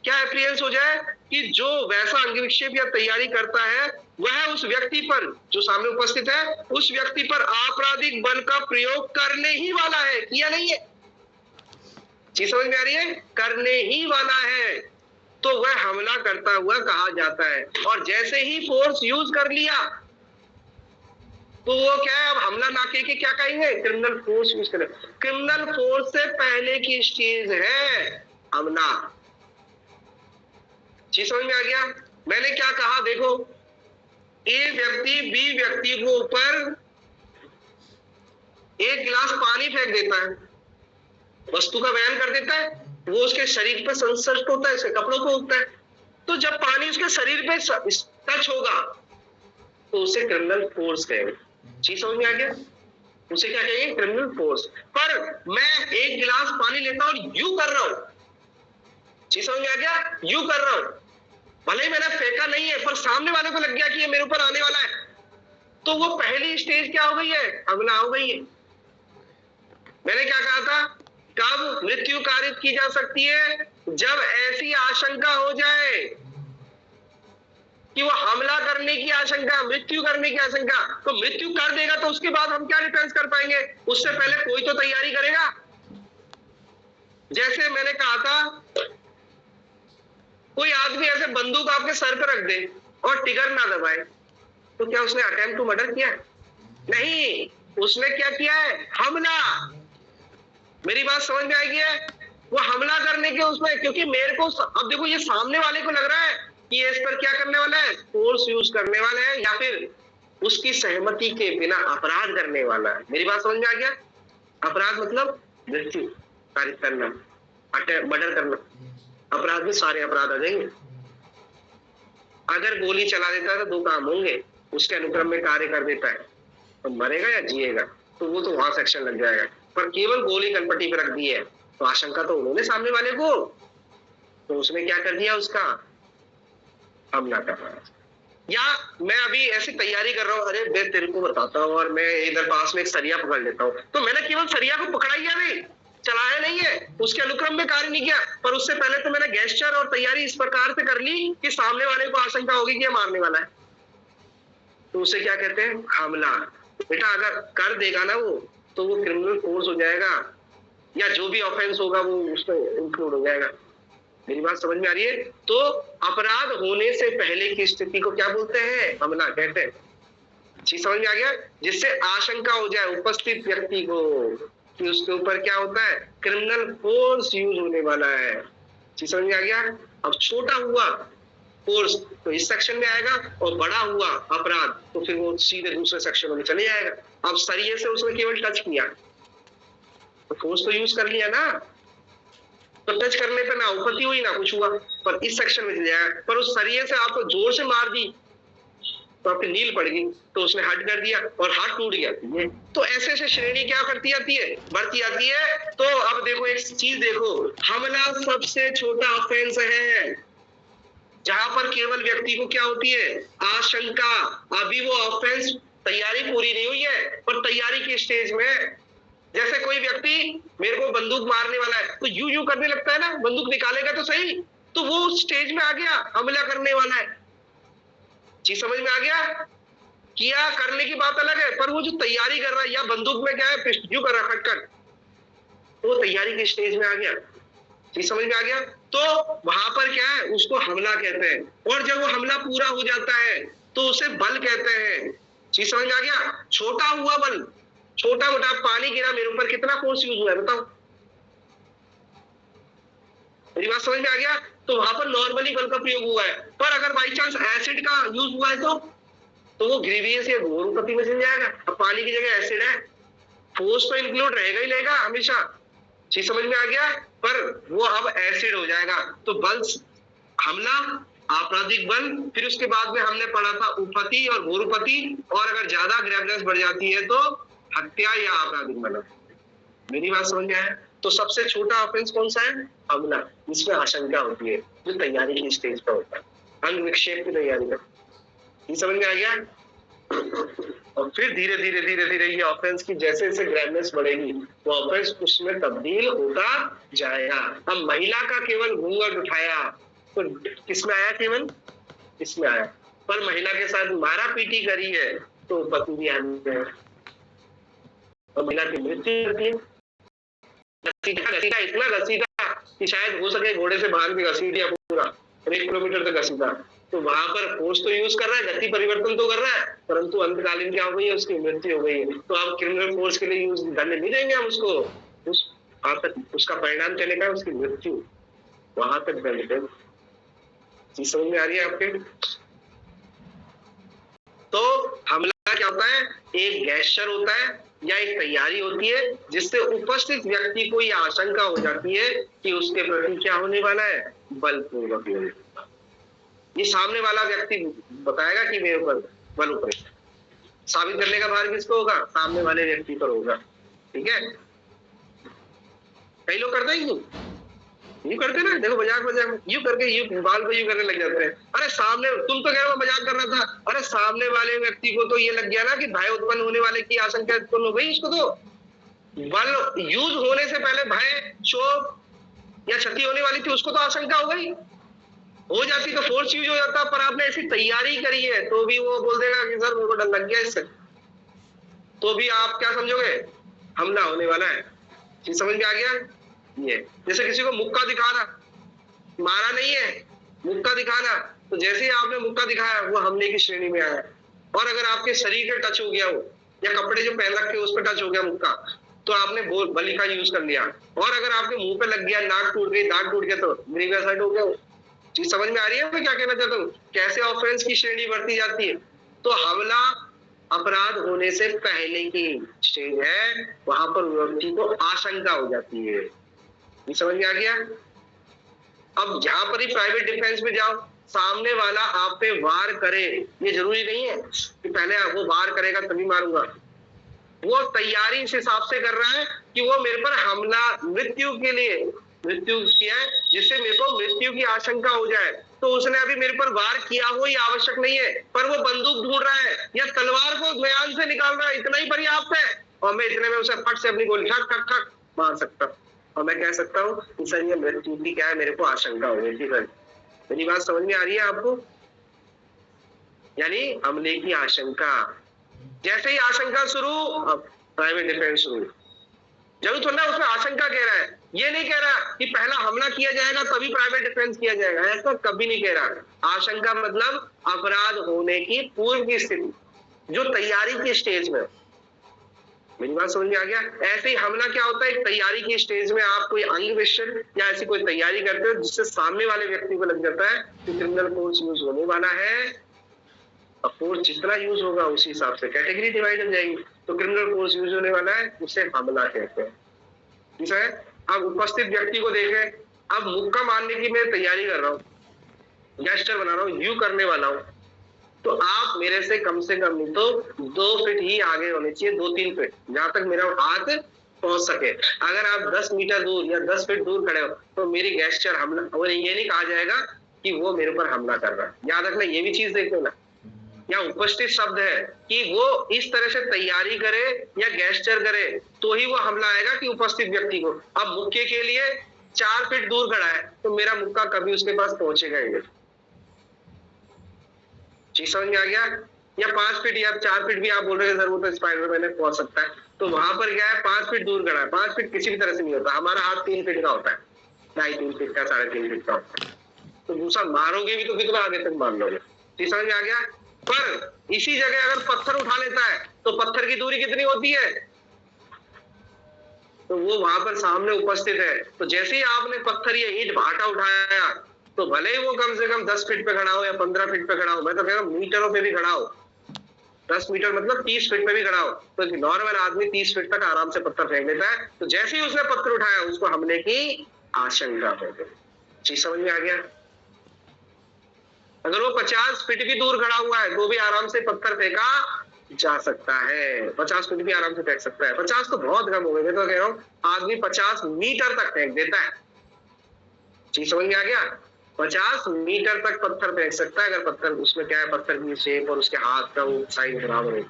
क्या एप्रियंस हो जाए कि जो वैसा अंग विक्षेप या तैयारी करता है वह उस व्यक्ति पर, जो सामने उपस्थित है, उस व्यक्ति पर आपराधिक बल का प्रयोग करने ही वाला है। किया नहीं है? चीज समझ में आ रही है? करने ही वाला है, तो वह हमला करता हुआ कहा जाता है। और जैसे ही फोर्स यूज कर लिया तो वो क्या है, अब हमला ना करके क्या कहेंगे, क्रिमिनल फोर्स यूज करें। क्रिमिनल फोर्स से पहले की स्टेज है हमला। चीज समझ में आ गया? मैंने क्या कहा, देखो, ए व्यक्ति बी व्यक्ति को ऊपर एक गिलास पानी फेंक देता है, वस्तु का बयान कर देता है, वो उसके शरीर पे संसर्ग होता है, उसके कपड़ों को उगता है। तो जब पानी उसके शरीर पे टच होगा तो उसे क्रिमिनल फोर्स कहेंगे। चीज समझ में आ गया? उसे क्या कहेंगे? Criminal force. पर मैं एक गिलास पानी लेता हूं और यू कर रहा हूं, चीज समझ में आ गया? यू कर रहा हूं, भले ही मैंने फेंका नहीं है, पर सामने वाले को लग गया कि ये मेरे ऊपर आने वाला है, तो वो पहली स्टेज क्या हो गई है? हमला हो गई है। मैंने क्या कहा था, कब मृत्यु कारित की जा सकती है? जब ऐसी आशंका हो जाए कि वो हमला करने की आशंका, मृत्यु करने की आशंका। तो मृत्यु कर देगा तो उसके बाद हम क्या डिफेंस कर पाएंगे? उससे पहले कोई तो तैयारी करेगा। जैसे मैंने कहा था, कोई आदमी ऐसे बंदूक आपके सर पर रख दे और टिगर ना दबाए, तो क्या उसने अटेम्प्ट टू मर्डर किया? नहीं, उसने क्या किया है? हमला। मेरी बात समझ में आएगी है? वो हमला करने के उसमें, क्योंकि मेरे को अब देखो, ये सामने वाले को लग रहा है कि ये इस पर क्या करने वाला है, फोर्स यूज करने वाला है, या फिर उसकी सहमति के बिना अपराध करने वाला है। मेरी बात समझ में आ गया? अपराध मतलब मृत्यु कारित करना, मर्डर करना। अपराध में सारे अपराध आ जाएंगे। अगर गोली चला देता है तो दो काम होंगे, उसके अनुक्रम में कार्य कर देता है तो मरेगा या जिएगा, तो वो तो वहां सेक्शन लग जाएगा। पर केवल गोली कनपट्टी पे रख दी है तो आशंका तो उन्होंने सामने वाले को, तो उसने क्या कर दिया, उसका हमला कर रहा है। या मैं अभी ऐसी तैयारी कर रहा हूँ, अरे मैं तेरे को बताता हूँ, और मैं इधर पास में एक सरिया पकड़ लेता हूँ, तो मैंने केवल सरिया को पकड़ा ही नहीं, चलाया नहीं है, उसके अनुक्रम में कार्य नहीं किया, पर उससे पहले तो मैंने गेस्चर और तैयारी इस प्रकार से कर ली कि सामने वाले को आशंका होगी कि ये मारने वाला है, तो उसे क्या कहते हैं? हमला। बेटा अगर कर देगा ना वो, तो वो क्रिमिनल फोर्स हो जाएगा, या जो भी ऑफेंस होगा वो उसमें इंक्लूड हो जाएगा। मेरी बात समझ में आ रही है? तो अपराध होने से पहले की स्थिति को क्या बोलते हैं? हमला कहते हैं। चीज समझ में आ गया? जिससे आशंका हो जाए उपस्थित व्यक्ति को कि उसके ऊपर क्या होता है, क्रिमिनल फोर्स यूज होने वाला है। चीज समझ में आ गया? अब छोटा हुआ फोर्स तो इस सेक्शन में आएगा, और बड़ा हुआ अपराध तो फिर वो सीधे दूसरे सेक्शन में चले जाएगा। अब सरिये से उसने केवल टच किया तो फोर्स तो यूज कर लिया ना, तो टच करने पे ना उपति हुई ना कुछ हुआ, पर इस सेक्शन में चले जाएगा। पर उस सरिये से आपको जोर से मार दी तो आपकी नील पड़ गई, तो उसने हट कर दिया और हाथ टूट गया। तो ऐसे ऐसे श्रेणी क्या करती जाती है, बढ़ती जाती है। तो अब देखो एक चीज देखो, हमला सबसे छोटा ऑफेंस है जहां पर केवल व्यक्ति को क्या होती है, आशंका। अभी वो ऑफेंस तैयारी पूरी नहीं हुई है, पर तैयारी की स्टेज में, जैसे कोई व्यक्ति मेरे को बंदूक मारने वाला है तो यू यू करने लगता है ना, बंदूक निकालेगा तो सही, तो वो स्टेज में आ गया, हमला करने वाला है। चीज समझ में आ गया? किया करने की बात अलग है, पर वो जो तैयारी कर रहा है, या बंदूक में क्या है, यू कर रहा है खटखट, वो तैयारी की स्टेज में आ गया। चीज समझ में आ गया? तो वहां पर क्या है, उसको हमला कहते हैं। और जब वो हमला पूरा हो जाता है तो उसे बल कहते हैं। चीज समझ में आ गया? छोटा हुआ बल, छोटा मोटा पानी गिरा मेरे ऊपर, कितना फोर्स यूज हुआ है बताओ? मेरी बात समझ में आ गया? तो वहां पर नॉर्मली बल का प्रयोग हुआ है, पर अगर बाई चांस एसिड का यूज हुआ है तो वो ग्रीवियस या घोर उपति में चल जाएगा। अब पानी की जगह एसिड है, फोर्स तो इंक्लूड रहेगा ही रहेगा हमेशा। चीज समझ में आ गया? पर वो अब एसिड हो जाएगा। तो बल हमला, आपराधिक बल, फिर उसके बाद में हमने पढ़ा था उपपत्ति और भूरुपति, और अगर ज्यादा ग्रेवनेस बढ़ जाती है तो हत्या या आपराधिक बल। मेरी बात समझ में आया? तो सबसे छोटा ऑफेंस कौन सा है? हमला, जिसमें आशंका होती है, जो तैयारी की स्टेज पर होता है, अंग विक्षेप की तैयारी में। ये समझ में आ गया? और फिर धीरे धीरे धीरे धीरे ये ऑफेंस की जैसे जैसे ग्रेवनेस बढ़ेगी वो ऑफेंस उसमें तब्दील होता जाएगा। अब महिला का केवल घूंघट उठाया तो किसमें आया? केवल इसमें आया। पर महिला के साथ मारा पीटी करी है तो पति भी है, और महिला की मृत्यु करती है। घसीटा इतना घसीटा कि शायद हो सके घोड़े से बांध के घसीट दिया पूरा 1 किलोमीटर तक घसीटा, तो वहां पर फोर्स तो यूज कर रहा है, गति परिवर्तन तो कर रहा है, परंतु अंतकालीन क्या हो गई है? उसकी मृत्यु हो गई है। तो अब क्रिमिनल फोर्स के लिए यूज दंड नहीं देंगे हम उसको, वहां तक उसका परिणाम चलेगा उसकी मृत्यु, वहां तक दंड देंगे। चीज समझ में आ रही है आपके? तो हमला क्या होता है? एक गेस्चर होता है या एक तैयारी होती है जिससे उपस्थित व्यक्ति को यह आशंका हो जाती है कि उसके प्रति क्या होने वाला है? बलपूर्वक होने वाला है। ये सामने वाला व्यक्ति बताएगा कि मेरे ऊपर बल उपयुक्त, साबित करने का भार किसको होगा? सामने वाले व्यक्ति पर होगा। ठीक है? कई लोग करते हैं यूं करते ना, देखो मजाक यूं करके यूं बाल को यूं करने लग जाते हैं। अरे सामने, तुम तो कह रहे हो मजाक कर रहा था, अरे सामने वाले व्यक्ति को तो ये लग गया ना कि भय उत्पन्न होने वाले की आशंका उत्पन्न हो गई, इसको तो बल यूज होने से पहले भय, क्षोभ या क्षति होने वाली थी, उसको तो आशंका हो गई, हो जाती तो फोर्स यूज हो जाता। पर आपने ऐसी तैयारी करी है तो भी वो बोल देगा कि सर मेरे को डर लग गया इससे, तो भी आप क्या समझोगे? हमला होने वाला है। चीज समझ में आ गया? ये जैसे किसी को मुक्का दिखाना, मारा नहीं है, मुक्का दिखाना, तो जैसे ही आपने मुक्का दिखाया वो हमले की श्रेणी में आया। और अगर आपके शरीर पे टच हो गया हो या कपड़े जो पहन रखे उस पर टच हो गया मुक्का, तो आपने बलि का यूज कर लिया। और अगर आपके मुंह पे लग गया, नाक टूट गई, दांत टूट गया, तो ग्रीवियस हर्ट हो गया। चीज समझ में आ रही है मैं क्या कहना चाहता हूँ? कैसे ऑफेंस की श्रेणी बढ़ती जाती है? तो हमला अपराध होने से पहले की स्टेज है, वहां पर व्यक्ति को आशंका हो जाती है। ये समझ में आ गया? अब यहाँ पर ही प्राइवेट डिफेंस में जाओ, सामने वाला आप पे वार करे, ये जरूरी नहीं है कि पहले वो वार करेगा तभी मारूंगा। वो तैयारी इस हिसाब से कर रहा है कि वो मेरे पर हमला, मृत्यु के लिए मृत्यु किया है, जिससे मेरे को मृत्यु की आशंका हो जाए। तो उसने अभी मेरे पर वार किया हो ये आवश्यक नहीं है, पर वो बंदूक ढूंढ रहा है या तलवार को म्यान से निकाल रहा है, इतना ही पर्याप्त है। और मैं इतने में उसे फट से अपनी गोली ठक ठक ठक मार सकता हूँ, और मैं कह सकता हूँ कि सर ये मृत्यु की क्या है, मेरे को आशंका हो गई थी। सर मेरी बात समझ में आ रही है आपको? यानी हमले की आशंका, जैसे ही आशंका शुरू, अब प्राइवेट डिफेंस शुरू। जरूर थोड़ा उसमें आशंका कह रहा है, ये नहीं कह रहा कि पहला हमला किया जाएगा तभी प्राइवेट डिफेंस किया जाएगा, ऐसा कभी नहीं कह रहा। आशंका मतलब अपराध होने की पूर्व की स्थिति, जो तैयारी की स्टेज में। मेरी बात समझ में आ गया? ऐसे ही हमला क्या होता है? एक तैयारी की स्टेज में आप कोई अंग विक्षेप या ऐसी कोई तैयारी करते हो जिससे सामने वाले व्यक्ति को लग जाता है कि क्रिमिनल फोर्स यूज होने वाला है। अब फोर्स जितना यूज होगा उसी हिसाब से कैटेगरी डिवाइड हो जाएगी। तो क्रिमिनल फोर्स यूज होने वाला है, उसे हमला कहते हैं। ठीक है? अब उपस्थित व्यक्ति को देखें, अब मुक्का मारने की मैं तैयारी कर रहा हूँ, गेस्चर बना रहा हूँ, यू करने वाला हूँ, तो आप मेरे से कम नहीं तो 2 फीट ही आगे होने चाहिए, 2-3 फीट, जहां तक मेरा हाथ पहुंच सके। अगर आप 10 मीटर दूर या 10 फीट दूर खड़े हो तो मेरी गेस्चर हमला, और ये नहीं कहा जाएगा कि वो मेरे पर हमला कर रहा है। याद रखना, ये भी चीज देख लेना। यहाँ उपस्थित शब्द है कि वो इस तरह से तैयारी करे या गेस्चर करे तो ही वो हमला आएगा कि उपस्थित व्यक्ति को। अब मुक्के के लिए 4 फीट दूर खड़ा है तो मेरा मुक्का कभी उसके पास पहुंचेगा ही नहीं। चीज समझ में आ गया? या 5 फीट या 4 फीट भी आप बोल रहे हैं सर वो तो स्पाइडरमैन पहुंच सकता है, तो वहां पर क्या है, 5 फीट दूर खड़ा है। 5 फीट किसी भी तरह से नहीं होता, हमारा हाथ 3 फीट का होता है, 2.5-3 फीट का, 3.5 फीट का होता है। तो दूसरा मारोगे भी तो कितना आगे तक मार लोगे। चीज समझ में आ गया? पर इसी जगह अगर पत्थर उठा लेता है तो पत्थर की दूरी कितनी होती है? तो वो वहां पर सामने उपस्थित है, तो जैसे ही आपने पत्थर या ईंट भाटा उठाया तो भले ही वो कम से कम 10 फीट पे खड़ा हो या 15 फीट पे खड़ा हो, मैं तो कह रहा हूँ मीटरों पे भी खड़ा हो, 10 मीटर मतलब 30 फीट पे भी खड़ा हो, तो नॉर्मल आदमी 30 फीट तक आराम से पत्थर फेंक लेता है। तो जैसे ही उसने पत्थर उठाया उसको हमले की आशंका हो गई। चीज समझ में आ गया? अगर वो 50 फीट भी दूर खड़ा हुआ है तो भी आराम से पत्थर फेंका जा सकता है। 50 फीट भी आराम से फेंक सकता है। 50 तो बहुत कम हो गए, मैं तो कह रहा हूँ आदमी 50 मीटर तक फेंक देता है। चीज समझ में आ गया? 50 मीटर तक पत्थर फेंक सकता है, अगर पत्थर उसमें क्या है, पत्थर की शेप और उसके हाथ का वो साइज बराबर है।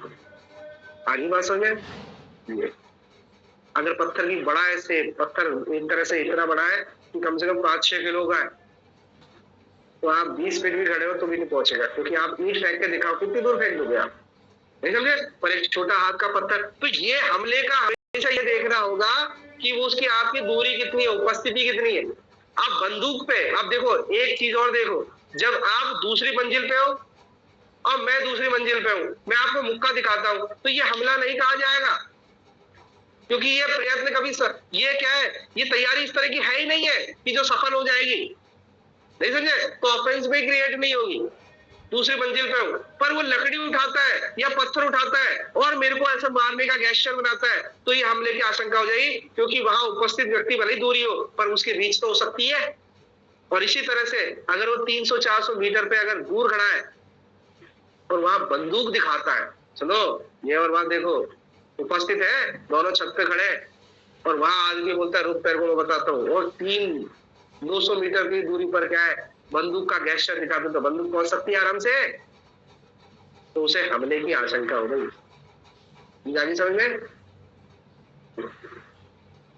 आगे बात समझ में? अगर पत्थर की बड़ा है से पत्थर एक तरह से इतना बड़ा है कि कम से कम 5-6 किलो का है, तो आप 20 फीट भी खड़े हो तो भी नहीं पहुंचेगा, क्योंकि आप ईंट फेंक के दिखाओ कितनी दूर फेंक दोगे आप, नहीं समझे? पर एक छोटा हाथ का पत्थर, तो ये हमले का हमेशा ये देखना होगा कि वो उसकी आपकी दूरी कितनी है, उपस्थिति कितनी है। आप बंदूक पे, आप देखो एक चीज और देखो, जब आप दूसरी मंजिल पे हो और मैं दूसरी मंजिल पे हूं, मैं आपको मुक्का दिखाता हूं, तो ये हमला नहीं कहा जाएगा, क्योंकि ये प्रयत्न कभी ये क्या है, ये तैयारी इस तरह की है ही नहीं है कि जो सफल हो जाएगी, नहीं समझे? तो ऑफेंस भी क्रिएट नहीं होगी। दूसरी मंजिल पे हूं, पर वो लकड़ी उठाता है या पत्थर उठाता है और मेरे को ऐसा मारने का गेस्चर बनाता है, तो ये हमले की आशंका हो जाएगी, क्योंकि वहां उपस्थित व्यक्ति भले ही दूरी हो पर उसकी रीच तो हो सकती है। और इसी तरह से अगर वो 300-400 मीटर पे अगर दूर खड़ा है और वहां बंदूक दिखाता है, चलो ये और वहां देखो उपस्थित है, दोनों छत पे खड़े, और वहां आदमी बोलता है रुक तेरे को मैं बताता हूँ, और 200 मीटर की दूरी पर क्या है, बंदूक का गेस्चर दिखाते, तो बंदूक पहुंच सकती है आराम से, तो उसे हमले की आशंका हो गई। जानी समझ में?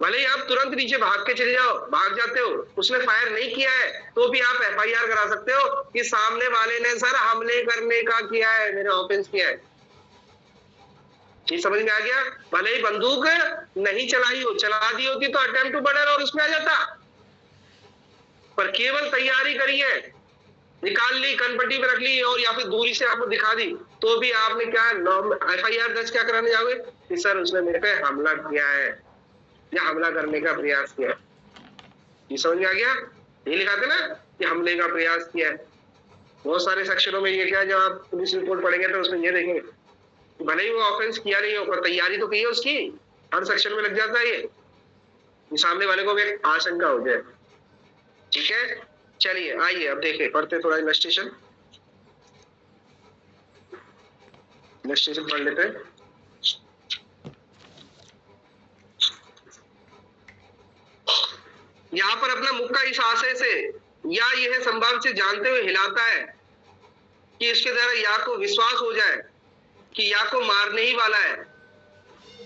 भले ही आप तुरंत नीचे भाग के चले जाओ, भाग जाते हो, उसने फायर नहीं किया है तो भी आप FIR करा सकते हो कि सामने वाले ने सर हमले करने का किया है, मेरे ऑफेंस किया है। चीज समझ में आ गया? भले ही बंदूक नहीं चलाई हो, चला दी होती तो अटेम्प्ट टू मर्डर और उसमें आ जाता, पर केवल तैयारी करी है, निकाल ली, कनपट्टी पे रख ली और या फिर दूरी से आपको दिखा दी, तो भी आपने क्या FIR दर्ज क्या कराने जाओगे कि सर उसने मेरे पे हमला किया है या हमला करने का प्रयास किया। ये समझ में आ गया? ये लिखाते ना कि हमले का प्रयास किया है। बहुत सारे सेक्शनों में ये क्या है, जब आप पुलिस रिपोर्ट पढ़ेंगे तो उसमें ये देखेंगे, भले ही वो ऑफेंस किया नहीं हो पर तैयारी तो की है उसकी, हर सेक्शन में लग जाता है ये, सामने वाले को भी एक आशंका हो जाए। ठीक है, चलिए आइए अब देखें, पढ़ते थोड़ा इन्वेस्टिगेशन पढ़ लेते हैं। यहाँ पर अपना मुक्का इस आशय से या यह संभव से जानते हुए हिलाता है कि इसके द्वारा या को विश्वास हो जाए कि या को मारने ही वाला है,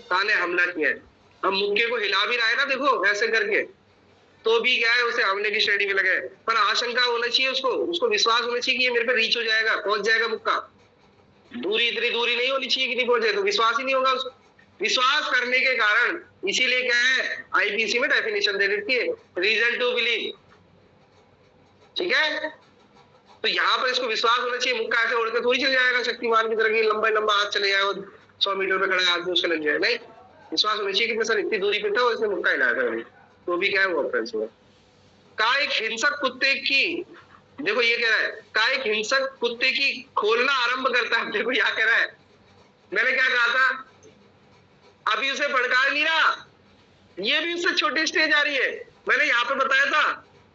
ताने हमला किया है। हम मुक्के को हिला भी रहा है ना, देखो ऐसे करके, तो भी क्या है, उसे हमले की श्रेणी में लगे, पर आशंका होना चाहिए, उसको विश्वास होना चाहिए कि ये मेरे पे रीच हो जाएगा, पहुंच जाएगा मुक्का। दूरी इतनी दूरी नहीं होनी चाहिए कि नहीं पहुंचे, तो विश्वास ही नहीं होगा उसको। विश्वास करने के कारण, इसीलिए क्या है IPC में डेफिनेशन दे देती है, रीजन टू बिलीव। ठीक है, तो यहाँ पर इसको विश्वास होना चाहिए, मुक्का ऐसे उड़कर थोड़ी चल जाएगा शक्तिमान की तरह, लंबा लंबा हाथ चले जाए, 100 मीटर पे खड़ा आदमी उसके लग जाए, नहीं, विश्वास होना चाहिए कि सर इतनी दूरी पे था और इसने मुक्का हिलाया था, तो भी क्या है वो ऑफेंस हुआ। का एक हिंसक कुत्ते की, देखो ये कह रहा है, का एक हिंसक कुत्ते की खोलना आरंभ करता है। देखो यहाँ कह रहा है, मैंने क्या कहा था, अभी उसे भड़का नहीं रहा, ये भी उससे छोटी स्टेज आ रही है। मैंने यहाँ पे बताया था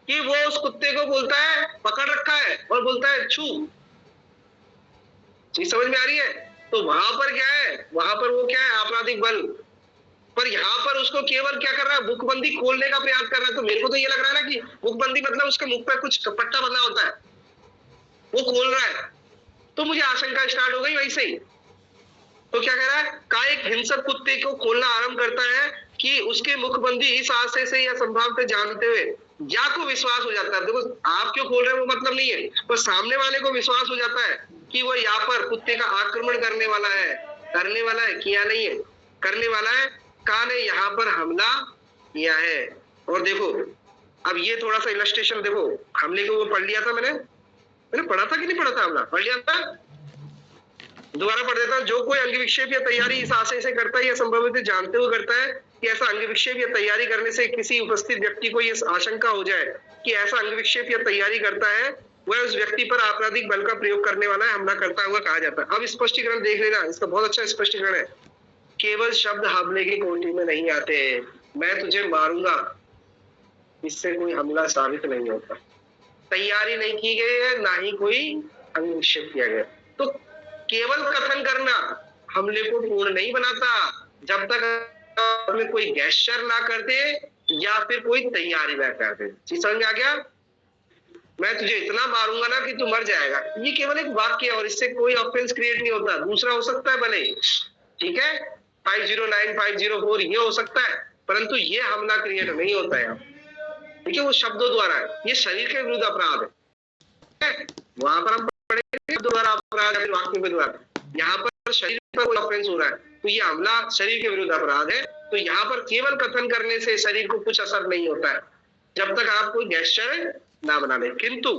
कि वो उस कुत्ते को बोलता है, पकड़ रखा है और बोलता है छू। चीज समझ में आ रही है? तो वहां पर क्या है, वहां पर वो क्या है, आपराधिक बल, पर यहाँ पर उसको केवल क्या कर रहा है, मुखबंदी खोलने का प्रयास कर रहा है। तो मेरे को तो ये लग रहा है ना कि मुखबंदी मतलब उसके मुख पे कुछ पट्टा बंधा होता है, वो खोल रहा है, तो मुझे आशंका स्टार्ट हो गई वैसे ही। तो क्या कह रहा है, का एक हिंसक कुत्ते को खोलना आरंभ करता है कि उसके मुखबंदी इस आशय से या संभाव से जानते हुए या को विश्वास हो जाता है। देखो आप क्यों खोल रहे हैं वो मतलब नहीं है, पर सामने वाले को विश्वास हो जाता है कि वो यहाँ पर कुत्ते का आक्रमण करने वाला है, किया नहीं है, करने वाला है, का ने यहाँ पर हमला किया है। और देखो अब ये थोड़ा सा इलस्ट्रेशन देखो, हमले को वो पढ़ लिया था, मैंने पढ़ा था कि नहीं पढ़ा था, हमला पढ़ लिया था, दोबारा पढ़ देता हूं। जो कोई अंग विक्षेप या तैयारी इस आशय से करता है या संभवतः जानते हुए करता है कि ऐसा अंग विक्षेप या तैयारी करने से किसी उपस्थित व्यक्ति को यह आशंका हो जाए कि ऐसा अंग विक्षेप या तैयारी करता है, वह उस व्यक्ति पर आपराधिक बल का प्रयोग करने वाला है, हमला करता हुआ कहा जाता है। अब स्पष्टीकरण देख लेना, इसका बहुत अच्छा स्पष्टीकरण है। केवल शब्द हमले की कोटि में नहीं आते, मैं तुझे मारूंगा, इससे कोई हमला साबित नहीं होता। तैयारी नहीं की गई है, ना ही कोई अंग निक्षेप किया गया। तो केवल कथन करना हमले को पूर्ण नहीं बनाता जब तक में कोई गेस्चर ना कर दे या फिर कोई तैयारी ना कर दे। चीज समझ में आ गया? मैं तुझे इतना मारूंगा ना कि तू मर जाएगा, ये केवल एक वाक्य है और इससे कोई ऑफेंस क्रिएट नहीं होता। दूसरा हो सकता है भले, ठीक है, 509 504 ये हो सकता है, परंतु ये हमला क्रिएट नहीं होता है। ठीक है, वो शब्दों द्वारा है, ये शरीर के विरुद्ध अपराध है। वहां पर हम पढ़ेंगे शब्दों द्वारा अपराध है, वाक्यों के द्वारा। यहाँ पर शरीर पर कोई ऑफेंस हो रहा है तो ये हमला शरीर के विरुद्ध अपराध है। तो यहाँ पर केवल कथन करने से शरीर को कुछ असर नहीं होता है जब तक आप कोई गेस्चर ना बना ले। किंतु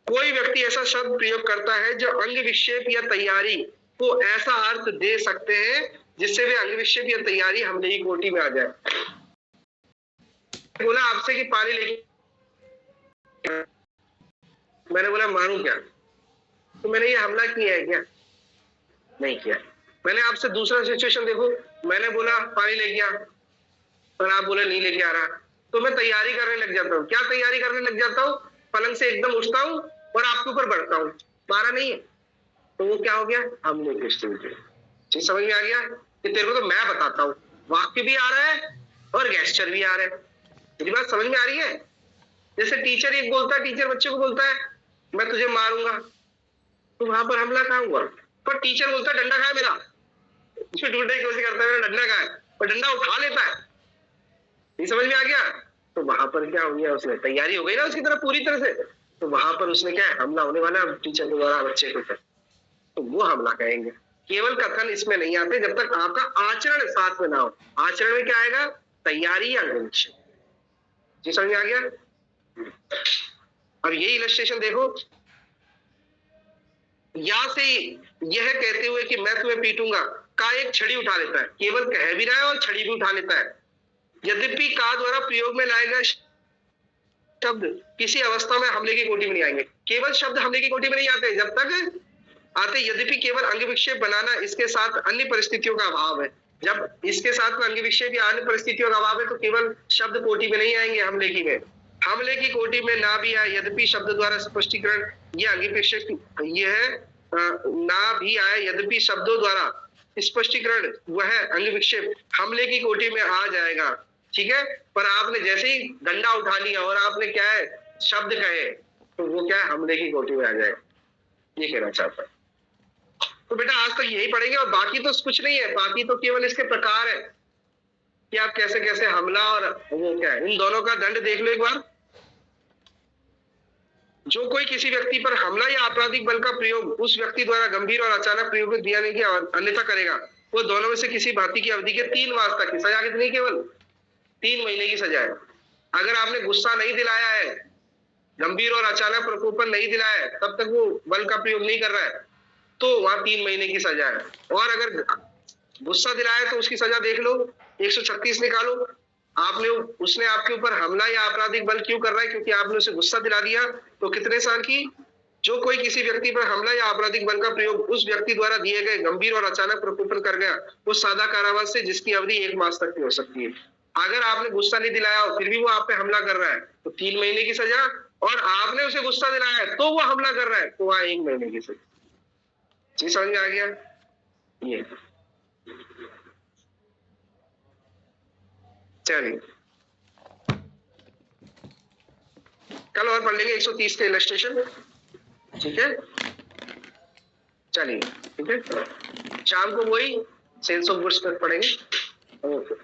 कोई व्यक्ति ऐसा शब्द प्रयोग करता है जो अंग विक्षेप या तैयारी को ऐसा अर्थ दे सकते हैं जिससे वे अंग विक्षेप या तैयारी हमले की कोटि में आ जाए। बोला आपसे कि पानी लेके, मैंने बोला मारूं क्या, तो मैंने ये हमला किया है क्या? नहीं किया। मैंने आपसे दूसरा सिचुएशन देखो, मैंने बोला पानी ले गया और आप बोले नहीं लेके आ रहा, तो मैं तैयारी करने लग जाता हूँ। क्या तैयारी करने लग जाता हूँ? पलंग से एकदम उठता हूँ और आपके ऊपर बढ़ता हूँ, मारा नहीं है तो वो क्या हो गया? हमले की स्थिति। चीज समझ में आ गया कि तेरे को तो मैं बताता हूँ, वाक्य भी आ रहा है और गेस्चर भी आ रहा है। मेरी बात समझ में आ रही है? जैसे टीचर एक बोलता है, टीचर बच्चे को बोलता है मैं तुझे मारूंगा, तो वहां पर हमला कहाँ हुआ? पर टीचर बोलता है डंडा खाए मेरा, उसमें ढूंढने की कोशिश करता है मेरा डंडा खाए, और डंडा उठा लेता है। ये समझ में आ गया? तो वहां पर क्या हो गया? उसने तैयारी हो गई ना उसकी तरफ पूरी तरह से, तो वहां पर उसने क्या है? हमला होने वाला टीचर के द्वारा बच्चे के ऊपर, तो वो हमला कहेंगे। केवल कथन इसमें नहीं आते जब तक आपका आचरण साथ में ना हो। आचरण में क्या आएगा? तैयारी या अंग विक्षेप। जी समझ में आ गया? अब यही इलस्ट्रेशन देखो, या से यह कहते हुए कि मैं तुम्हें पीटूंगा का एक छड़ी उठा लेता है, केवल कह भी रहा है और छड़ी भी उठा लेता है। यद्यपि का द्वारा प्रयोग में लाए गए शब्द किसी अवस्था में हमले की कोटि में नहीं आएंगे। केवल शब्द हमले की कोटि में नहीं आते जब तक आते, यद्यपि केवल अंग विक्षेप बनाना इसके साथ अन्य परिस्थितियों का अभाव है। जब इसके साथ में अंग विक्षेप या अन्य परिस्थितियों का अभाव है तो केवल शब्द कोटि में नहीं आएंगे हमले की में। हमले की कोटि में ना भी आए यद्यपि शब्द द्वारा स्पष्टीकरण, ये अंग विक्षेप ये है, ना भी आए यद्यपि शब्दों द्वारा स्पष्टीकरण वह अंग विक्षेप हमले की कोटि में आ जाएगा। ठीक है, पर आपने जैसे ही डंडा उठा लिया और आपने क्या है? शब्द कहे, तो वो क्या है? हमले की कोटि में आ जाए, ये कहना चाहता है। तो बेटा आज तक यही पढ़ेंगे और बाकी तो कुछ नहीं है, बाकी तो केवल इसके प्रकार है कि आप कैसे कैसे हमला और वो क्या है, इन दोनों का दंड देख लो एक बार। जो कोई किसी व्यक्ति पर हमला या आपराधिक बल का प्रयोग उस व्यक्ति द्वारा गंभीर और अचानक प्रयोग में दिया नहीं कि अन्यथा करेगा, वो दोनों में से किसी भांति की अवधि के 3 मास तक की सजा, कितनी? केवल 3 महीने की सजा है। अगर आपने गुस्सा नहीं दिलाया है, गंभीर और अचानक प्रकोपन नहीं दिलाया है, तब तक वो बल का प्रयोग नहीं कर रहा है, तो वहां 3 महीने की सजा है। और अगर गुस्सा दिलाया है तो उसकी सजा देख लो, 136 निकालो। आपने उसने आपके ऊपर हमला या आपराधिक बल क्यों कर रहा है? क्योंकि आपने उसे गुस्सा दिला दिया, तो कितने साल की? जो कोई किसी व्यक्ति पर हमला या आपराधिक बल का प्रयोग उस व्यक्ति द्वारा दिए गए गंभीर और अचानक प्रकोपन कर गया, वो सादा कारावास से जिसकी अवधि 1 मास तक की हो सकती है। अगर आपने गुस्सा नहीं दिलाया और फिर भी वो आप पे हमला कर रहा है तो 3 महीने की सजा, और आपने उसे गुस्सा दिलाया है तो वो हमला कर रहा है तो वहां 1 महीने की सजा। जी समझ में आ गया? ये चलिए कल और पढ़ लेंगे 130 के इलस्ट्रेशन। ठीक है, चलिए ठीक है, शाम को वही सेल्स ऑफ गुड्स पर पढ़ेंगे। ओके।